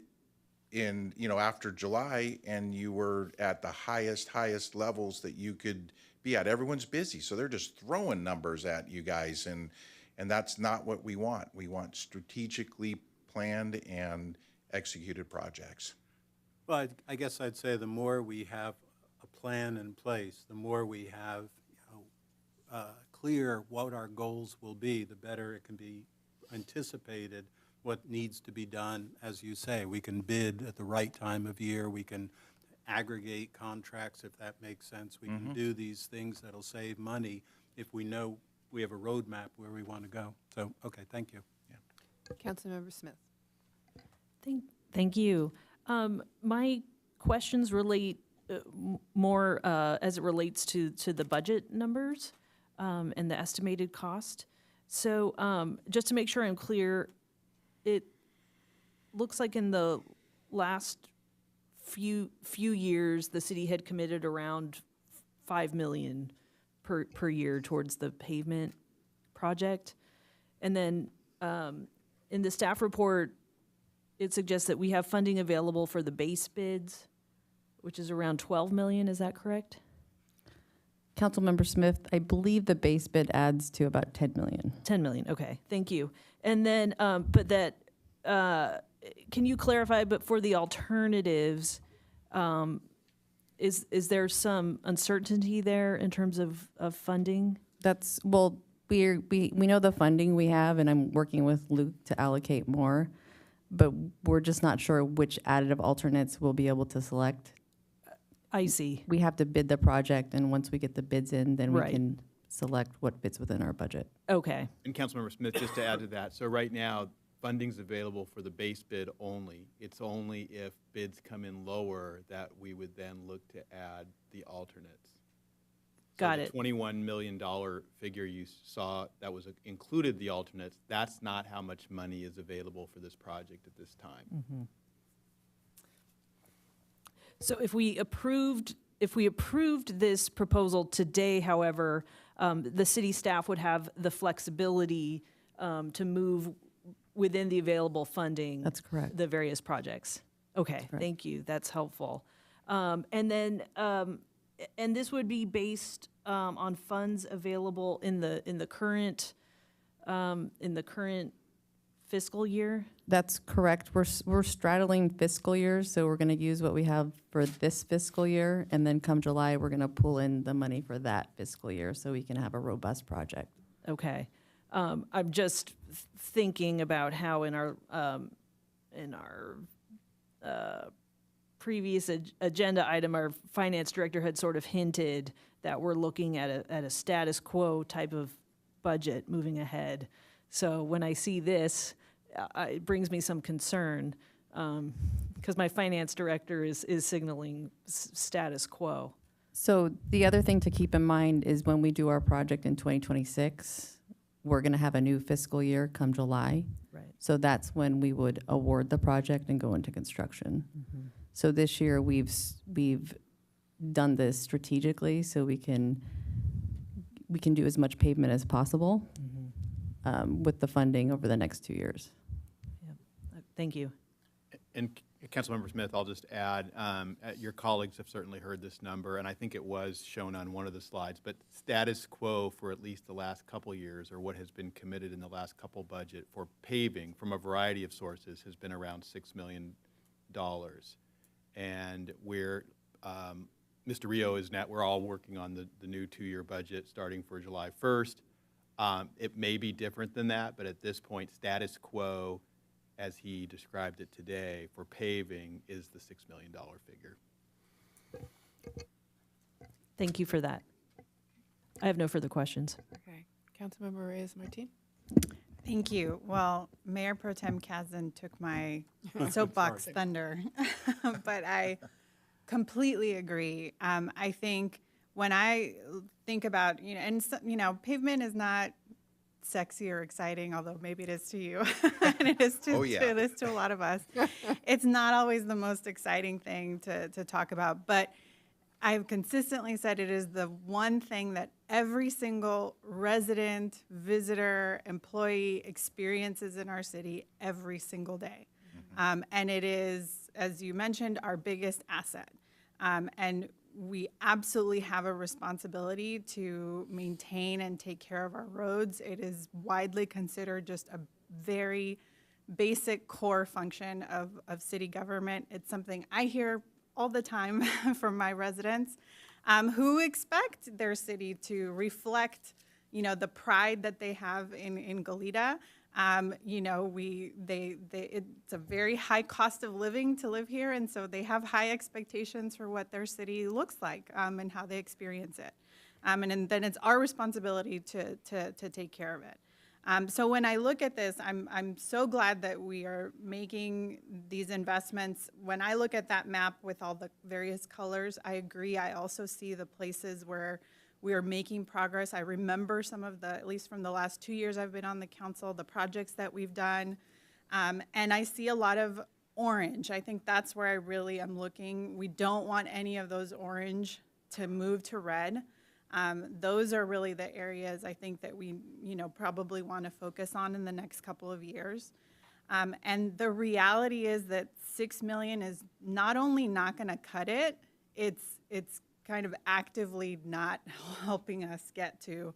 in, after July, and you were at the highest levels that you could be at. Everyone's busy, so they're just throwing numbers at you guys, and that's not what we want. We want strategically planned and executed projects. Well, I guess I'd say the more we have a plan in place, the more we have, clear what our goals will be, the better it can be anticipated what needs to be done. As you say, we can bid at the right time of year. We can aggregate contracts if that makes sense. We can do these things that'll save money if we know we have a roadmap where we want to go. So, okay, thank you. Councilmember Smith. Thank you. My questions relate more as it relates to the budget numbers and the estimated cost. So just to make sure I'm clear, it looks like in the last few years, the city had committed around $5 million per year towards the pavement project. And then in the staff report, it suggests that we have funding available for the base bids, which is around $12 million. Is that correct? Councilmember Smith, I believe the base bid adds to about 10 million. 10 million, okay, thank you. And then, but that, can you clarify, but for the alternatives, is there some uncertainty there in terms of funding? That's, well, we know the funding we have, and I'm working with Luke to allocate more, but we're just not sure which additive alternates we'll be able to select. I see. We have to bid the project, and once we get the bids in, then we Right. can select what fits within our budget. Okay. And Councilmember Smith, just to add to that, so right now, funding's available for the base bid only. It's only if bids come in lower that we would then look to add the alternates. Got it. The $21 million figure you saw that was included the alternates, that's not how much money is available for this project at this time. Mm-hmm. So if we approved this proposal today, however, the city staff would have the flexibility to move within the available funding. That's correct. The various projects. Okay, correct. thank you. That's helpful. And then, and this would be based on funds available in the current fiscal year. That's correct. We're straddling fiscal years, so we're going to use what we have for this fiscal year, and then come July, we're going to pull in the money for that fiscal year so we can have a robust project. Okay. I'm just thinking about how in our previous agenda item, our finance director had sort of hinted that we're looking at a status quo type of budget moving ahead. So when I see this, it brings me some concern because my finance director is signaling status quo. So the other thing to keep in mind is when we do our project in 2026, we're going to have a new fiscal year come July. Right. So that's when we would award the project and go into construction. So this year we've done this strategically so we can do as much pavement as possible with the funding over the next 2 years. Thank you. And Councilmember Smith, I'll just add, your colleagues have certainly heard this number, and I think it was shown on one of the slides, but status quo for at least the last couple years, or what has been committed in the last couple budget for paving from a variety of sources, has been around $6 million. And we're, Mr. Rio is now, we're all working on the new 2-year budget starting for July 1st. It may be different than that, but at this point, status quo, as he described it today, for paving is the $6 million figure. Thank you for that. I have no further questions. Okay. Councilmember Reyes-Martin. Thank you. Well, Mayor Pro Tem Kazan took my soapbox thunder, but I completely agree. I think when I think about, pavement is not sexy or exciting, although maybe it is to you, and it is to, it is to a lot of us. It's not always the most exciting thing to talk about, but I've consistently said it is the one thing that every single resident, visitor, employee experiences in our city every single day. And it is, as you mentioned, our biggest asset. And we absolutely have a responsibility to maintain and take care of our roads. It is widely considered just a very basic core function of city government. It's something I hear all the time from my residents who expect their city to reflect, the pride that they have in Goleta. It's a very high cost of living to live here, and so they have high expectations for what their city looks like and how they experience it. And then it's our responsibility to take care of it. So when I look at this, I'm so glad that we are making these investments. When I look at that map with all the various colors, I agree. I also see the places where we are making progress. I remember some of the, at least from the last 2 years I've been on the council, the projects that we've done. And I see a lot of orange. I think that's where I really am looking. We don't want any of those orange to move to red. Those are really the areas I think that we, probably want to focus on in the next couple of years. And the reality is that $6 million is not only not going to cut it, it's kind of actively not helping us get to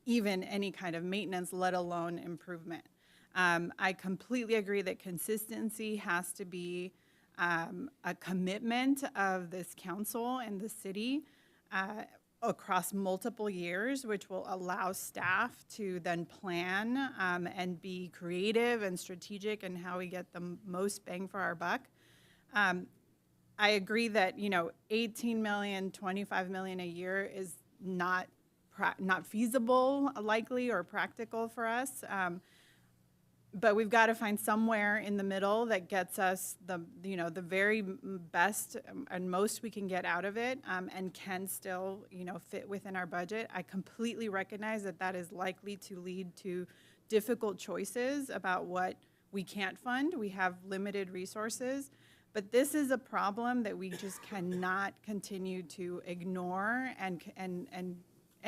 even any kind of maintenance, let alone improvement. I completely agree that consistency has to be a commitment of this council and the city across multiple years, which will allow staff to then plan and be creative and strategic in how we get the most bang for our buck. I agree that 18 million, 25 million a year is not feasible, likely, or practical for us. But we've got to find somewhere in the middle that gets us the very best and most we can get out of it, and can still fit within our budget. I completely recognize that that is likely to lead to difficult choices about what we can't fund. We have limited resources. But this is a problem that we just cannot continue to ignore, and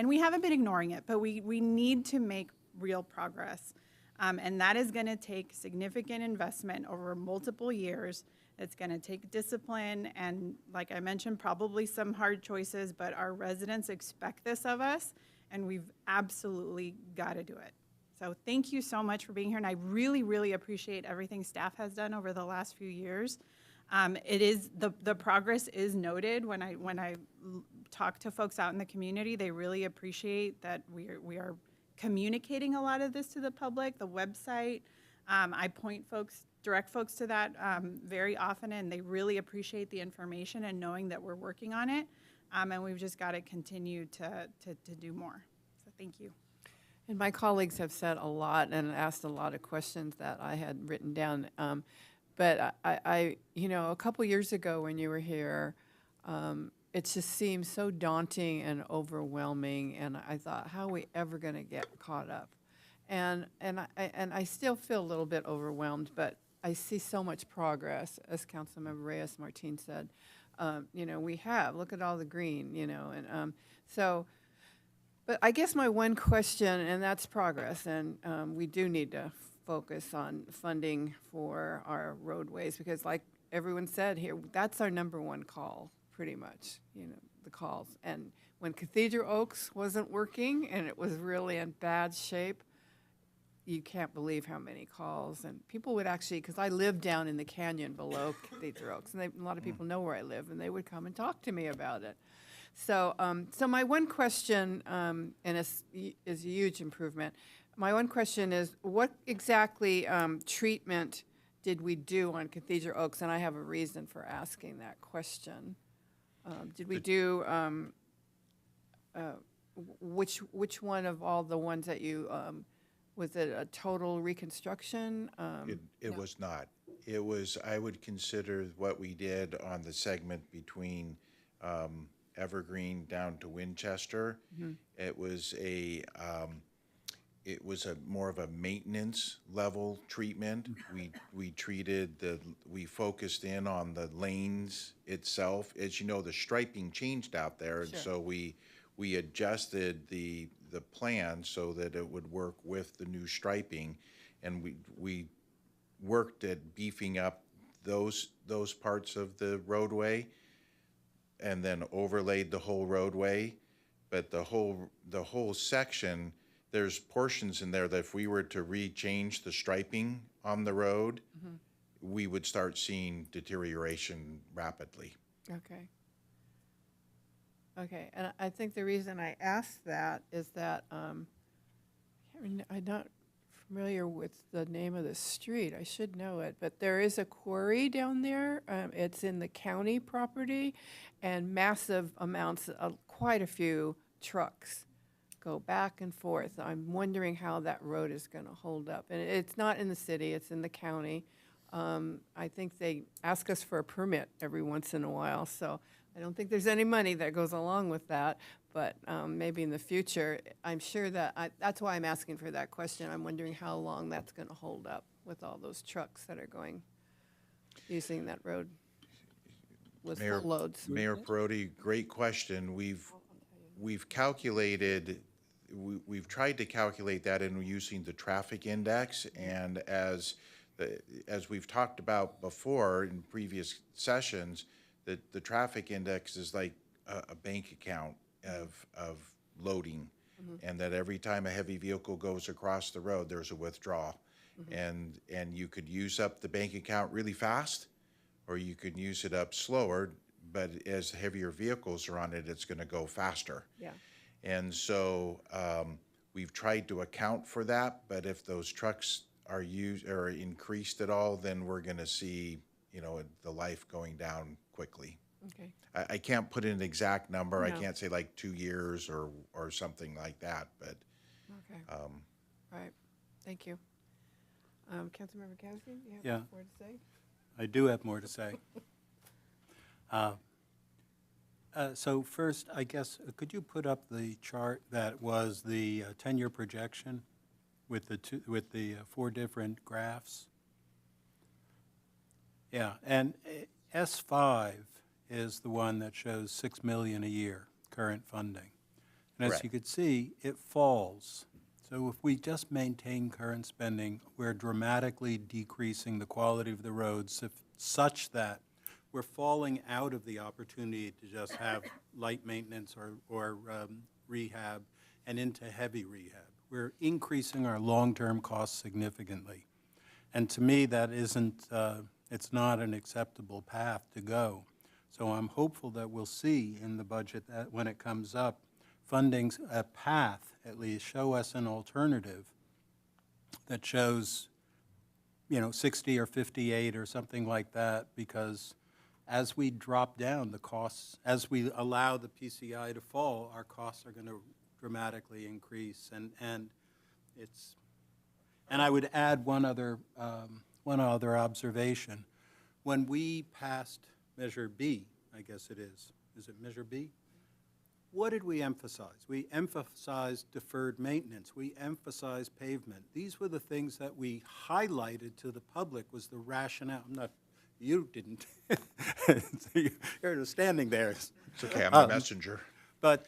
we haven't been ignoring it, but we need to make real progress. And that is going to take significant investment over multiple years. It's going to take discipline and, like I mentioned, probably some hard choices, but our residents expect this of us, and we've absolutely got to do it. So thank you so much for being here, and I really, really appreciate everything staff has done over the last few years. It is the progress is noted when I talk to folks out in the community. They really appreciate that we are communicating a lot of this to the public. The website, I direct folks to that very often, and they really appreciate the information and knowing that we're working on it. And we've just got to continue to do more. So thank you. And my colleagues have said a lot and asked a lot of questions that I had written down. But I a couple years ago when you were here, it just seemed so daunting and overwhelming, and I thought, how are we ever going to get caught up? And I still feel a little bit overwhelmed, but I see so much progress, as Councilmember Reyes-Martin said. We have, look at all the green, but I guess my one question, and that's progress, and we do need to focus on funding for our roadways, because like everyone said here, that's our number one call, pretty much, the calls. And when Cathedral Oaks wasn't working and it was really in bad shape, you can't believe how many calls. And people would actually, because I live down in the canyon below Cathedral Oaks, and a lot of people know where I live, and they would come and talk to me about it. So my one question, and is a huge improvement, my one question is, what exactly treatment did we do on Cathedral Oaks? And I have a reason for asking that question. Did we do, which one of all the ones that you, was it a total reconstruction? It was not. It was, I would consider what we did on the segment between Evergreen down to Winchester. Mhm. It was it was a more of a maintenance level treatment. We we focused in on the lanes itself. As you know, the striping changed out there, and Sure. so we adjusted the plan so that it would work with the new striping, and we worked at beefing up those parts of the roadway, and then overlaid the whole roadway. But the whole section, there's portions in there that if we were to rechange the striping on the road, we would start seeing deterioration rapidly. Okay. Okay, and I think the reason I asked that is that I'm not familiar with the name of the street. I should know it, but there is a quarry down there. It's in the county property, and massive amounts of quite a few trucks go back and forth. I'm wondering how that road is going to hold up. And it's not in the city, it's in the county. I think they ask us for a permit every once in a while, so I don't think there's any money that goes along with that, but maybe in the future. I'm sure that, that's why I'm asking for that question. I'm wondering how long that's going to hold up with all those trucks that are using that road with full loads. Mayor Perotti, great question. We've calculated, we've tried to calculate that in using the traffic index, and as we've talked about before in previous sessions, that the traffic index is like a bank account of loading, and that every time a heavy vehicle goes across the road, there's a withdrawal. And you could use up the bank account really fast, or you could use it up slower, but as heavier vehicles are on it, it's going to go faster. Yeah. And so we've tried to account for that, but if those trucks are used or increased at all, then we're going to see, the life going down quickly. Okay. I can't put in an exact number. I No. can't say like 2 years or something like that, but. Okay. All right. Thank you. Councilmember Cassidy, do you have Yeah. more to say? I do have more to say. So first, I guess, could you put up the chart that was the 10-year projection with the 4 different graphs? Yeah, and S5 is the one that shows $6 million a year current funding. And as Correct. you could see, it falls. So if we just maintain current spending, we're dramatically decreasing the quality of the roads such that we're falling out of the opportunity to just have light maintenance or rehab and into heavy rehab. We're increasing our long-term costs significantly. And to me, that isn't, it's not an acceptable path to go. So I'm hopeful that we'll see in the budget that when it comes up, funding's a path, at least, show us an alternative that shows, 60 or 58 or something like that, because as we drop down the costs, as we allow the PCI to fall, our costs are going to dramatically increase. And I would add one other observation. When we passed Measure B, I guess it is it Measure B? What did we emphasize? We emphasized deferred maintenance. We emphasized pavement. These were the things that we highlighted to the public was the rationale. You didn't. You're standing there. It's okay, I'm a messenger. But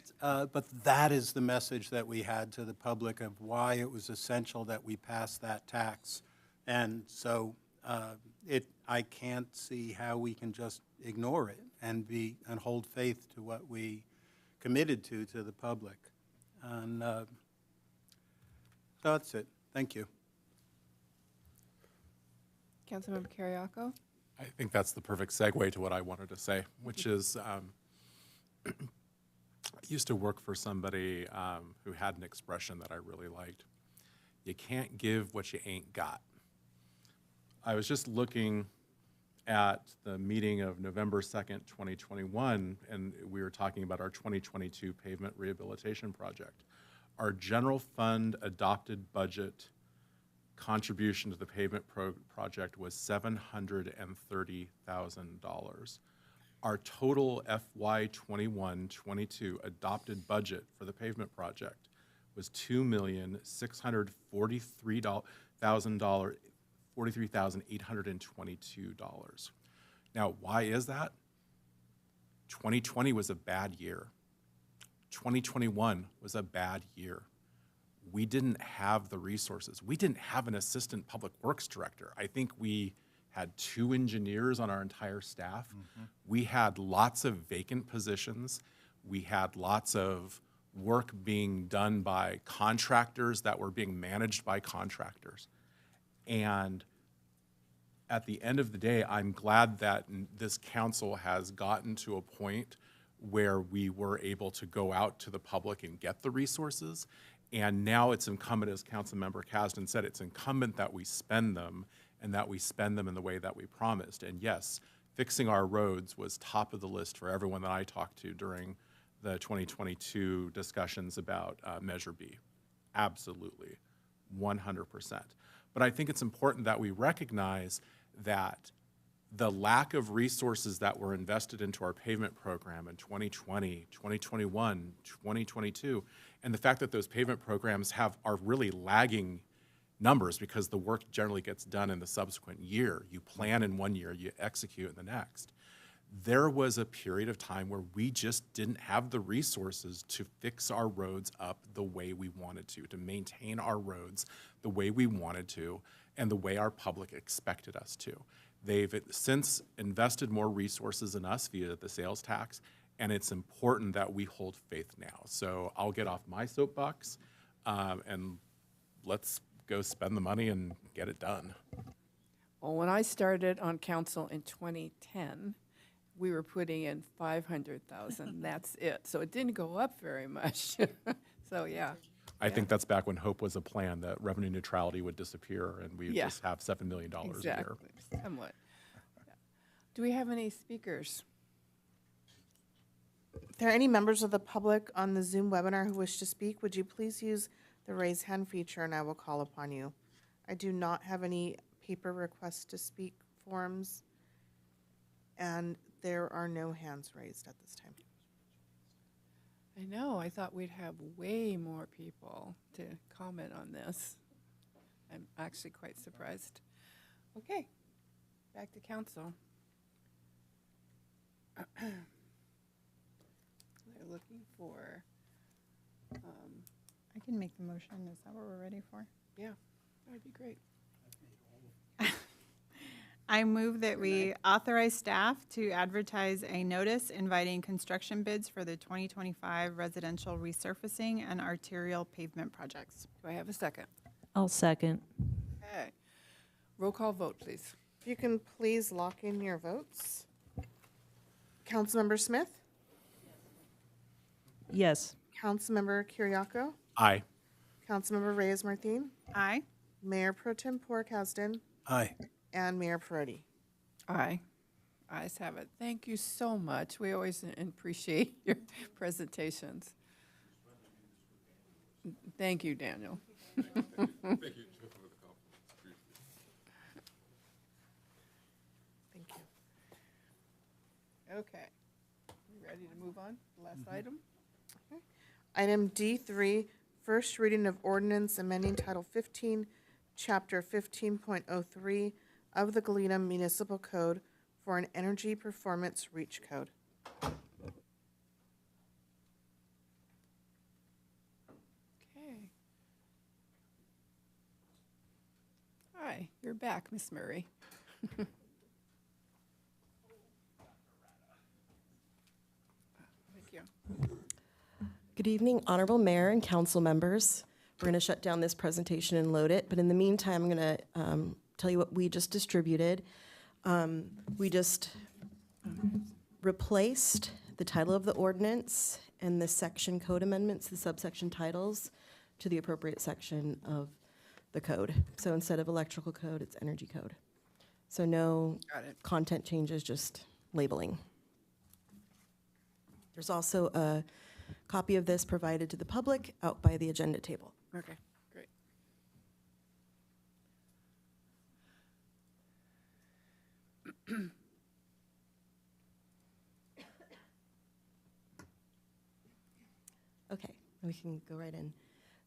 that is the message that we had to the public of why it was essential that we pass that tax. And so I can't see how we can just ignore it and hold faith to what we committed to the public. And so that's it. Thank you. Councilmember Carriaco? I think that's the perfect segue to what I wanted to say, which is I used to work for somebody who had an expression that I really liked. You can't give what you ain't got. I was just looking at the meeting of November 2nd, 2021, and we were talking about our 2022 pavement rehabilitation project. Our general fund adopted budget contribution to the pavement project was $730,000. Our total FY 21-22 adopted budget for the pavement project was $2,643,822. Now, why is that? 2020 was a bad year. 2021 was a bad year. We didn't have the resources. We didn't have an assistant public works director. I think we had 2 engineers on our entire staff. We had lots of vacant positions. We had lots of work being done by contractors that were being managed by contractors. And at the end of the day, I'm glad that this council has gotten to a point where we were able to go out to the public and get the resources. And now it's incumbent, as Councilmember Kasdan said, it's incumbent that we spend them and that we spend them in the way that we promised. And yes, fixing our roads was top of the list for everyone that I talked to during the 2022 discussions about Measure B. Absolutely, 100%. But I think it's important that we recognize that the lack of resources that were invested into our pavement program in 2020, 2021, 2022, and the fact that those pavement programs are really lagging numbers because the work generally gets done in the subsequent year. You plan in one year, you execute in the next. There was a period of time where we just didn't have the resources to fix our roads up the way we wanted to maintain our roads the way we wanted to, and the way our public expected us to. They've since invested more resources in us via the sales tax, and it's important that we hold faith now. So I'll get off my soapbox, and let's go spend the money and get it done. Well, when I started on council in 2010, we were putting in 500,000. That's it. So it didn't go up very much. So yeah. I think that's back when hope was a plan that revenue neutrality would disappear and we would just have $7 million a year. Exactly. Somewhat. Yeah. Do we have any speakers? If there are any members of the public on the Zoom webinar who wish to speak, would you please use the raise hand feature and I will call upon you. I do not have any paper requests to speak forms, and there are no hands raised at this time. I know, I thought we'd have way more people to comment on this. I'm actually quite surprised. Okay, back to council. They're looking for, I can make the motion. Is that what we're ready for? yeah, that would be great. I move that we authorize staff to advertise a notice inviting construction bids for the 2025 residential resurfacing and arterial pavement projects. Do I have a second? I'll second. Okay. Roll call vote, please. If you can please lock in your votes. Councilmember Smith? Yes. Councilmember Kiriakou? Aye. Councilmember Reyes-Martin? Aye. Mayor Pro Tem Kasdan? Aye. And Mayor Perotti. Aye. Ayes have it. Thank you so much. We always appreciate your presentations. Thank you, Daniel. Thank you for the compliment. Thank you. Okay. You ready to move on? Last item? Item D3, first reading of ordinance amending Title 15, Chapter 15.03 of the Galena Municipal Code for an energy performance reach code. Okay. Hi, you're back, Miss Murray. Thank you. Good evening, Honorable Mayor and council members. We're going to shut down this presentation and load it, but in the meantime, I'm going to tell you what we just distributed. We just replaced the title of the ordinance and the section code amendments, the subsection titles, to the appropriate section of the code. So instead of electrical code, it's energy code. So no content changes, just labeling. There's also a copy of this provided to the public out by the agenda table. Okay, great. Okay, we can go right in.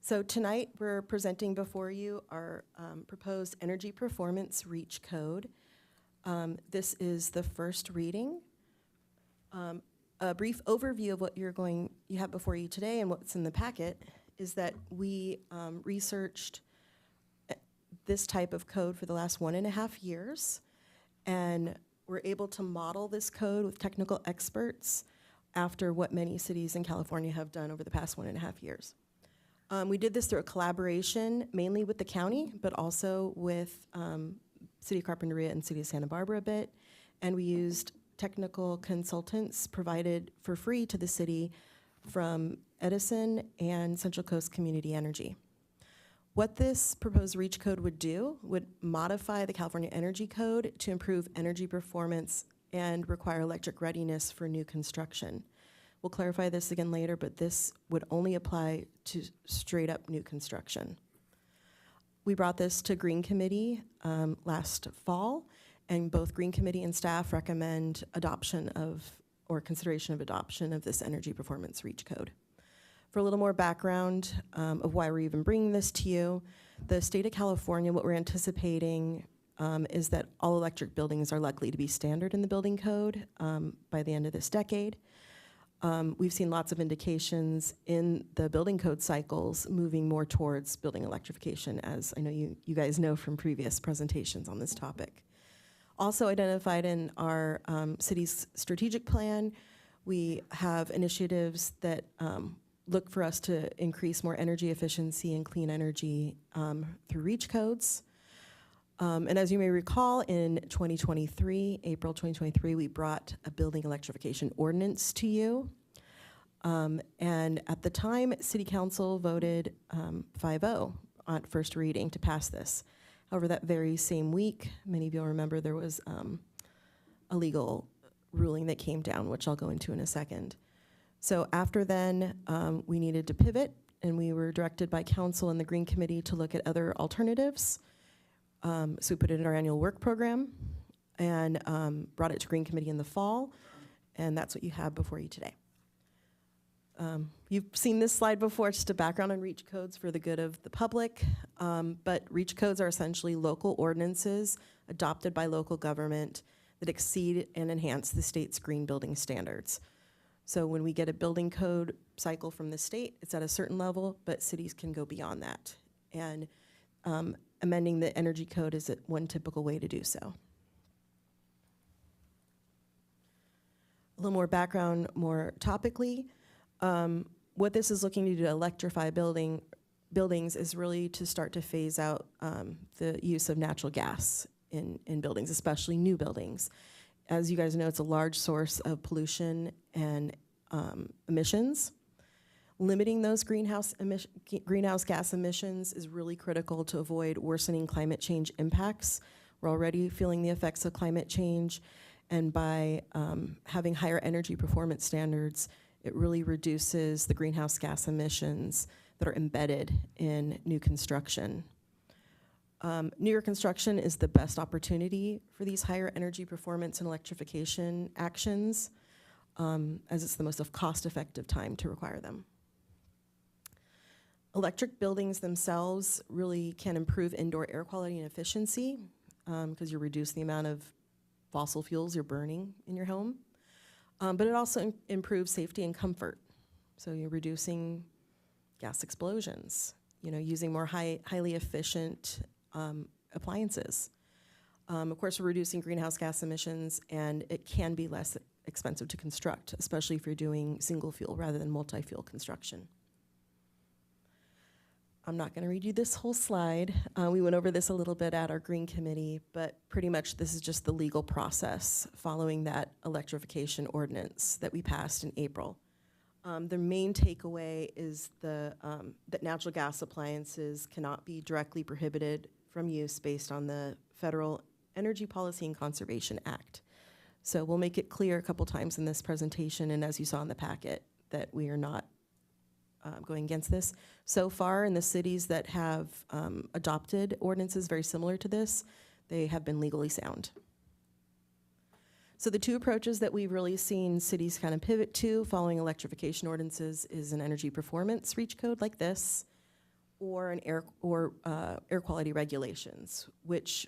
So tonight, we're presenting before you our proposed energy performance REACH code. This is the first reading. A brief overview of what you have before you today and what's in the packet is that we researched this type of code for the last 1.5 years, and we're able to model this code with technical experts after what many cities in California have done over the past 1.5 years. We did this through a collaboration, mainly with the county, but also with City of Carpinteria and City of Santa Barbara a bit, and we used technical consultants provided for free to the city from Edison and Central Coast Community Energy. What this proposed REACH code would do would modify the California Energy Code to improve energy performance and require electric readiness for new construction. We'll clarify this again later, but this would only apply to straight up new construction. We brought this to Green Committee last fall, and both Green Committee and staff recommend adoption of, or consideration of adoption of this energy performance REACH code. For a little more background of why we're even bringing this to you, the state of California, what we're anticipating is that all electric buildings are likely to be standard in the building code by the end of this decade. We've seen lots of indications in the building code cycles moving more towards building electrification, as I know you guys know from previous presentations on this topic. Also identified in our city's strategic plan, we have initiatives that look for us to increase more energy efficiency and clean energy through REACH codes. And as you may recall, in 2023, April 2023, we brought a building electrification ordinance to you. And at the time, City Council voted 5-0 on first reading to pass this. However, that very same week, many of you will remember there was a legal ruling that came down, which I'll go into in a second. So after then, we needed to pivot, and we were directed by council and the Green Committee to look at other alternatives. So we put it in our annual work program and brought it to Green Committee in the fall, and that's what you have before you today. You've seen this slide before, just a background on REACH codes for the good of the public, but REACH codes are essentially local ordinances adopted by local government that exceed and enhance the state's green building standards. So when we get a building code cycle from the state, it's at a certain level, but cities can go beyond that. And amending the energy code is one typical way to do so. A little more background, more topically. What this is looking to do to electrify buildings is really to start to phase out the use of natural gas in buildings, especially new buildings. As you guys know, it's a large source of pollution and emissions. Limiting those greenhouse gas emissions is really critical to avoid worsening climate change impacts. We're already feeling the effects of climate change, and by having higher energy performance standards, it really reduces the greenhouse gas emissions that are embedded in new construction. Newer construction is the best opportunity for these higher energy performance and electrification actions, as it's the most cost-effective time to require them. Electric buildings themselves really can improve indoor air quality and efficiency because you reduce the amount of fossil fuels you're burning in your home. But it also improves safety and comfort. So you're reducing gas explosions, using more highly efficient appliances. Of course, we're reducing greenhouse gas emissions, and it can be less expensive to construct, especially if you're doing single fuel rather than multi-fuel construction. I'm not going to read you this whole slide. We went over this a little bit at our Green Committee, but pretty much this is just the legal process following that electrification ordinance that we passed in April. The main takeaway is that natural gas appliances cannot be directly prohibited from use based on the Federal Energy Policy and Conservation Act. So we'll make it clear a couple times in this presentation, and as you saw in the packet, that we are not going against this. So far, in the cities that have adopted ordinances very similar to this, they have been legally sound. So the two approaches that we've really seen cities kind of pivot to following electrification ordinances is an energy performance REACH code like this, or air quality regulations, which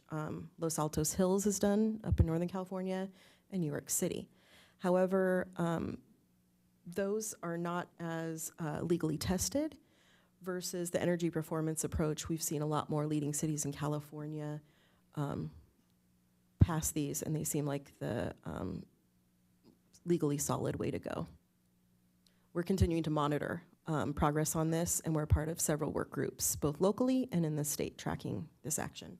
Los Altos Hills has done up in Northern California and New York City. However, those are not as legally tested versus the energy performance approach. We've seen a lot more leading cities in California pass these, and they seem like the legally solid way to go. We're continuing to monitor progress on this, and we're part of several work groups, both locally and in the state, tracking this action.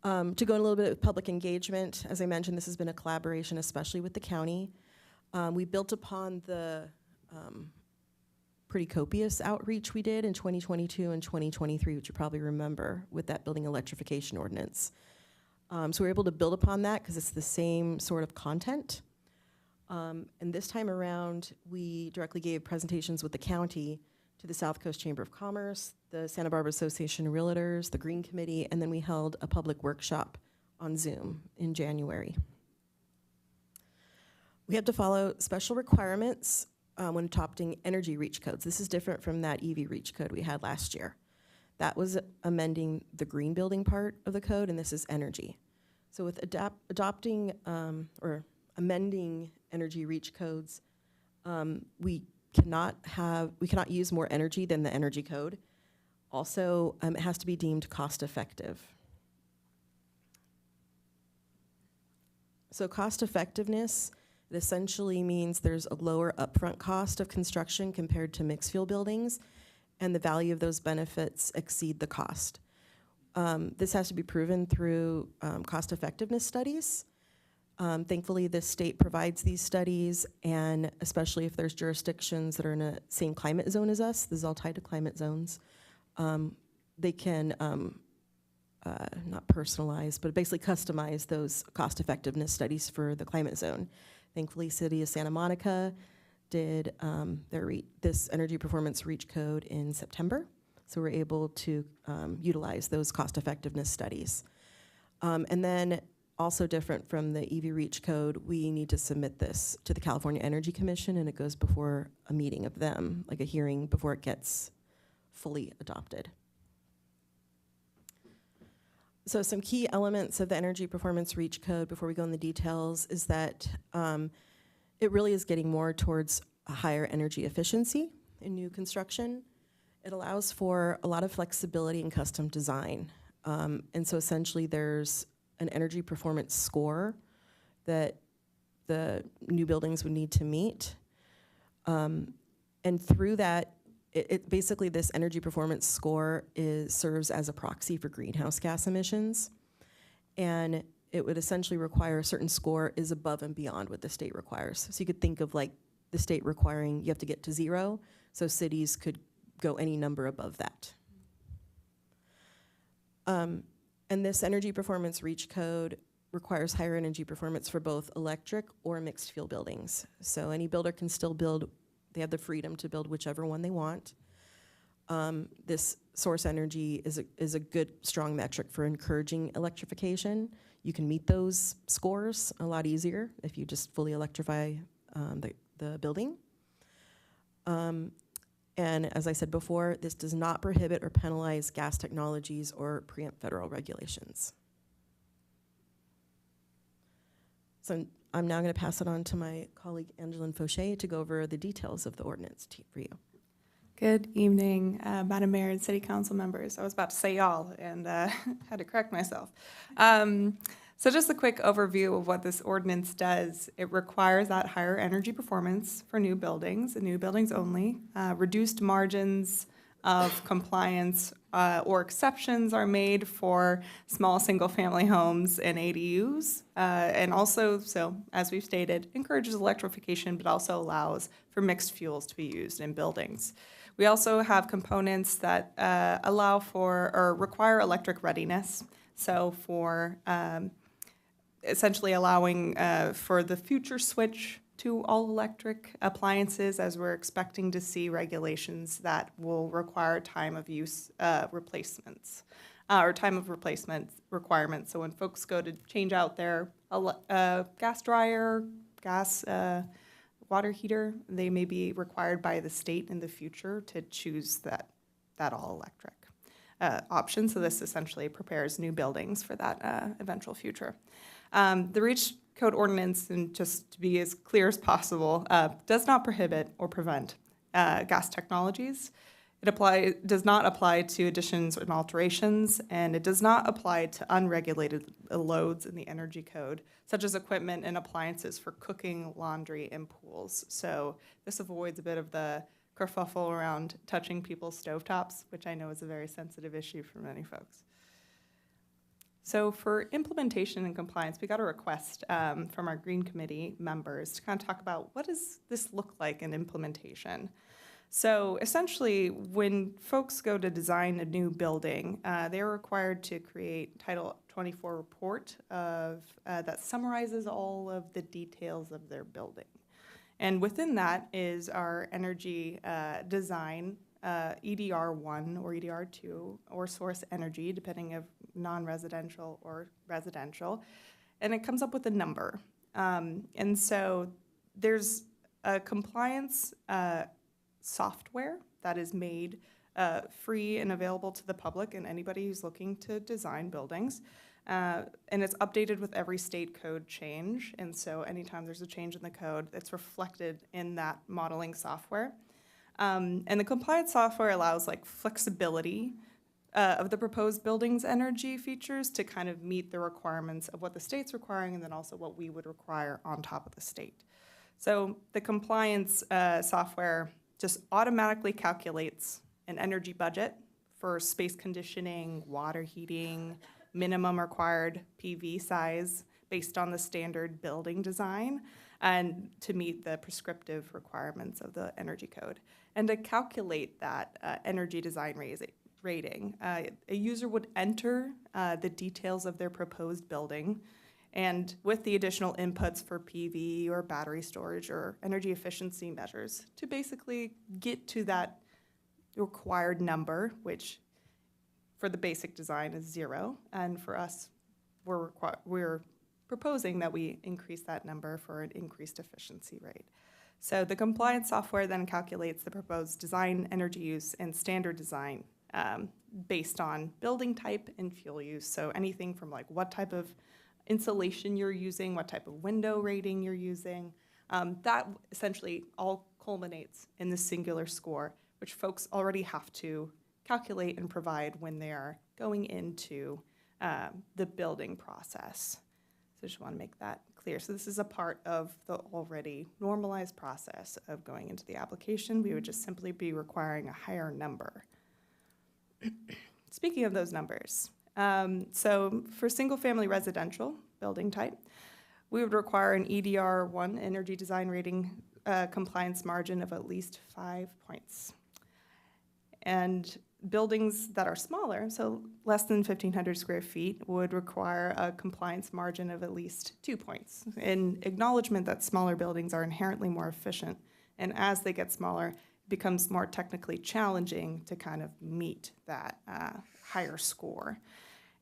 To go in a little bit of public engagement, as I mentioned, this has been a collaboration, especially with the county. We built upon the pretty copious outreach we did in 2022 and 2023, which you probably remember with that building electrification ordinance. So we're able to build upon that because it's the same sort of content. And this time around, we directly gave presentations with the county to the South Coast Chamber of Commerce, the Santa Barbara Association of Realtors, the Green Committee, and then we held a public workshop on Zoom in January. We have to follow special requirements when adopting energy reach codes. This is different from that EV reach code we had last year. That was amending the green building part of the code, and this is energy. So with adopting or amending energy reach codes, we cannot use more energy than the energy code. Also, it has to be deemed cost effective. So cost effectiveness, it essentially means there's a lower upfront cost of construction compared to mixed fuel buildings, and the value of those benefits exceed the cost. This has to be proven through cost effectiveness studies. Thankfully, the state provides these studies, and especially if there's jurisdictions that are in the same climate zone as us, this is all tied to climate zones, they can not personalize, but basically customize those cost effectiveness studies for the climate zone. Thankfully, City of Santa Monica did this energy performance reach code in September, so we're able to utilize those cost effectiveness studies. And then also different from the EV reach code, we need to submit this to the California Energy Commission, and it goes before a meeting of them, like a hearing before it gets fully adopted. So some key elements of the energy performance reach code before we go in the details is that it really is getting more towards a higher energy efficiency in new construction. It allows for a lot of flexibility in custom design. And so essentially there's an energy performance score that the new buildings would need to meet. And through that, basically this energy performance score serves as a proxy for greenhouse gas emissions. And it would essentially require a certain score is above and beyond what the state requires. So you could think of like the state requiring you have to get to 0, so cities could go any number above that. And this energy performance reach code requires higher energy performance for both electric or mixed fuel buildings. So any builder can still build, they have the freedom to build whichever one they want. This source energy is a good, strong metric for encouraging electrification. You can meet those scores a lot easier if you just fully electrify the building. And as I said before, this does not prohibit or penalize gas technologies or preempt federal regulations. So I'm now going to pass it on to my colleague, Angeline Fauché, to go over the details of the ordinance for you. Good evening, Madam Mayor and City Council members. I was about to say y'all and had to correct myself. So just a quick overview of what this ordinance does. It requires that higher energy performance for new buildings and new buildings only. Reduced margins of compliance or exceptions are made for small single-family homes and ADUs. And also, so as we've stated, encourages electrification, but also allows for mixed fuels to be used in buildings. We also have components that allow for or require electric readiness. So for essentially allowing for the future switch to all-electric appliances, as we're expecting to see regulations that will require time of use replacements, or time of replacement requirements. So when folks go to change out their gas dryer, gas water heater, they may be required by the state in the future to choose that that all-electric option. So this essentially prepares new buildings for that eventual future. The REACH Code ordinance, and just to be as clear as possible, does not prohibit or prevent gas technologies. It does not apply to additions and alterations, and it does not apply to unregulated loads in the energy code, such as equipment and appliances for cooking, laundry, and pools. So this avoids a bit of the kerfuffle around touching people's stovetops, which I know is a very sensitive issue for many folks. So for implementation and compliance, we got a request from our Green Committee members to kind of talk about what does this look like in implementation. So essentially, when folks go to design a new building, they're required to create Title 24 report that summarizes all of the details of their building. And within that is our energy design, EDR1 or EDR2, or source energy, depending of non-residential or residential, and it comes up with a number. And so there's a compliance software that is made free and available to the public and anybody who's looking to design buildings. And it's updated with every state code change. And so anytime there's a change in the code, it's reflected in that modeling software. And the compliance software allows like flexibility of the proposed building's energy features to kind of meet the requirements of what the state's requiring and then also what we would require on top of the state. So the compliance software just automatically calculates an energy budget for space conditioning, water heating, minimum required PV size based on the standard building design and to meet the prescriptive requirements of the energy code. And to calculate that energy design rating, a user would enter the details of their proposed building, and with the additional inputs for PV or battery storage or energy efficiency measures to basically get to that required number, which for the basic design is 0. And for us, we're proposing that we increase that number for an increased efficiency rate. So the compliance software then calculates the proposed design, energy use, and standard design based on building type and fuel use. So anything from like what type of insulation you're using, what type of window rating you're using, that essentially all culminates in the singular score, which folks already have to calculate and provide when they are going into the building process. So I just want to make that clear. So this is a part of the already normalized process of going into the application. We would just simply be requiring a higher number. Speaking of those numbers, so for single-family residential building type, we would require an EDR1 energy design rating compliance margin of at least 5 points. And buildings that are smaller, so less than 1,500 square feet, would require a compliance margin of at least 2 points, in acknowledgement that smaller buildings are inherently more efficient. And as they get smaller, it becomes more technically challenging to kind of meet that higher score.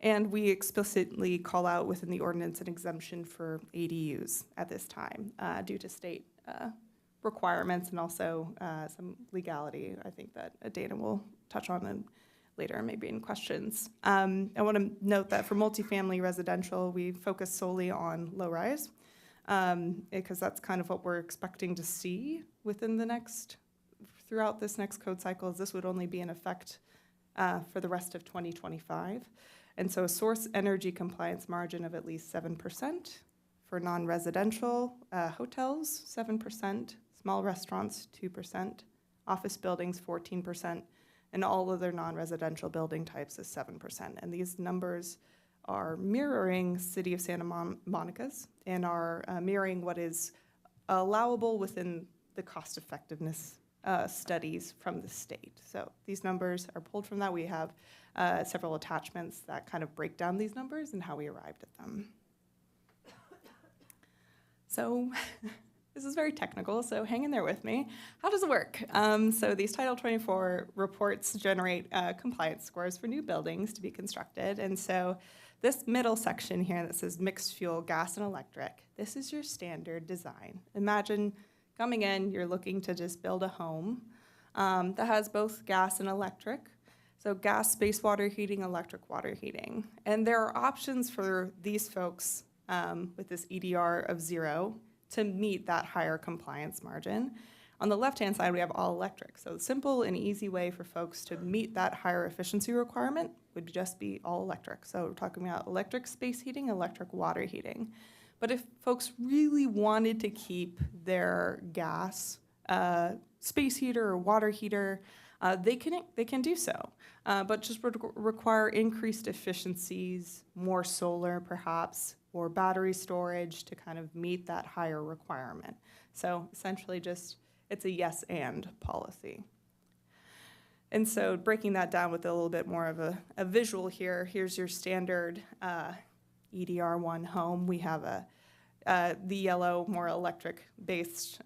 And we explicitly call out within the ordinance an exemption for ADUs at this time due to state requirements and also some legality, I think that Dana will touch on later, maybe in questions. I want to note that for multifamily residential, we focus solely on low-rise because that's kind of what we're expecting to see within throughout this next code cycle, as this would only be in effect for the rest of 2025. And so a source energy compliance margin of at least 7%. For non-residential hotels, 7%. Small restaurants, 2%. Office buildings, 14%. And all other non-residential building types is 7%. And these numbers are mirroring City of Santa Monica's and are mirroring what is allowable within the cost effectiveness studies from the state. So these numbers are pulled from that. We have several attachments that kind of break down these numbers and how we arrived at them. So this is very technical, so hang in there with me. How does it work? So these Title 24 reports generate compliance scores for new buildings to be constructed. And so this middle section here that says mixed fuel, gas, and electric, this is your standard design. Imagine coming in, you're looking to just build a home that has both gas and electric. So gas, space water heating, electric water heating. And there are options for these folks with this EDR of 0 to meet that higher compliance margin. On the left-hand side, we have all electric. So simple and easy way for folks to meet that higher efficiency requirement would just be all electric. So we're talking about electric space heating, electric water heating. But if folks really wanted to keep their gas space heater or water heater, they can do so, but just would require increased efficiencies, more solar perhaps, or battery storage to kind of meet that higher requirement. So essentially just, it's a yes and policy. And so breaking that down with a little bit more of a visual here, here's your standard EDR1 home. We have the yellow, more electric-based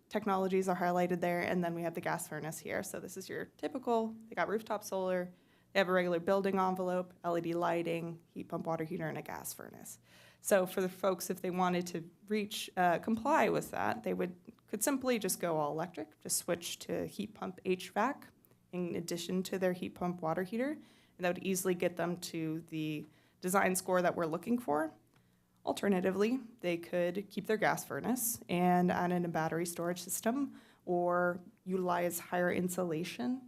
technologies are highlighted there, and then we have the gas furnace here. So this is your typical, they got rooftop solar, they have a regular building envelope, LED lighting, heat pump water heater, and a gas furnace. So for the folks, if they wanted to comply with that, they could simply just go all electric, just switch to heat pump HVAC in addition to their heat pump water heater, and that would easily get them to the design score that we're looking for. Alternatively, they could keep their gas furnace and add in a battery storage system or utilize higher insulation,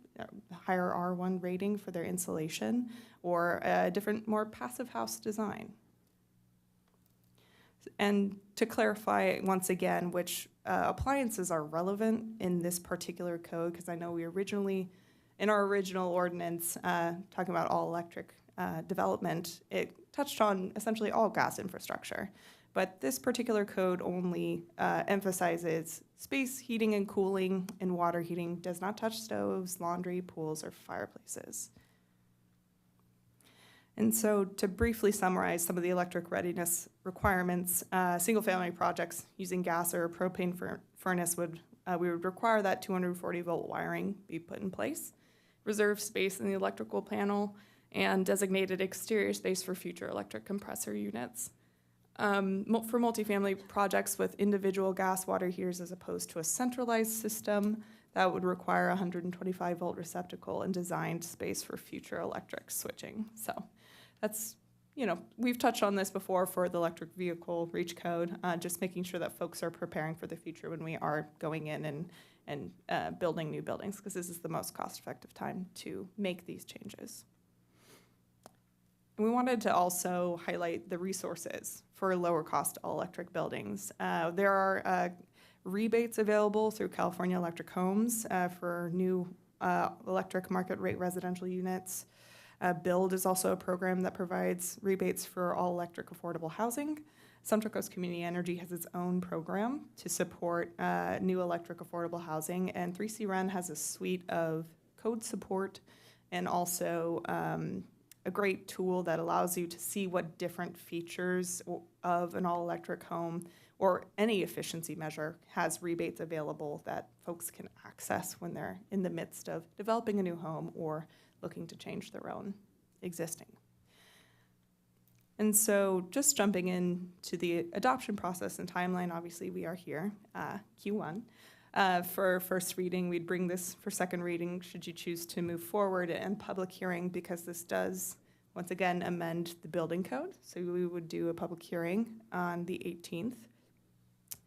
higher R1 rating for their insulation, or a different, more passive house design. And to clarify once again which appliances are relevant in this particular code, because I know we originally, in our original ordinance, talking about all electric development, it touched on essentially all gas infrastructure. But this particular code only emphasizes space heating and cooling and water heating, does not touch stoves, laundry, pools, or fireplaces. And so to briefly summarize some of the electric readiness requirements, single-family projects using gas or a propane furnace we would require that 240-volt wiring be put in place, reserve space in the electrical panel, and designated exterior space for future electric compressor units. For multifamily projects with individual gas water heaters as opposed to a centralized system, that would require a 125-volt receptacle and designed space for future electric switching. So that's, we've touched on this before for the electric vehicle REACH code, just making sure that folks are preparing for the future when we are going in and building new buildings, because this is the most cost-effective time to make these changes. And we wanted to also highlight the resources for lower cost all-electric buildings. There are rebates available through California Electric Homes for new electric market rate residential units. BUILD is also a program that provides rebates for all electric affordable housing. Central Coast Community Energy has its own program to support new electric affordable housing, and 3C Ren has a suite of code support and also a great tool that allows you to see what different features of an all-electric home or any efficiency measure has rebates available that folks can access when they're in the midst of developing a new home or looking to change their own existing. And so just jumping into the adoption process and timeline, obviously we are here, Q1. For first reading, we'd bring this for second reading should you choose to move forward, and public hearing, because this does, once again, amend the building code. So we would do a public hearing on the 18th.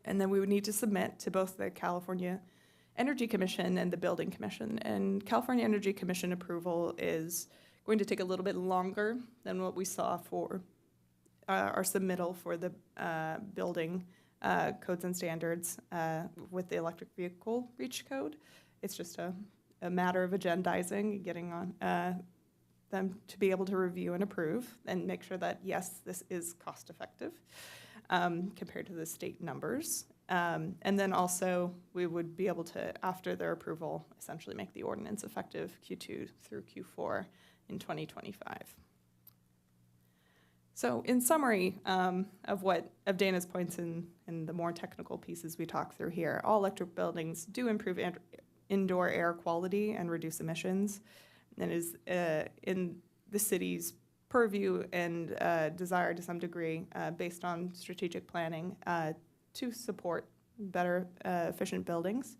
And then we would need to submit to both the California Energy Commission and the Building Commission. And California Energy Commission approval is going to take a little bit longer than what we saw for our submittal for the building codes and standards with the electric vehicle REACH code. It's just a matter of agendizing, getting on them to be able to review and approve and make sure that, yes, this is cost effective compared to the state numbers. And then also we would be able to, after their approval, essentially make the ordinance effective Q2 through Q4 in 2025. So in summary of Dana's points in the more technical pieces we talked through here, all electric buildings do improve indoor air quality and reduce emissions, and is in the city's purview and desire to some degree based on strategic planning to support better efficient buildings.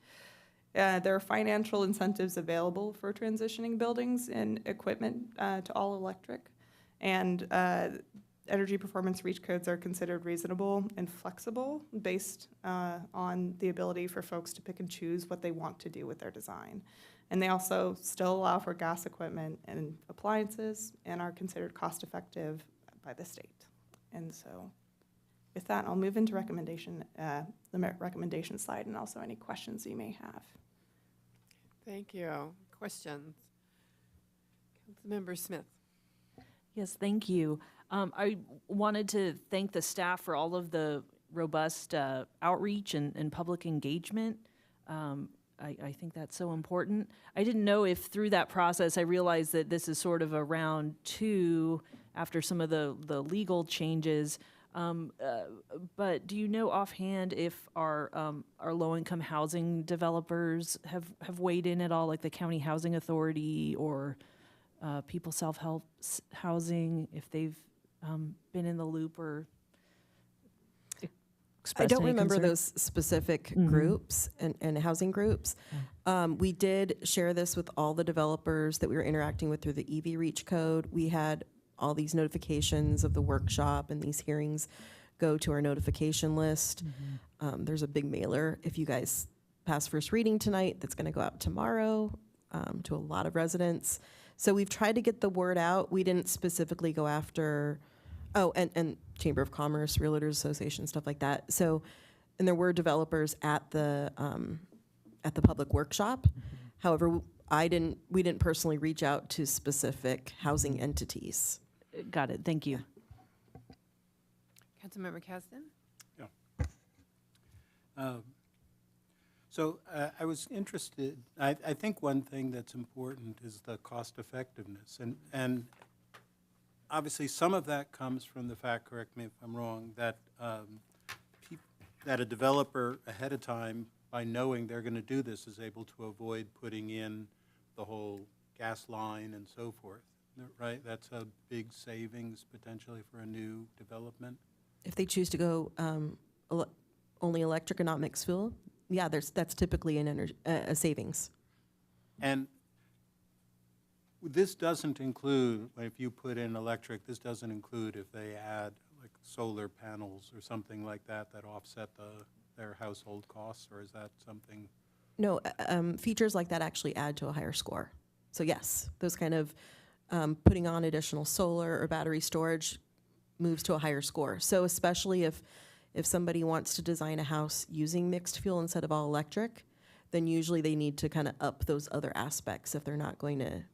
There are financial incentives available for transitioning buildings and equipment to all electric. And energy performance reach codes are considered reasonable and flexible based on the ability for folks to pick and choose what they want to do with their design. And they also still allow for gas equipment and appliances and are considered cost-effective by the state. And so with that, I'll move into the recommendation slide and also any questions you may have. Thank you. Questions? Councilmember Smith. Yes, thank you. I wanted to thank the staff for all of the robust outreach and public engagement. I think that's so important. I didn't know if through that process, I realized that this is sort of a round two after some of the legal changes. But do you know offhand if our low-income housing developers have weighed in at all, like the County Housing Authority or People Self-Help Housing, if they've been in the loop or I don't any remember concern? those specific groups and housing groups. We did share this with all the developers that we were interacting with through the EV Reach code. We had all these notifications of the workshop and these hearings go to our notification list. There's a big mailer if you guys pass first reading tonight that's going to go out tomorrow to a lot of residents. So we've tried to get the word out. We didn't specifically go after, and Chamber of Commerce, Realtors Association, stuff like that. So, and there were developers at the public workshop. However, we didn't personally reach out to specific housing entities. Got it. Thank you. Councilmember Caston? So I was interested, I think one thing that's important is the cost effectiveness. And obviously some of that comes from the fact, correct me if I'm wrong, that that a developer ahead of time, by knowing they're going to do this, is able to avoid putting in the whole gas line and so forth, right? That's a big savings potentially for a new development. If they choose to go only electric and not mixed fuel, yeah, that's typically a savings. And this doesn't include, if you put in electric, this doesn't include if they add like solar panels or something like that that offset their household costs, or is that something? No, features like that actually add to a higher score. So yes, those kind of putting on additional solar or battery storage moves to a higher score. So especially if somebody wants to design a house using mixed fuel instead of all electric, then usually they need to kind of up those other aspects if they're not going to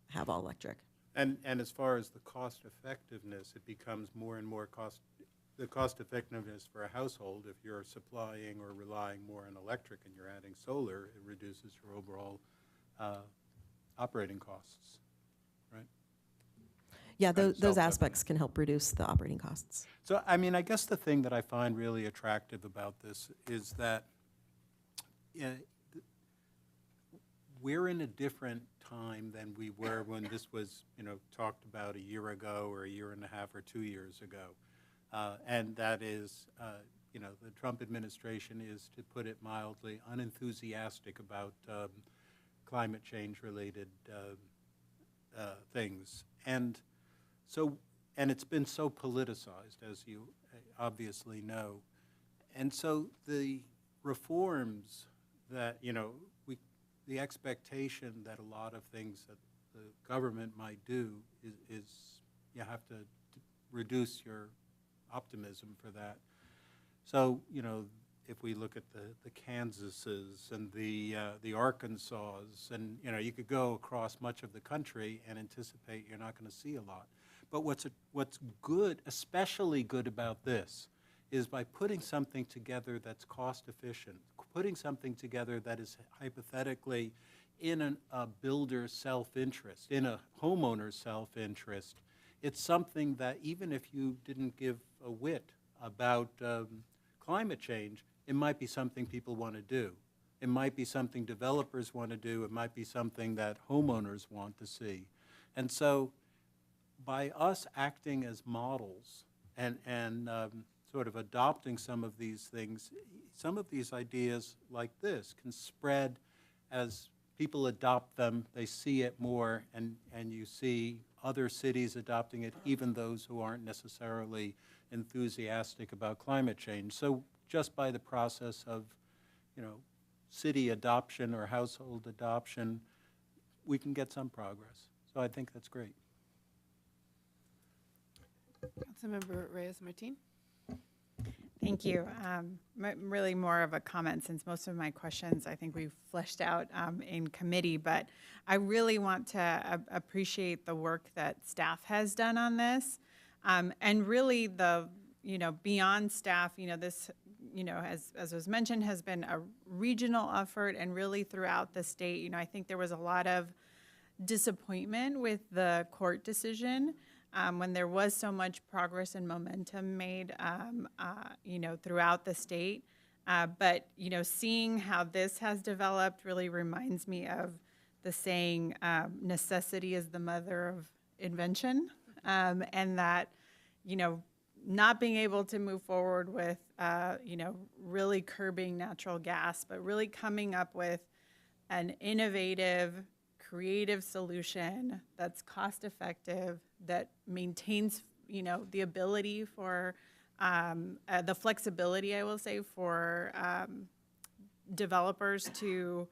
have all electric. And as far as the cost effectiveness, it becomes more and more the cost effectiveness for a household, if you're supplying or relying more on electric and you're adding solar, it reduces your overall operating costs, right? Yeah, those aspects can help reduce the operating costs. So, I mean, I guess the thing that I find really attractive about this is that we're in a different time than we were when this was, talked about a year ago or a year and a half or 2 years ago. And that is, the Trump administration is, to put it mildly, unenthusiastic about climate change-related things. And it's been so politicized, as you obviously know. And so the reforms that, the expectation that a lot of things that the government might do is you have to reduce your optimism for that. So, if we look at the Kansases and the Arkansas, and, you could go across much of the country and anticipate you're not going to see a lot. But what's good, especially good about this, is by putting something together that's cost efficient, putting something together that is hypothetically in a builder's self-interest, in a homeowner's self-interest. It's something that even if you didn't give a whit about climate change, it might be something people want to do. It might be something developers want to do. It might be something that homeowners want to see. And so by us acting as models and sort of adopting some of these things, some of these ideas like this can spread as people adopt them, they see it more, and you see other cities adopting it, even those who aren't necessarily enthusiastic about climate change. So just by the process of, city adoption or household adoption, we can get some progress. So I think that's great. Councilmember Reyes-Martin. Thank you. Really more of a comment, since most of my questions I think we've fleshed out in committee, but I really want to appreciate the work that staff has done on this. And really beyond staff, this, as was mentioned, has been a regional effort, and really throughout the state. I think there was a lot of disappointment with the court decision. When there was so much progress and momentum made, throughout the state. But, seeing how this has developed really reminds me of the saying, necessity is the mother of invention. And that, not being able to move forward with, really curbing natural gas, but really coming up with an innovative, creative solution that's cost effective, that maintains, the ability for the flexibility, I will say, for developers to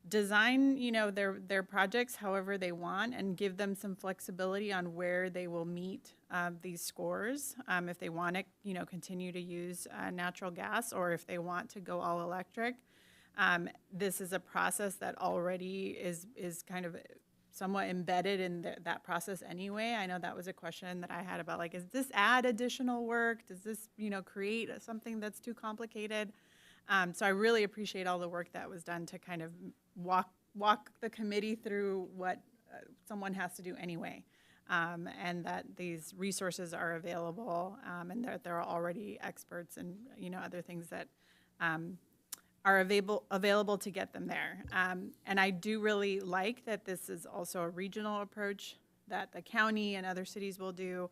design, their projects however they want, and give them some flexibility on where they will meet these scores, if they want to, continue to use natural gas, or if they want to go all electric. This is a process that already is kind of somewhat embedded in that process anyway. I know that was a question that I had about, like, does this add additional work? Does this, create something that's too complicated? So I really appreciate all the work that was done to kind of walk the committee through what someone has to do anyway. And that these resources are available, and that there are already experts and, other things that are available to get them there. And I do really like that this is also a regional approach that the county and other cities will do,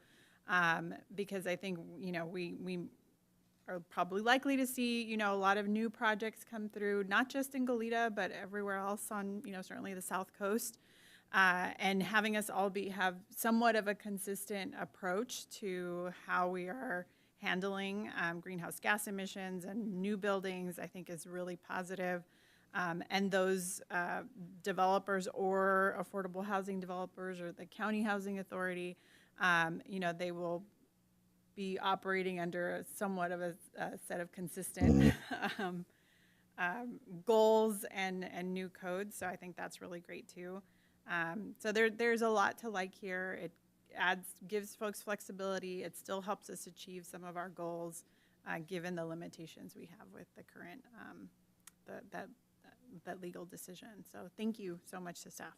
because I think, we are probably likely to see, a lot of new projects come through, not just in Goleta, but everywhere else on, certainly the South Coast. And having us all have somewhat of a consistent approach to how we are handling greenhouse gas emissions and new buildings, I think is really positive. And those developers or affordable housing developers or the county housing authority, they will be operating under somewhat of a set of consistent goals and new codes. So I think that's really great too. So there's a lot to like here. It gives folks flexibility. It still helps us achieve some of our goals, given the limitations we have with the current that legal decision. So thank you so much to staff.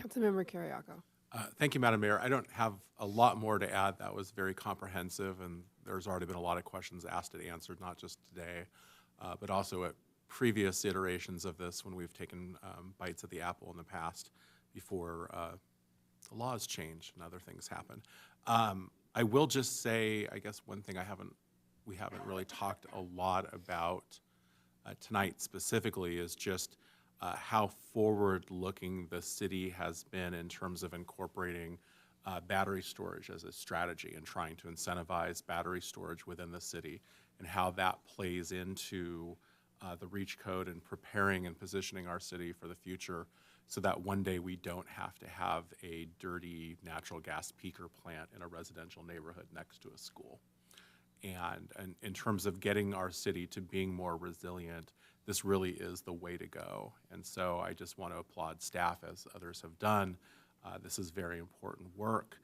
Councilmember Kiriakou. Thank you, Madam Mayor. I don't have a lot more to add. That was very comprehensive, and there's already been a lot of questions asked and answered, not just today, but also at previous iterations of this when we've taken bites at the apple in the past before the laws change and other things happen. I will just say, I guess one thing we haven't really talked a lot about tonight specifically is just how forward-looking the city has been in terms of incorporating battery storage as a strategy and trying to incentivize battery storage within the city, and how that plays into the REACH code and preparing and positioning our city for the future, so that one day we don't have to have a dirty natural gas peaker plant in a residential neighborhood next to a school. And in terms of getting our city to being more resilient, this really is the way to go. And so I just want to applaud staff, as others have done. This is very important work.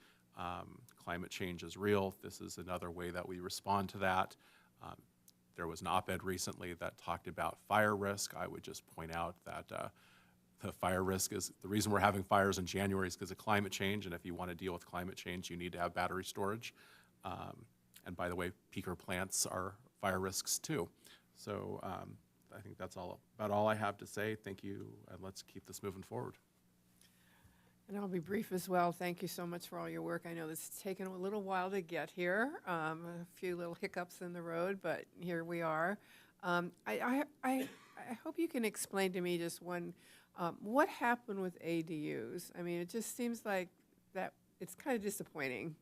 Climate change is real. This is another way that we respond to that. There was an op-ed recently that talked about fire risk. I would just point out that the fire risk is, the reason we're having fires in January is because of climate change, and if you want to deal with climate change, you need to have battery storage. And by the way, peaker plants are fire risks too. So I think that's about all I have to say. Thank you, and let's keep this moving forward. And I'll be brief as well. Thank you so much for all your work. I know this has taken a little while to get here, a few little hiccups in the road, but here we are. I hope you can explain to me just one, what happened with ADUs? I mean, it just seems like that it's kind of disappointing.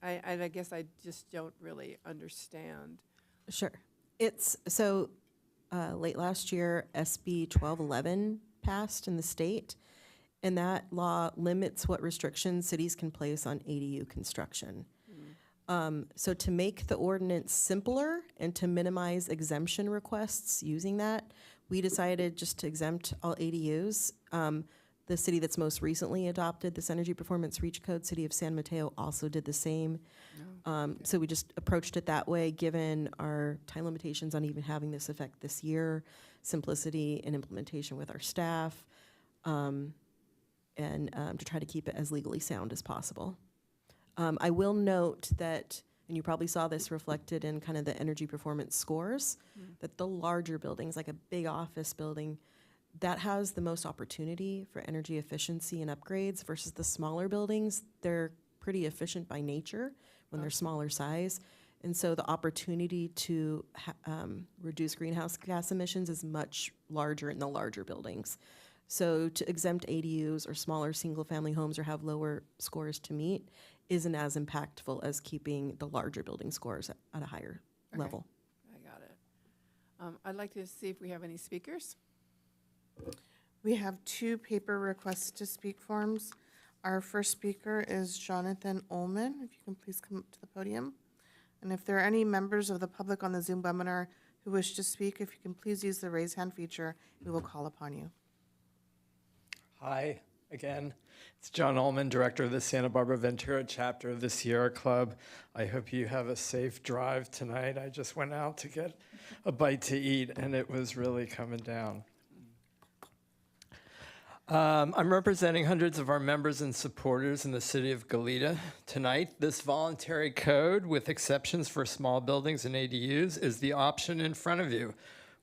I guess I just don't really understand. Sure. It's so late last year, SB 1211 passed in the state, and that law limits what restrictions cities can place on ADU construction. So to make the ordinance simpler and to minimize exemption requests using that, we decided just to exempt all ADUs. The city that's most recently adopted this Energy Performance Reach Code, City of San Mateo, also did the same. So we just approached it that way, given our time limitations on even having this effect this year, simplicity and implementation with our staff, and to try to keep it as legally sound as possible. I will note that, and you probably saw this reflected in kind of the energy performance scores, that the larger buildings, like a big office building, that has the most opportunity for energy efficiency and upgrades versus the smaller buildings. They're pretty efficient by nature when they're smaller size. And so the opportunity to reduce greenhouse gas emissions is much larger in the larger buildings. So to exempt ADUs or smaller single-family homes or have lower scores to meet isn't as impactful as keeping the larger building scores at a higher level. I got it. I'd like to see if we have any speakers. We have 2 paper requests to speak forms. Our first speaker is Jonathan Ullman. If you can please come up to the podium. And if there are any members of the public on the Zoom webinar who wish to speak, if you can please use the raise hand feature, we will call upon you. Hi, again. It's John Ullman, Director of the Santa Barbara Ventura chapter of the Sierra Club. I hope you have a safe drive tonight. I just went out to get a bite to eat, and it was really coming down. I'm representing hundreds of our members and supporters in the city of Goleta. Tonight, this voluntary code, with exceptions for small buildings and ADUs, is the option in front of you.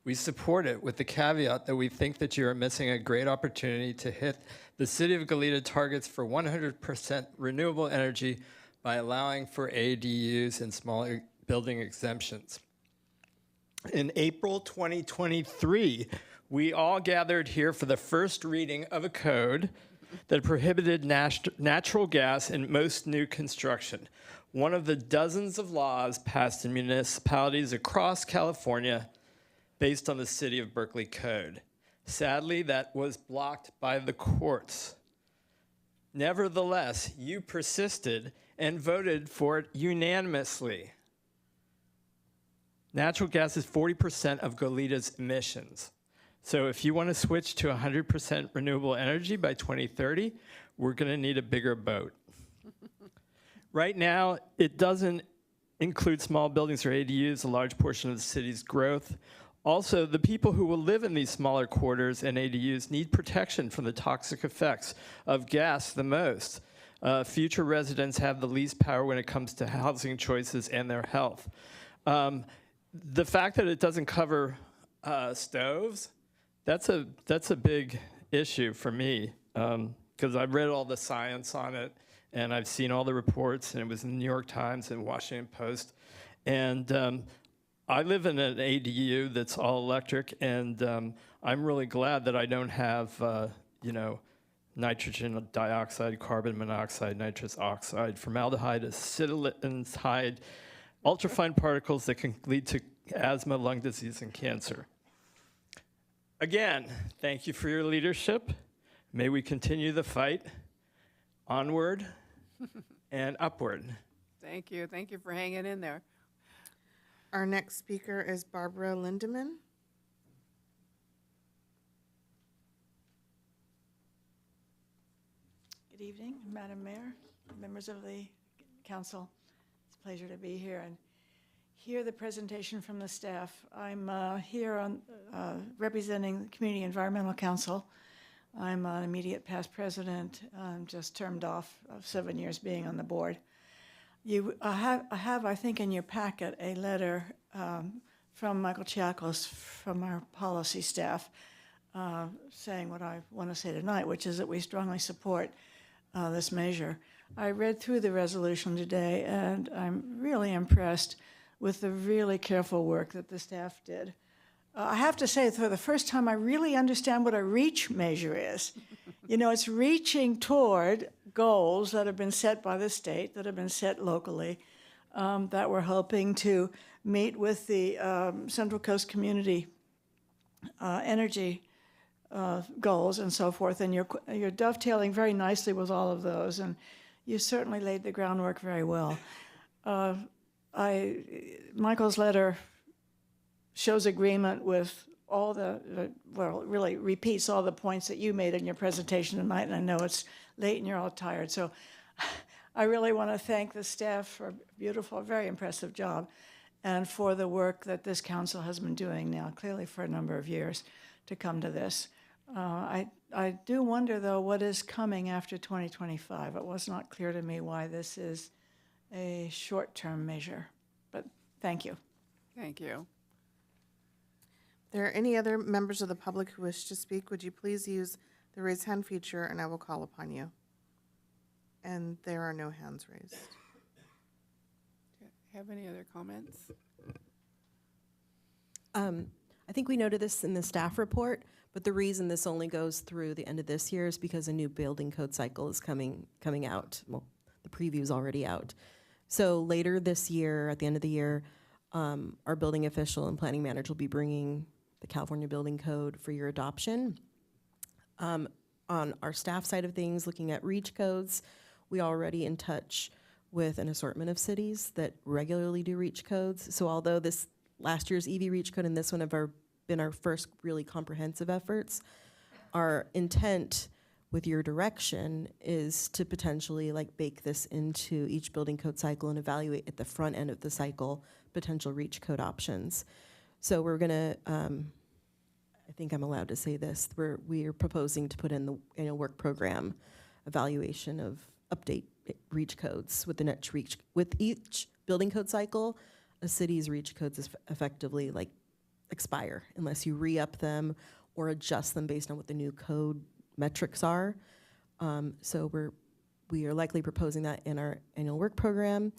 We support it with the caveat that we think that you are missing a great opportunity to hit the city of Goleta targets for 100% renewable energy by allowing for ADUs and smaller building exemptions. In April 2023, we all gathered here for the first reading of a code that prohibited natural gas in most new construction, one of the dozens of laws passed in municipalities across California based on the City of Berkeley Code. Sadly, that was blocked by the courts. Nevertheless, you persisted and voted for it unanimously. Natural gas is 40% of Goleta's emissions. So if you want to switch to 100% renewable energy by 2030, we're going to need a bigger boat. Right now, it doesn't include small buildings or ADUs, a large portion of the city's growth. Also, the people who will live in these smaller quarters and ADUs need protection from the toxic effects of gas the most. Future residents have the least power when it comes to housing choices and their health. The fact that it doesn't cover stoves, that's a big issue for me, because I've read all the science on it, and I've seen all the reports, and it was in the New York Times and Washington Post. And I live in an ADU that's all electric, and I'm really glad that I don't have, nitrogen dioxide, carbon monoxide, nitrous oxide, formaldehyde, acetylene, ultrafine particles that can lead to asthma, lung disease, and cancer. Again, thank you for your leadership. May we continue the fight onward and upward. Thank you. Thank you for hanging in there. Our next speaker is Barbara Lindeman. Good evening, Madam Mayor, members of the council. It's a pleasure to be here and hear the presentation from the staff. I'm here on representing the Community Environmental Council. I'm an immediate past president. I'm just termed off of 7 years being on the board. I have, I think, in your packet a letter from Michael Chiakos from our policy staff saying what I want to say tonight, which is that we strongly support this measure. I read through the resolution today, and I'm really impressed with the really careful work that the staff did. I have to say, for the first time, I really understand what a REACH measure is. You know, it's reaching toward goals that have been set by the state, that have been set locally, that we're hoping to meet with the Central Coast Community energy goals and so forth. And you're dovetailing very nicely with all of those, and you certainly laid the groundwork very well. Michael's letter shows agreement with all well, really repeats all the points that you made in your presentation tonight, and I know it's late and you're all tired. So I really want to thank the staff for a beautiful, very impressive job, and for the work that this council has been doing now, clearly for a number of years, to come to this. I do wonder, though, what is coming after 2025. It was not clear to me why this is a short-term measure, but thank you. Thank you. If there are any other members of the public who wish to speak, would you please use the raise hand feature and I will call upon you. And there are no hands raised. Have any other comments? I think we noted this in the staff report, but the reason this only goes through the end of this year is because a new building code cycle is coming out. Well, the preview's already out. So later this year, at the end of the year, our building official and planning manager will be bringing the California Building Code for your adoption. On our staff side of things, looking at REACH codes, we already in touch with an assortment of cities that regularly do REACH codes. So although this last year's EV REACH code and this one have been our first really comprehensive efforts, our intent with your direction is to potentially bake this into each building code cycle and evaluate at the front end of the cycle potential REACH code options. So we're gonna, I think I'm allowed to say this, we are proposing to put in the annual work program evaluation of update REACH codes with the next REACH. With each building code cycle, a city's REACH codes is effectively expire unless you re-up them or adjust them based on what the new code metrics are. So we are likely proposing that in our annual work program.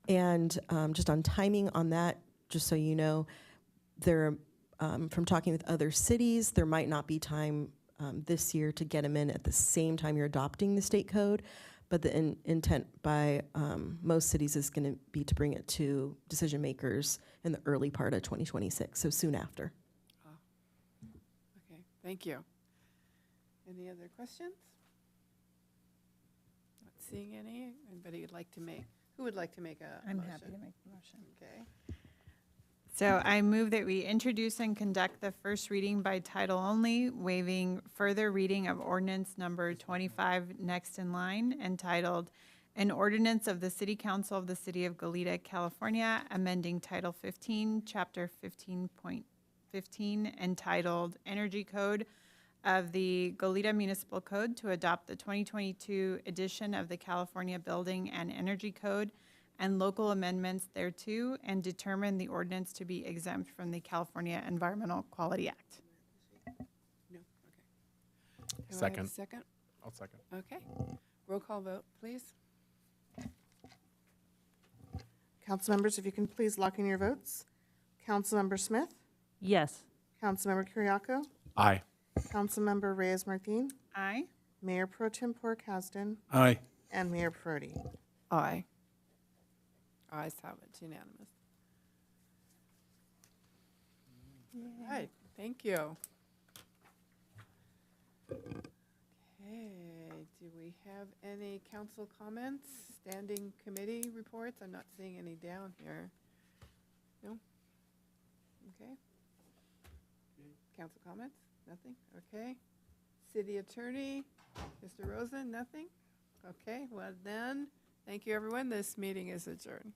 And just on timing on that, just so you know, from talking with other cities, there might not be time this year to get them in at the same time you're adopting the state code, but the intent by most cities is going to be to bring it to decision makers in the early part of 2026, so soon after. Okay, thank you. Any other questions? Not seeing any. Anybody would like to make? Who would like to make a I'm motion? happy to make the motion. Okay. So I move that we introduce and conduct the first reading by title only, waiving further reading of ordinance number 25 next in line, entitled An Ordinance of the City Council of the City of Goleta, California, amending Title 15, Chapter 15.15, entitled Energy Code of the Goleta Municipal Code to adopt the 2022 edition of the California Building and Energy Code and local amendments thereto, and determine the ordinance to be exempt from the California Environmental Quality Act. No? Okay. Do I have a Second. second? I'll second. Okay. Roll call vote, please. Council members, if you can please lock in your votes. Councilmember Smith? Yes. Councilmember Kiriakou? Aye. Councilmember Reyes-Martin? Aye. Mayor Pro Tem Pork-Hasden? Aye. And Mayor Prodi. Aye. Ayes have it, unanimous. All right, thank you. Okay, do we have any council comments, standing committee reports? I'm not seeing any down here. No? Okay. Council comments? Nothing? Okay. City attorney, Mr. Rosen, nothing? Okay, well then, thank you, everyone. This meeting is adjourned.